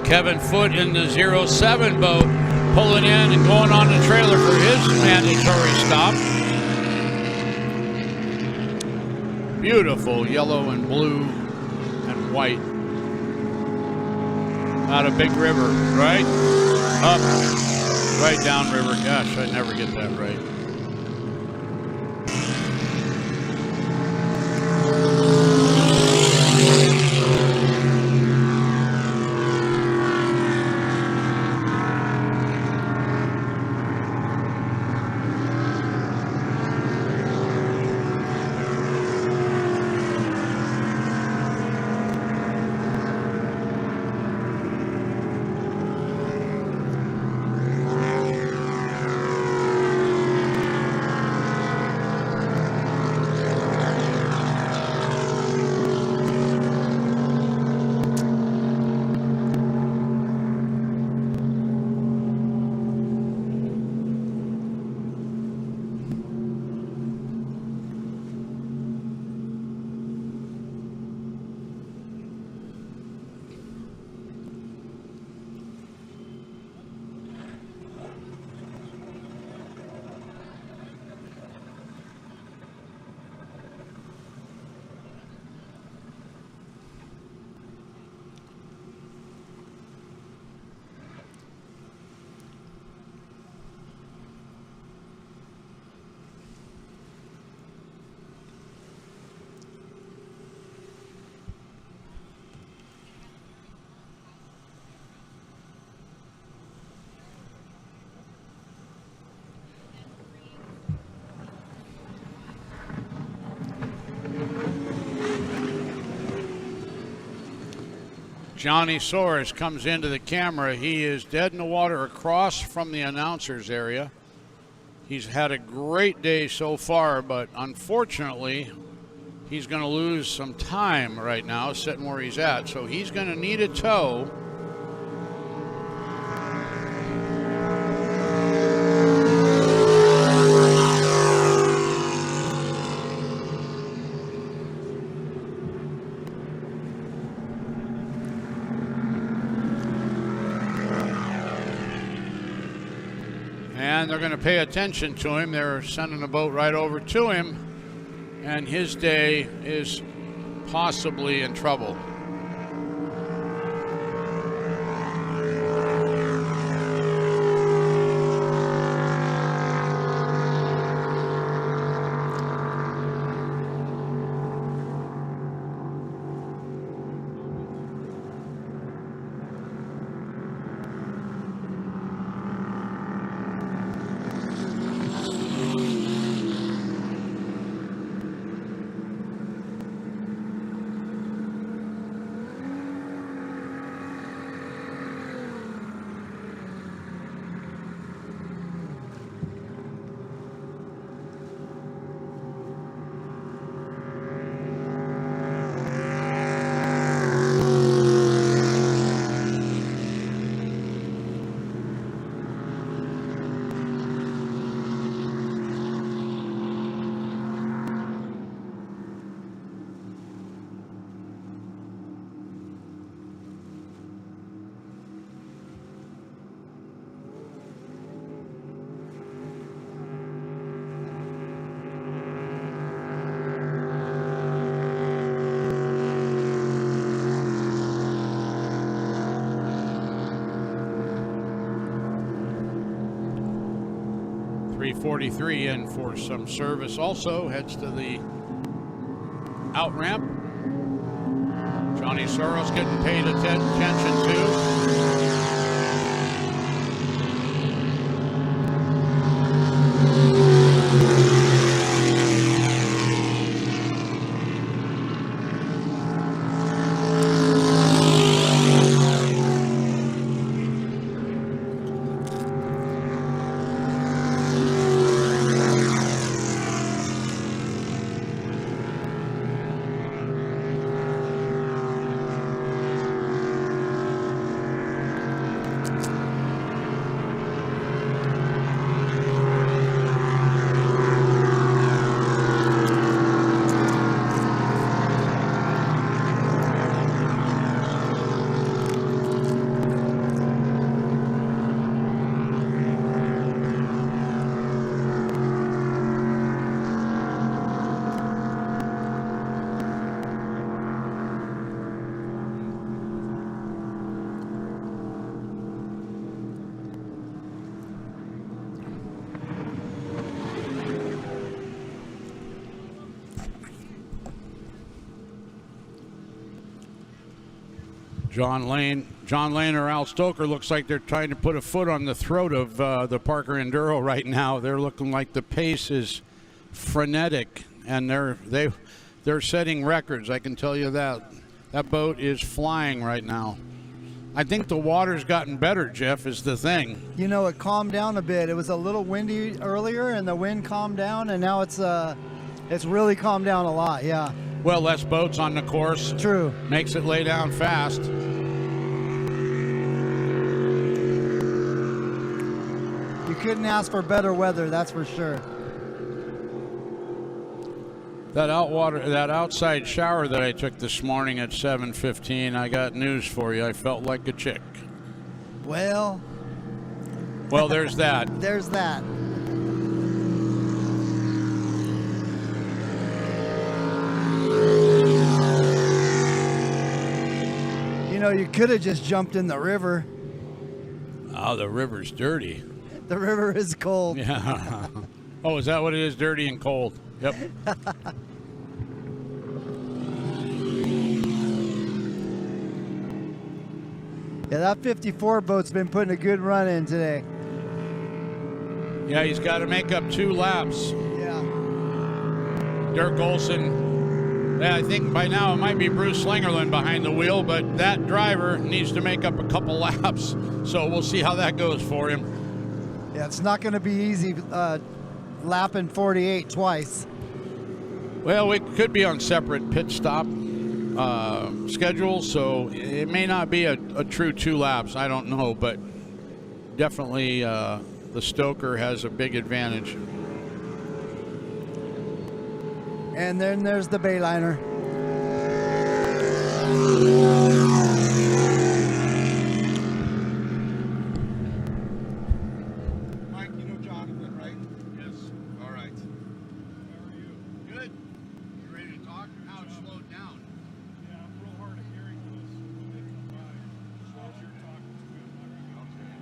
Kevin Foote in the 07 boat, pulling in and going on the trailer for his mandatory stop. Beautiful yellow and blue and white. Out of Big River, right? Up, right down river. Gosh, I never get that right. Johnny Soares comes into the camera. He is dead in the water across from the announcer's area. He's had a great day so far, but unfortunately, he's going to lose some time right now sitting where he's at. So he's going to need a tow. And they're going to pay attention to him. They're sending a boat right over to him, and his day is possibly in trouble. .43 in for some service. Also heads to the out ramp. Johnny Soros getting paid attention to. John Lane or Al Stoker looks like they're trying to put a foot on the throat of the Parker Enduro right now. They're looking like the pace is frenetic, and they're setting records. I can tell you that. That boat is flying right now. I think the water's gotten better, Jeff, is the thing. You know, it calmed down a bit. It was a little windy earlier, and the wind calmed down, and now it's really calmed down a lot, yeah. Well, less boats on the course. True. Makes it lay down fast. You couldn't ask for better weather, that's for sure. That outside shower that I took this morning at 7:15, I got news for you. I felt like a chick. Well, there's that. There's that. You know, you could have just jumped in the river. Oh, the river's dirty. The river is cold. Yeah. Oh, is that what it is? Dirty and cold. Yep. Yeah, that 54 boat's been putting a good run in today. Yeah, he's got to make up 2 laps. Yeah. Dirk Olson. Yeah, I think by now it might be Bruce Slingerland behind the wheel, but that driver needs to make up a couple laps. So we'll see how that goes for him. Yeah, it's not going to be easy lapping 48 twice. Well, it could be on separate pit stop schedules, so it may not be a true 2 laps. I don't know, but definitely the Stoker has a big advantage. And then there's the Bayliner. Mike, you know Jonathan, right? Yes. All right. How are you? Good. You ready to talk? Now it's slowed down. Yeah, I'm real hard of hearing this when they come by. As long as you're talking to me, I'm not going to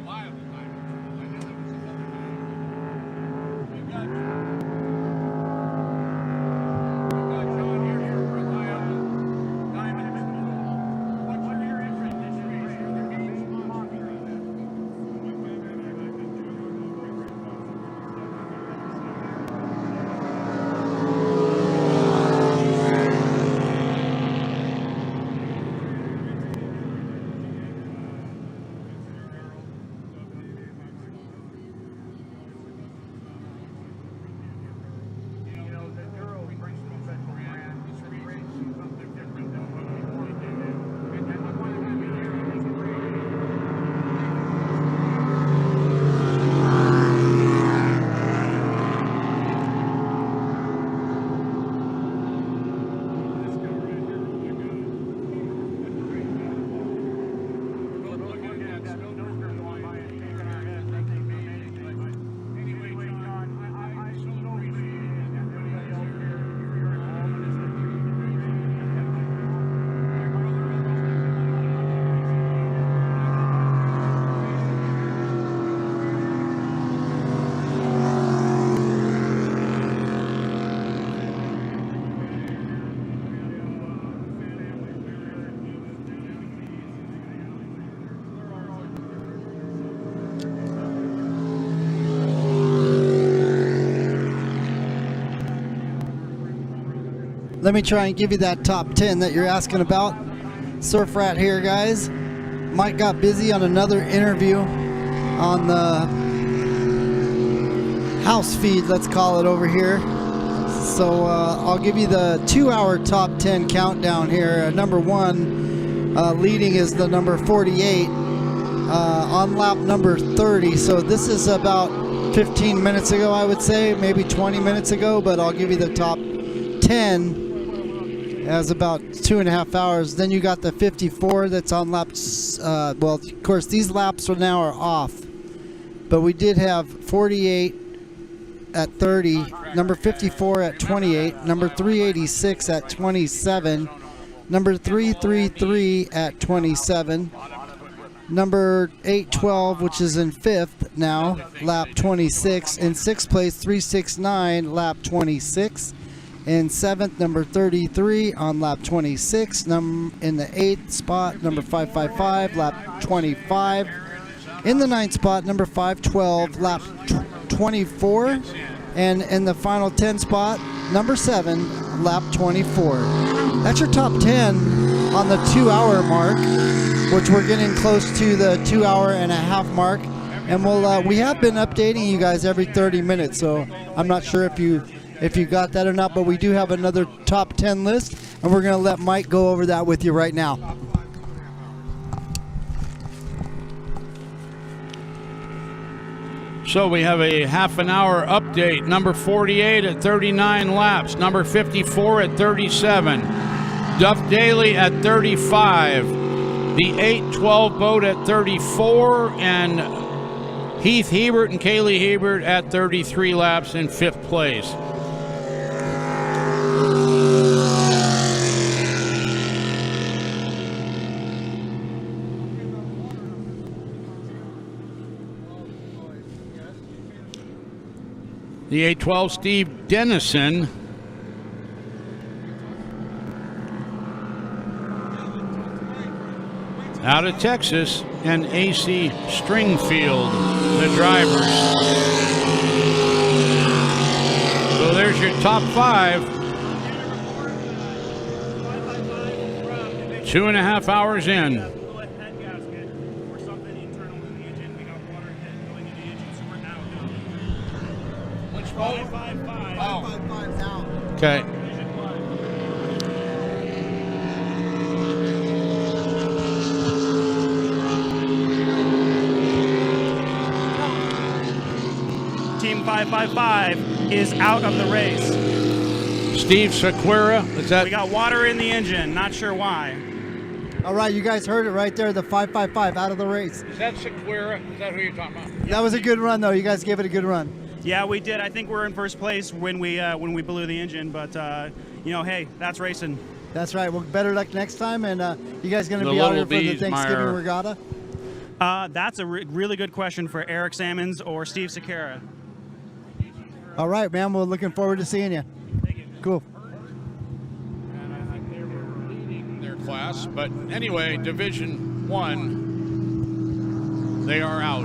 Reliable diamond. I know that was another name. We've got John here for reliable diamond. What's your interest in this race? You're the main sponsor of it. You know, the Enduro brings some special brand. This race is something different than what we normally do. And I want to have you here. I think it's great. Let me try and give you that top 10 that you're asking about. Surf Rat here, guys. Mike got busy on another interview on the house feed, let's call it, over here. So I'll give you the 2-hour top 10 countdown here. Number 1 leading is the number 48 on lap number 30. So this is about 15 minutes ago, I would say, maybe 20 minutes ago, but I'll give you the top 10 as about 2.5 hours. Then you got the 54 that's on laps. Well, of course, these laps now are off, but we did have 48 at 30, number 54 at 28, number 386 at 27, number 333 at 27, number 812, which is in 5th now, lap 26, in 6th place 369, lap 26, in 7th number 33 on lap 26, in the 8th spot number 555, lap 25, in the 9th spot number 512, lap 24, and in the final 10 spot number 7, lap 24. That's your top 10 on the 2-hour mark, which we're getting close to the 2.5-hour mark, and we have been updating you guys every 30 minutes, so I'm not sure if you got that or not, but we do have another top 10 list, and we're going to let Mike go over that with you right now. So we have a half-an-hour update. Number 48 at 39 laps. Number 54 at 37. Duff Daly at 35. The 812 boat at 34. And Heath Hebert and Kaylee Hebert at 33 laps in 5th place. The 812 Steve Dennison out of Texas, and AC Stringfield, the drivers. So there's your top 5. 2.5 hours in. Which boat? Okay. Team 555 is out of the race. Steve Sequeira, is that? We got water in the engine. Not sure why. All right, you guys heard it right there. The 555 out of the race. Is that Sequeira? Is that who you're talking about? That was a good run, though. You guys gave it a good run. Yeah, we did. I think we're in first place when we blew the engine, but you know, hey, that's racing. That's right. Well, better luck next time. And you guys going to The be out here little for the bees, Thanksgiving Meyer. regatta? That's a really good question for Eric Salmons or Steve Sequeira. All right, man. We're looking forward to seeing you. Thank you. Cool. And I think they were leading their class. But anyway, Division 1, they are out.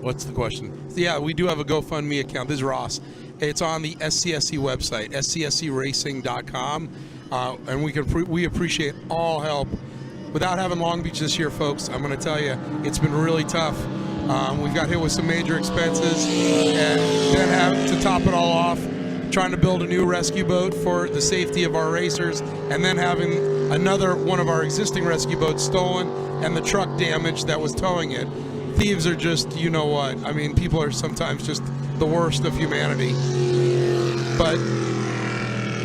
What's the question? Yeah, we do have a GoFundMe account. This is Ross. It's on the SCSC website, scscracing.com, and we appreciate all help. Without having Long Beach this year, folks, I'm going to tell you, it's been really tough. We've got hit with some major expenses, and then having to top it all off, trying to build a new rescue boat for the safety of our racers, and then having another one of our existing rescue boats stolen and the truck damaged that was towing it. Thieves are just, you know what, I mean, people are sometimes just the worst of humanity. But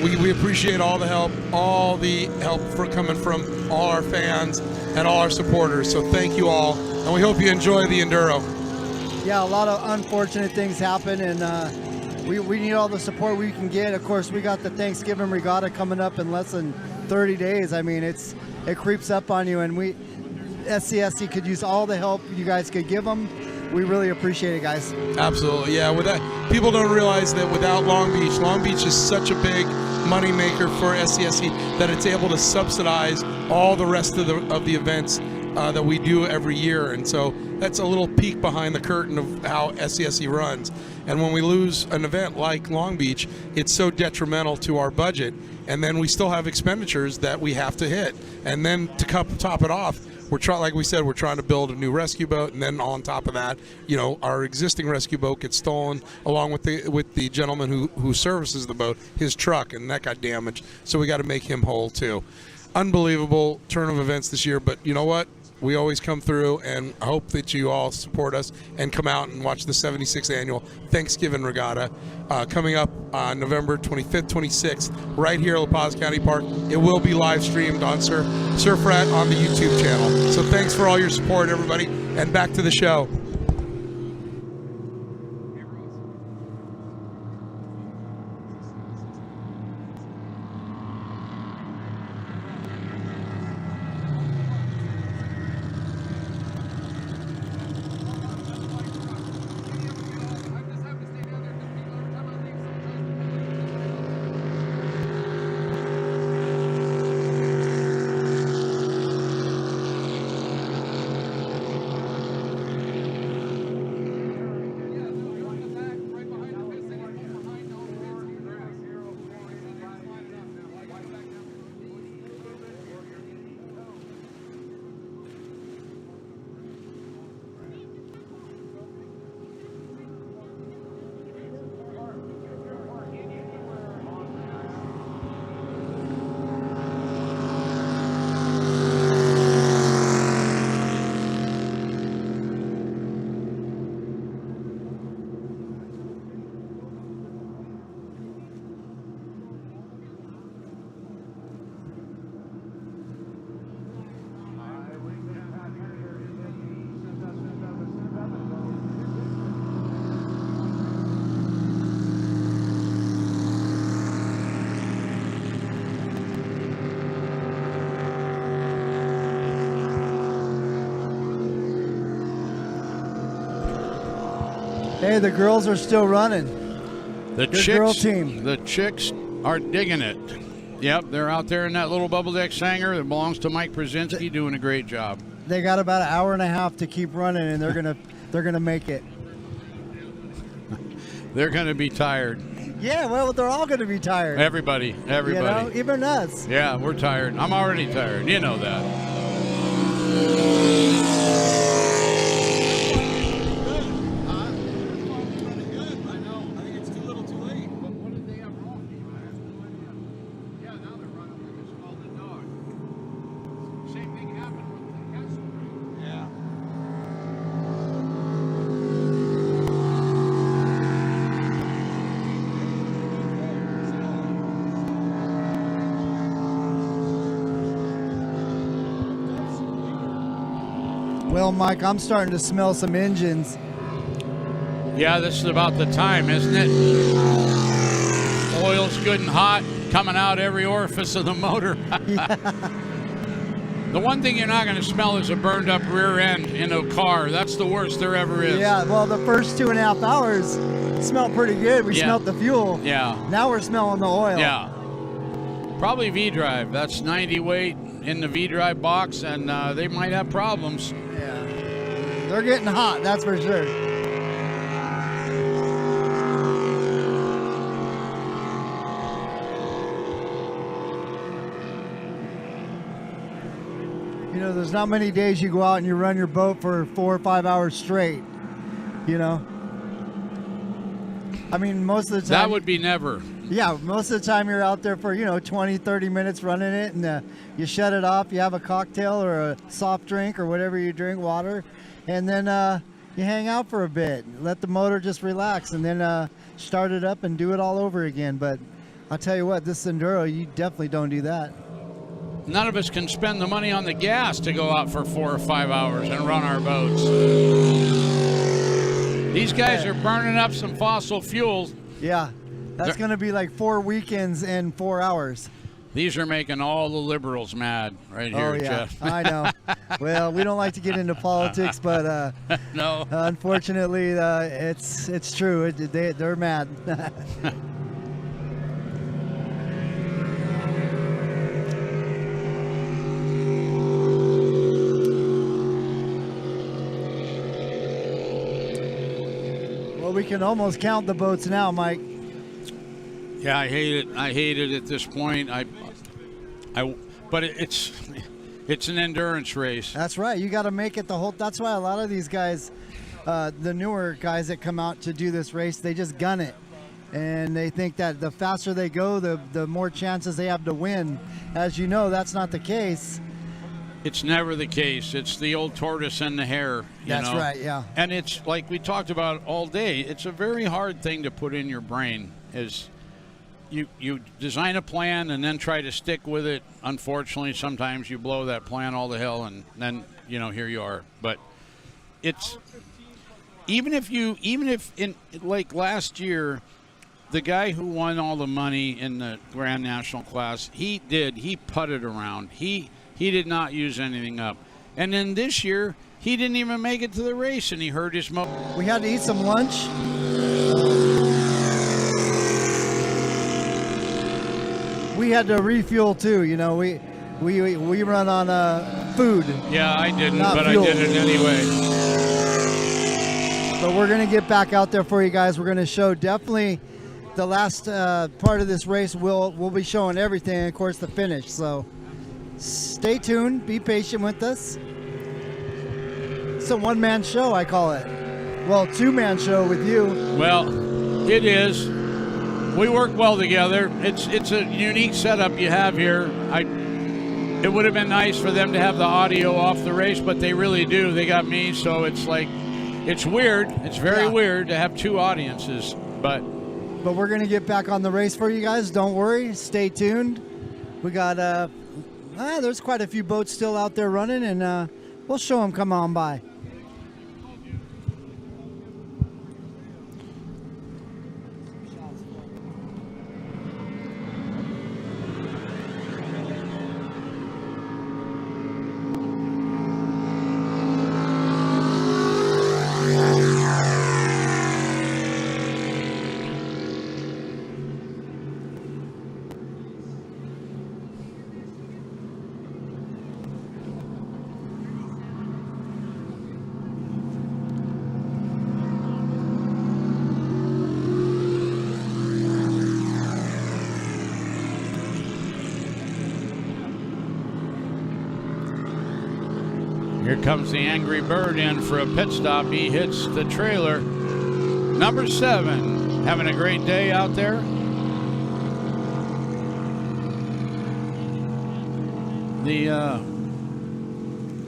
we appreciate all the help for coming from all our fans and all our supporters. So thank you all, and we hope you enjoy the Enduro. Yeah, a lot of unfortunate things happen, and we need all the support we can get. Of course, we got the Thanksgiving regatta coming up in less than 30 days. I mean, it creeps up on you, and SCSC could use all the help you guys could give them. We really appreciate it, guys. Absolutely, yeah. With that, people don't realize that without Long Beach is such a big money maker for SCSC that it's able to subsidize all the rest of the events that we do every year. And so that's a little peek behind the curtain of how SCSC runs. And when we lose an event like Long Beach, it's so detrimental to our budget. And then we still have expenditures that we have to hit. And then to top it off, like we said, we're trying to build a new rescue boat, and then on top of that, you know, our existing rescue boat gets stolen along with the gentleman who services the boat, his truck, and that got damaged. So we got to make him whole too. Unbelievable turn of events this year, but you know what? We always come through, and I hope that you all support us and come out and watch the 76th annual Thanksgiving Regatta coming up on November 25th, 26th, right here at Paz County Park. It will be live streamed on Surf Rat on the YouTube channel. So thanks for all your support, everybody, and back to the show. Hey, the girls are still running. The Good girl chicks, team. the chicks are digging it. Yep, they're out there in that little bubble deck hangar that belongs to Mike Brzezinski, doing a great job. They got about an hour and a half to keep running, and they're gonna make it. They're going to be tired. Yeah, well, they're all gonna be tired. Everybody. You know, even us. Yeah, we're tired. I'm already tired. You know that. Well, Mike, I'm starting to smell some engines. Yeah, this is about the time, isn't it? Oil's good and hot, coming out every orifice of the motor. The one thing you're not going to smell is a burned up rear end in a car. That's the worst there ever is. Yeah, well, the first 2.5 hours smelled pretty good. We smelled the fuel. Yeah. Now we're smelling the oil. Yeah. Probably V-drive. That's 90 weight in the V-drive box, and they might have problems. Yeah. They're getting hot, that's for sure. You know, there's not many days you go out and you run your boat for 4 or 5 hours straight, you know? I mean, most of the time... That would be never. Yeah, most of the time you're out there for, 20, 30 minutes running it, and you shut it off, you have a cocktail or a soft drink or whatever you drink, water, and then you hang out for a bit, let the motor just relax, and then start it up and do it all over again. But I'll tell you what, this Enduro, you definitely don't do that. None of us can spend the money on the gas to go out for 4 or 5 hours and run our boats. These guys are burning up some fossil fuels. Yeah, that's going to be like 4 weekends and 4 hours. These are making all the liberals mad right here, Oh, yeah, Jeff. I know. Well, we don't like to get into politics, but no. Unfortunately, it's true. They're mad. Well, we can almost count the boats now, Mike. Yeah, I hate it. I hate it at this point. But it's an endurance race. That's right. You got to make it the whole. That's why a lot of these guys, the newer guys that come out to do this race, they just gun it, and they think that the faster they go, the more chances they have to win. As you know, that's not the case. It's never the case. It's the old tortoise and the hare. That's right, yeah. And it's like we talked about all day. It's a very hard thing to put in your brain. Is you design a plan and then try to stick with it. Unfortunately, sometimes you blow that plan all to hell, and then here you are. But it's even if in like last year, the guy who won all the money in the Grand National class, he putted around. He did not use anything up. And then this year, he didn't even make it to the race, and he hurt his motor. We had to eat some lunch. We had to refuel too. We run on food. Yeah, I didn't, but fuel. I did it anyway. But we're gonna get back out there for you guys. We're gonna show definitely the last part of this race. We'll be showing everything, and of course the finish. So stay tuned. Be patient with us. It's a one-man show, I call it. Well, two-man show with you. Well, it is. We work well together. It's a unique setup you have here. It would have been nice for them to have the audio off the race, but they really do. They got me, so it's like, it's weird. It's very weird to have two audiences, but we're gonna get back on the race for you guys. Don't worry. Stay tuned. We got there's quite a few boats still out there running, and we'll show them come on by. here comes the Angry Bird in for a pit stop. He hits the trailer. Number 7, having a great day out there. The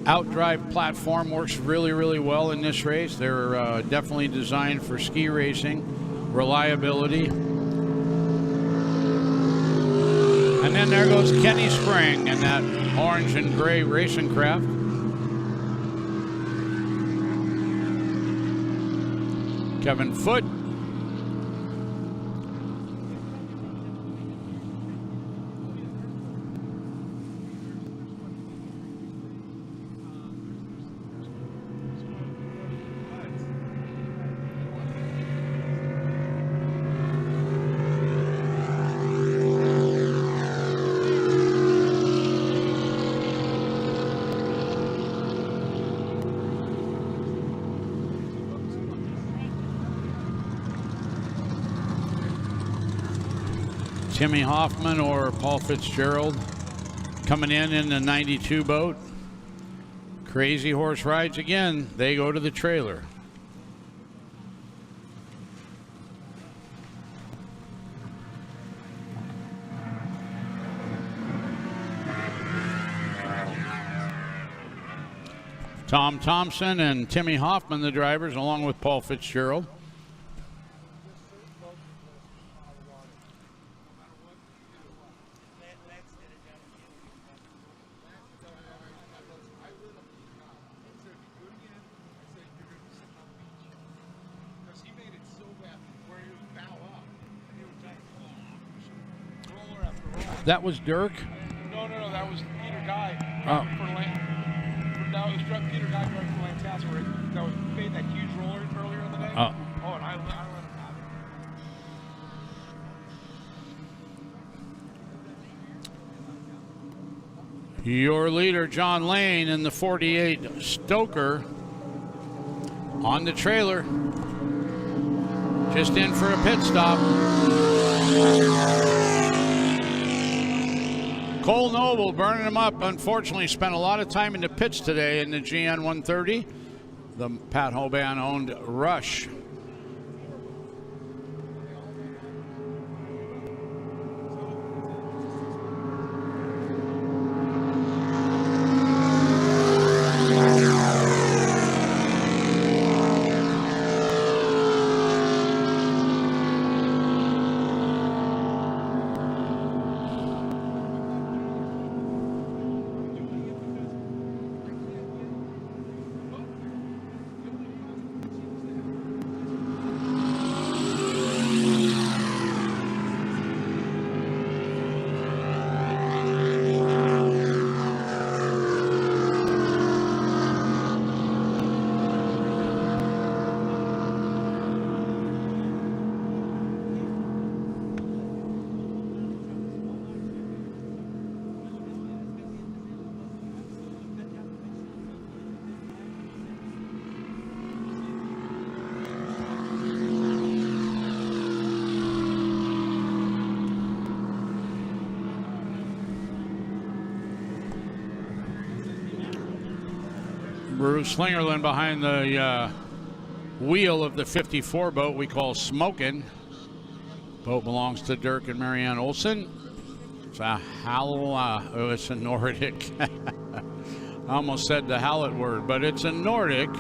outdrive platform works really, really well in this race. They're definitely designed for ski racing, reliability. And then there goes Kenny Spring in that orange and gray racing craft. Kevin Foote. Timmy Hoffman or Paul Fitzgerald coming in the 92 boat. Crazy Horse Rides again. They go to the trailer. Tom Thompson and Timmy Hoffman, the drivers, along with Paul Fitzgerald. That was Dirk? No, that was Peter Guy. Oh. That was Peter Guy driving for Lancaster. That was made that huge roller earlier in the day. Oh. Oh, and I let him have it. Your leader, John Lane, in the 48 Stoker on the trailer. Just in for a pit stop. Cole Noble burning them up. Unfortunately, spent a lot of time in the pits today in the GN 130. The Pat Hoban owned Rush. Bruce Slingerland behind the wheel of the 54 boat we call Smokin'. Boat belongs to Dirk and Marianne Olson. It's a it's a Nordic. I almost said the Hallett word, but it's a Nordic.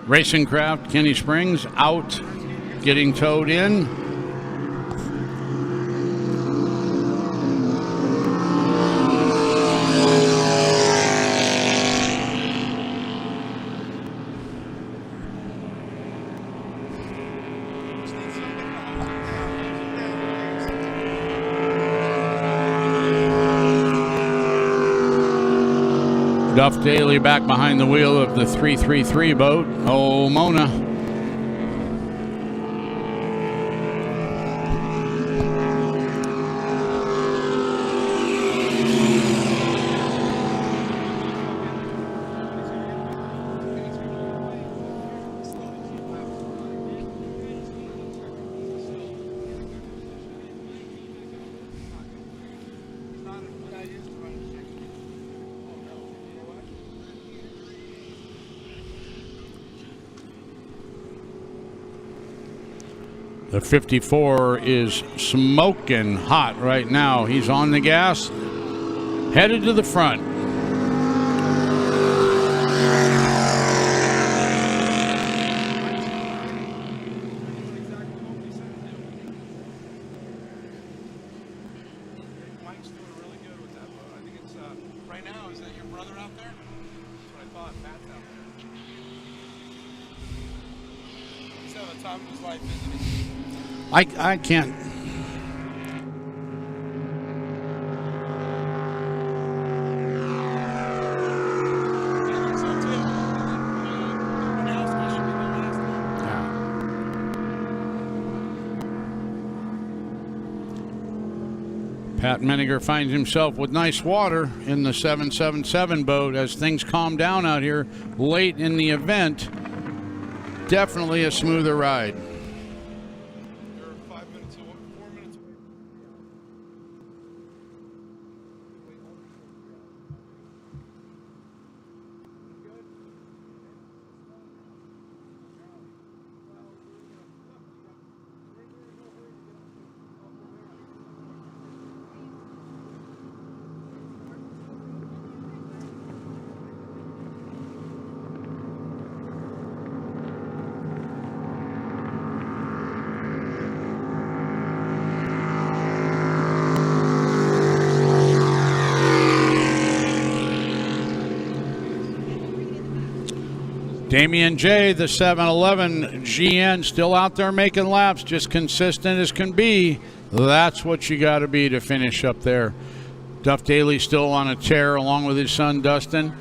Racing Craft, Kenny Springs, out, getting towed in. Duff Daly back behind the wheel of the 333 boat. Oh, Mona. The 54 is smoking hot right now. He's on the gas, headed to the front. Mike's doing really good with that boat. I think it's right now. Is that your brother out there? That's what I thought. Pat's out there. He's having the time of his life, isn't he? I can't. Pat Meniger finds himself with nice water in the 777 boat as things calm down out here late in the event. Definitely a smoother ride. Damian J., the 711 GN, still out there making laps, just consistent as can be. That's what you got to be to finish up there. Duff Daly still on a tear along with his son Dustin.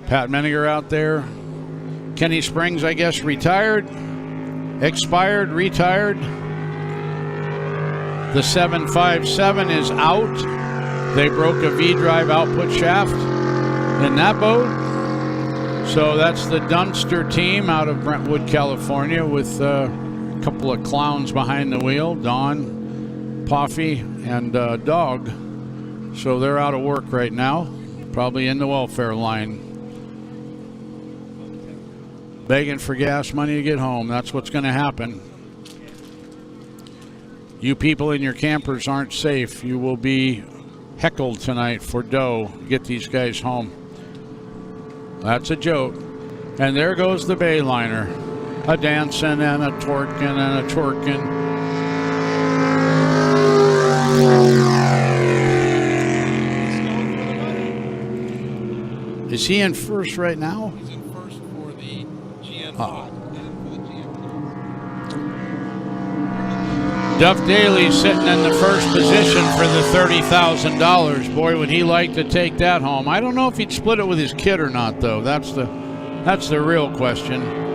Pat Meniger out there. Kenny Springs, I guess, retired. Expired, retired. The 757 is out. They broke a V-drive output shaft in that boat. So that's the Dunster team out of Brentwood, California, with a couple of clowns behind the wheel, Don, Poffy, and Dog. So they're out of work right now, probably in the welfare line. Begging for gas money to get home. That's what's going to happen. You people in your campers aren't safe. You will be heckled tonight for dough. Get these guys home. That's a joke. And there goes the Bayliner. A dancing and a twerking and a twerking. Is he in first right now? He's in first for the GN5. Duff Daly sitting in the first position for the $30,000. Boy, would he like to take that home. I don't know if he'd split it with his kid or not, though. That's the real question.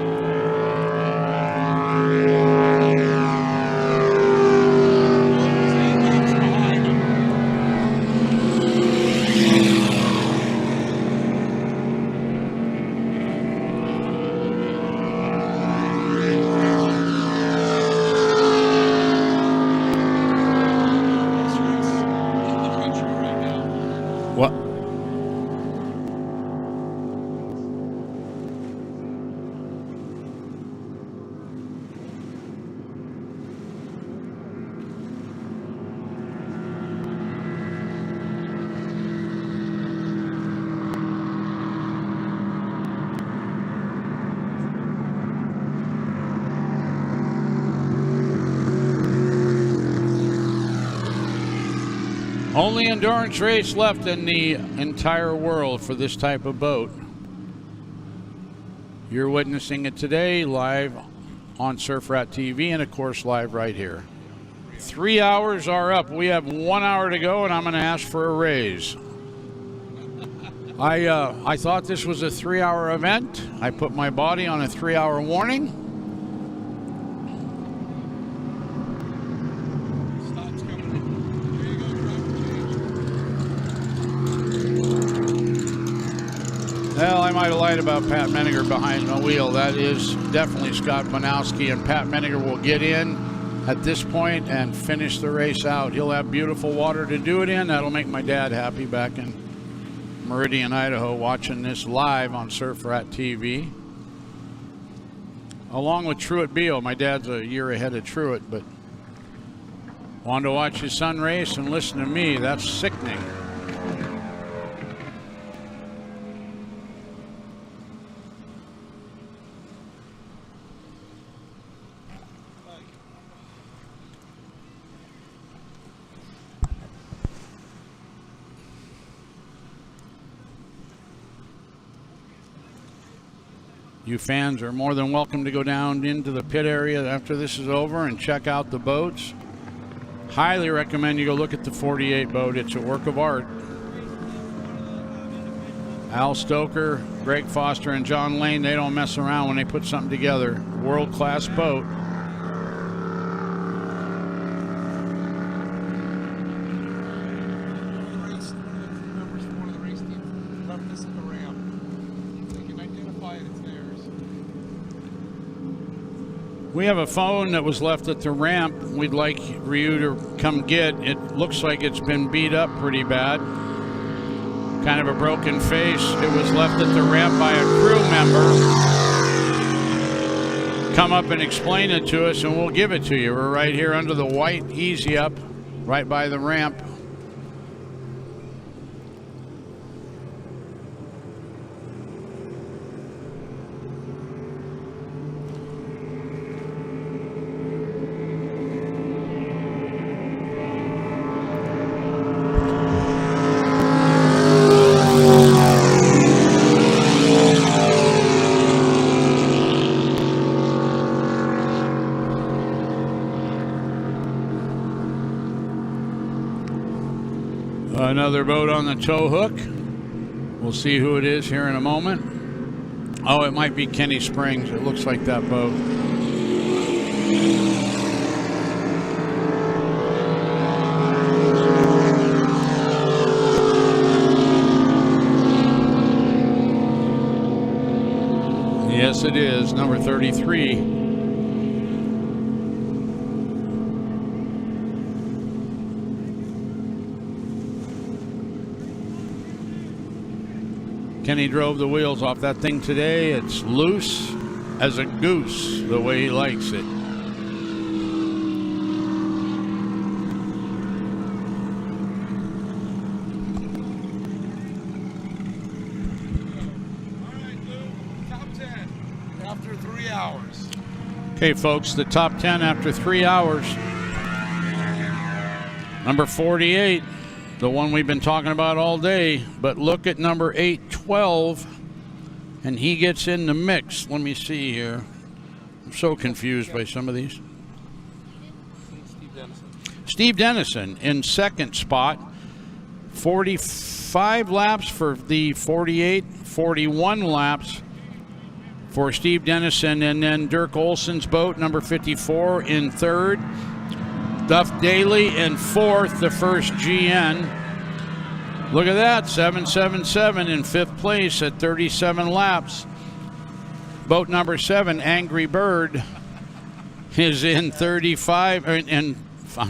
Only endurance race left in the entire world for this type of boat. You're witnessing it today live on Surf Rat TV and of course live right here. 3 hours are up. We have 1 hour to go and I'm going to ask for a raise. I thought this was a 3-hour event. I put my body on a 3-hour warning. Well, I might have lied about Pat Meniger behind the wheel. That is definitely Scott Bonowski, and Pat Meniger will get in at this point and finish the race out. He'll have beautiful water to do it in. That'll make my dad happy back in Meridian, Idaho, watching this live on Surf Rat TV. Along with Truett Beal. My dad's a year ahead of Truett, but wanted to watch his son race and listen to me. That's sickening. You fans are more than welcome to go down into the pit area after this is over and check out the boats. Highly recommend you go look at the 48 boat. It's a work of art. Al Stoker, Greg Foster, and John Lane, they don't mess around when they put something together. World-class boat. We have a phone that was left at the ramp. We'd like Ryu to come get. It looks like it's been beat up pretty bad. Kind of a broken face. It was left at the ramp by a crew member. Come up and explain it to us and we'll give it to you. We're right here under the white Easy Up, right by the ramp. Another boat on the tow hook. We'll see who it is here in a moment. Oh, it might be Kenny Springs. It looks like that boat. Yes, it is. Number 33. Kenny drove the wheels off that thing today. It's loose as a goose, the way he likes it. After 3 hours. Okay, folks, the top 10 after 3 hours. Number 48, the one we've been talking about all day. But look at number 812, and he gets in the mix. Let me see here. I'm so confused by some of these. Steve Dennison in second spot. 45 laps for the 48, 41 laps for Steve Dennison, and then Dirk Olson's boat, number 54, in third. Duff Daly in fourth, the first GN. Look at that, 777 in fifth place at 37 laps. Boat number 7, Angry Bird, is in 35, in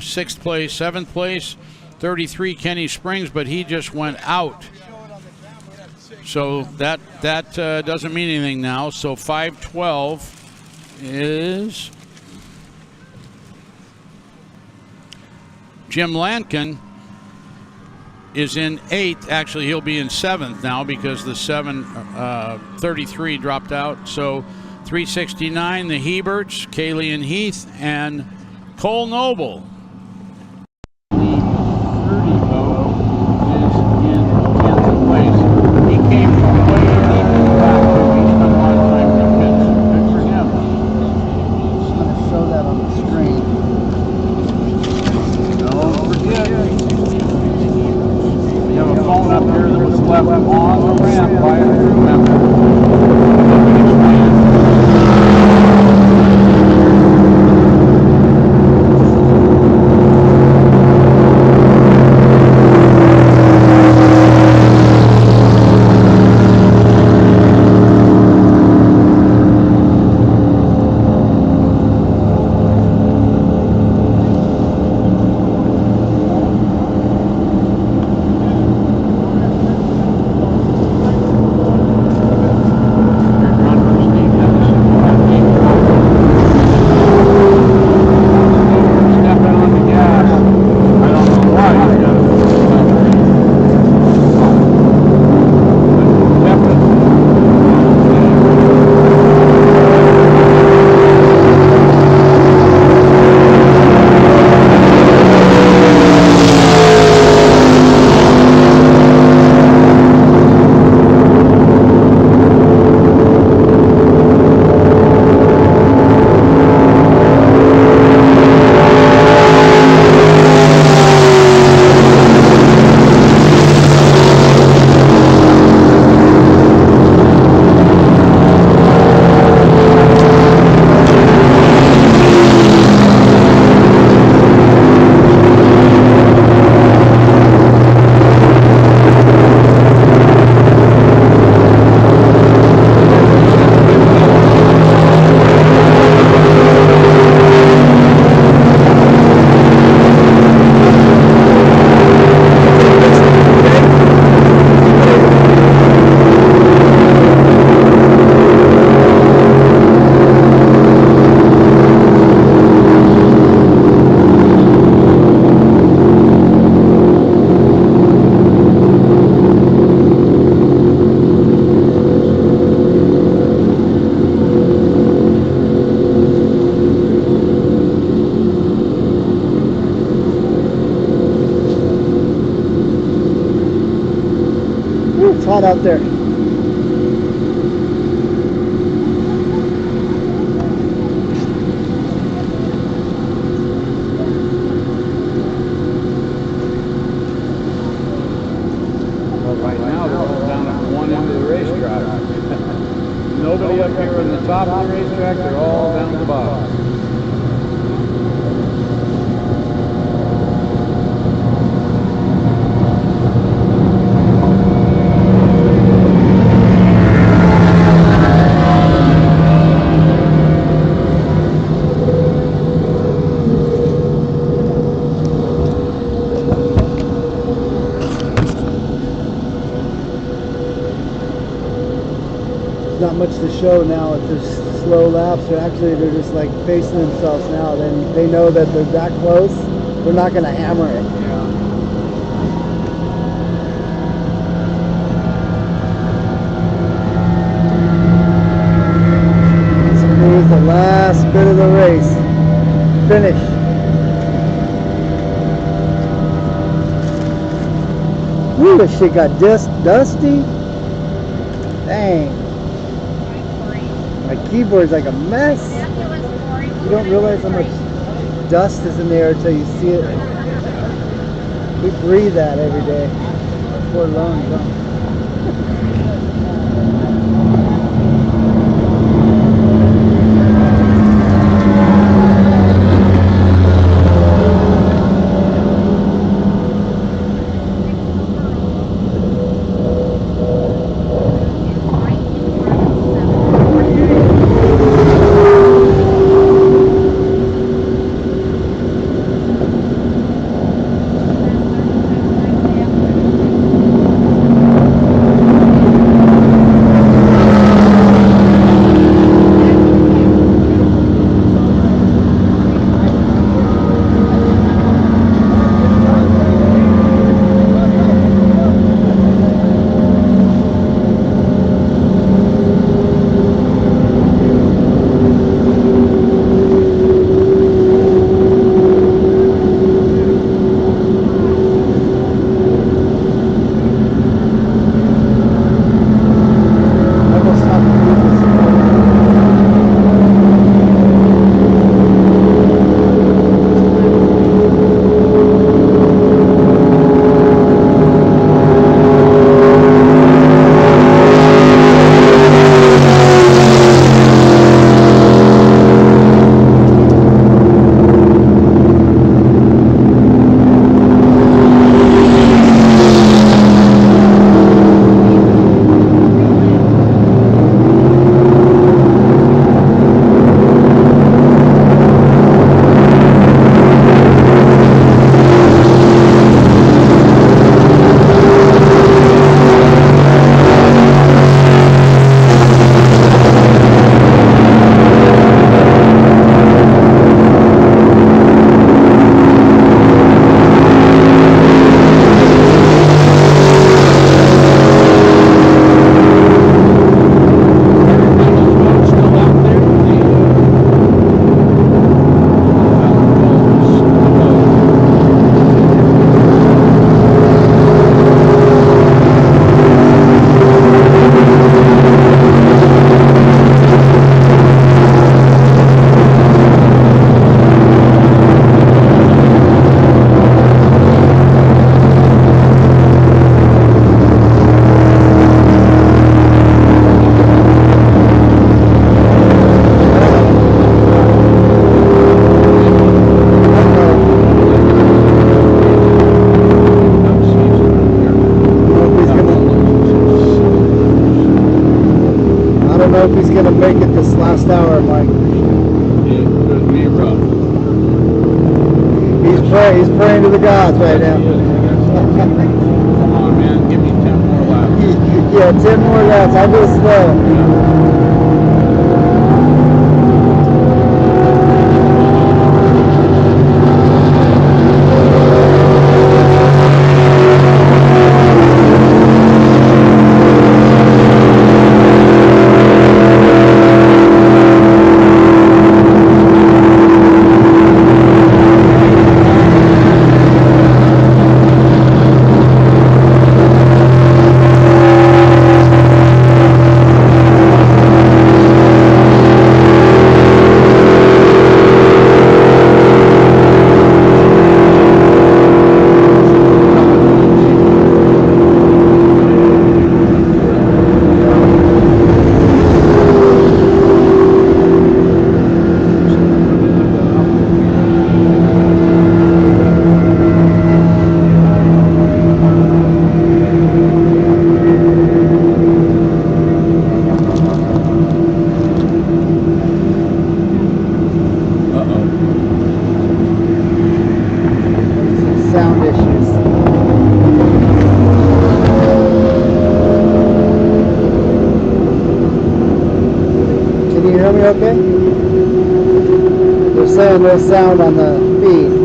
sixth place, seventh place, 33 Kenny Springs, but he just went out. So that doesn't mean anything now. So 512 is Jim Lankin is in 8th. Actually, he'll be in 7th now because the 33 dropped out. So 369, the Heberts, Kaylee and Heath, and Cole Noble. It's hot out there. not much to show now. If there's slow laps, or actually they're just like pacing themselves now. Then they know that they're that close. They're not going to hammer it. Here's the last bit of the race. Finish. Ooh, this shit got dusty. Dang. My keyboard's like a mess. You don't realize how much dust is in the air until you see it. We breathe that every day. Poor lungs, huh? Make it this last hour, Mike. It could be rough. He's praying to the gods right now. Come on, man, give me 10 more laps. Yeah, 10 more laps. I go slow. playing with sound on the feed.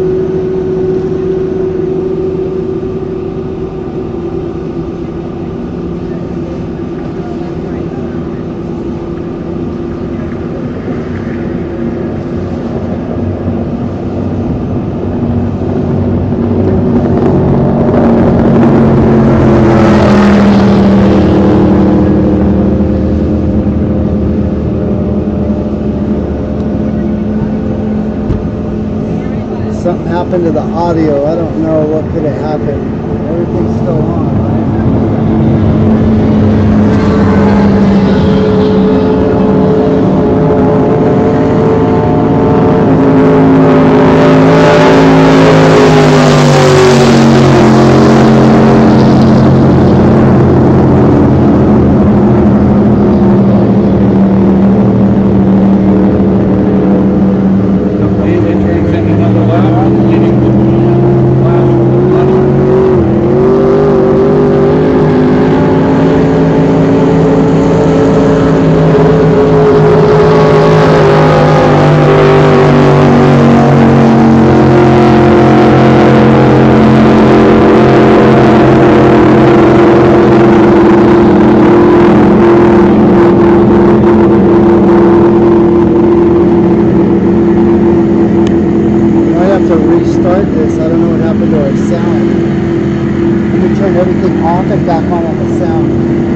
Something happened to the audio. I don't know what could have happened. Everything's still on, everything off and back on the sound.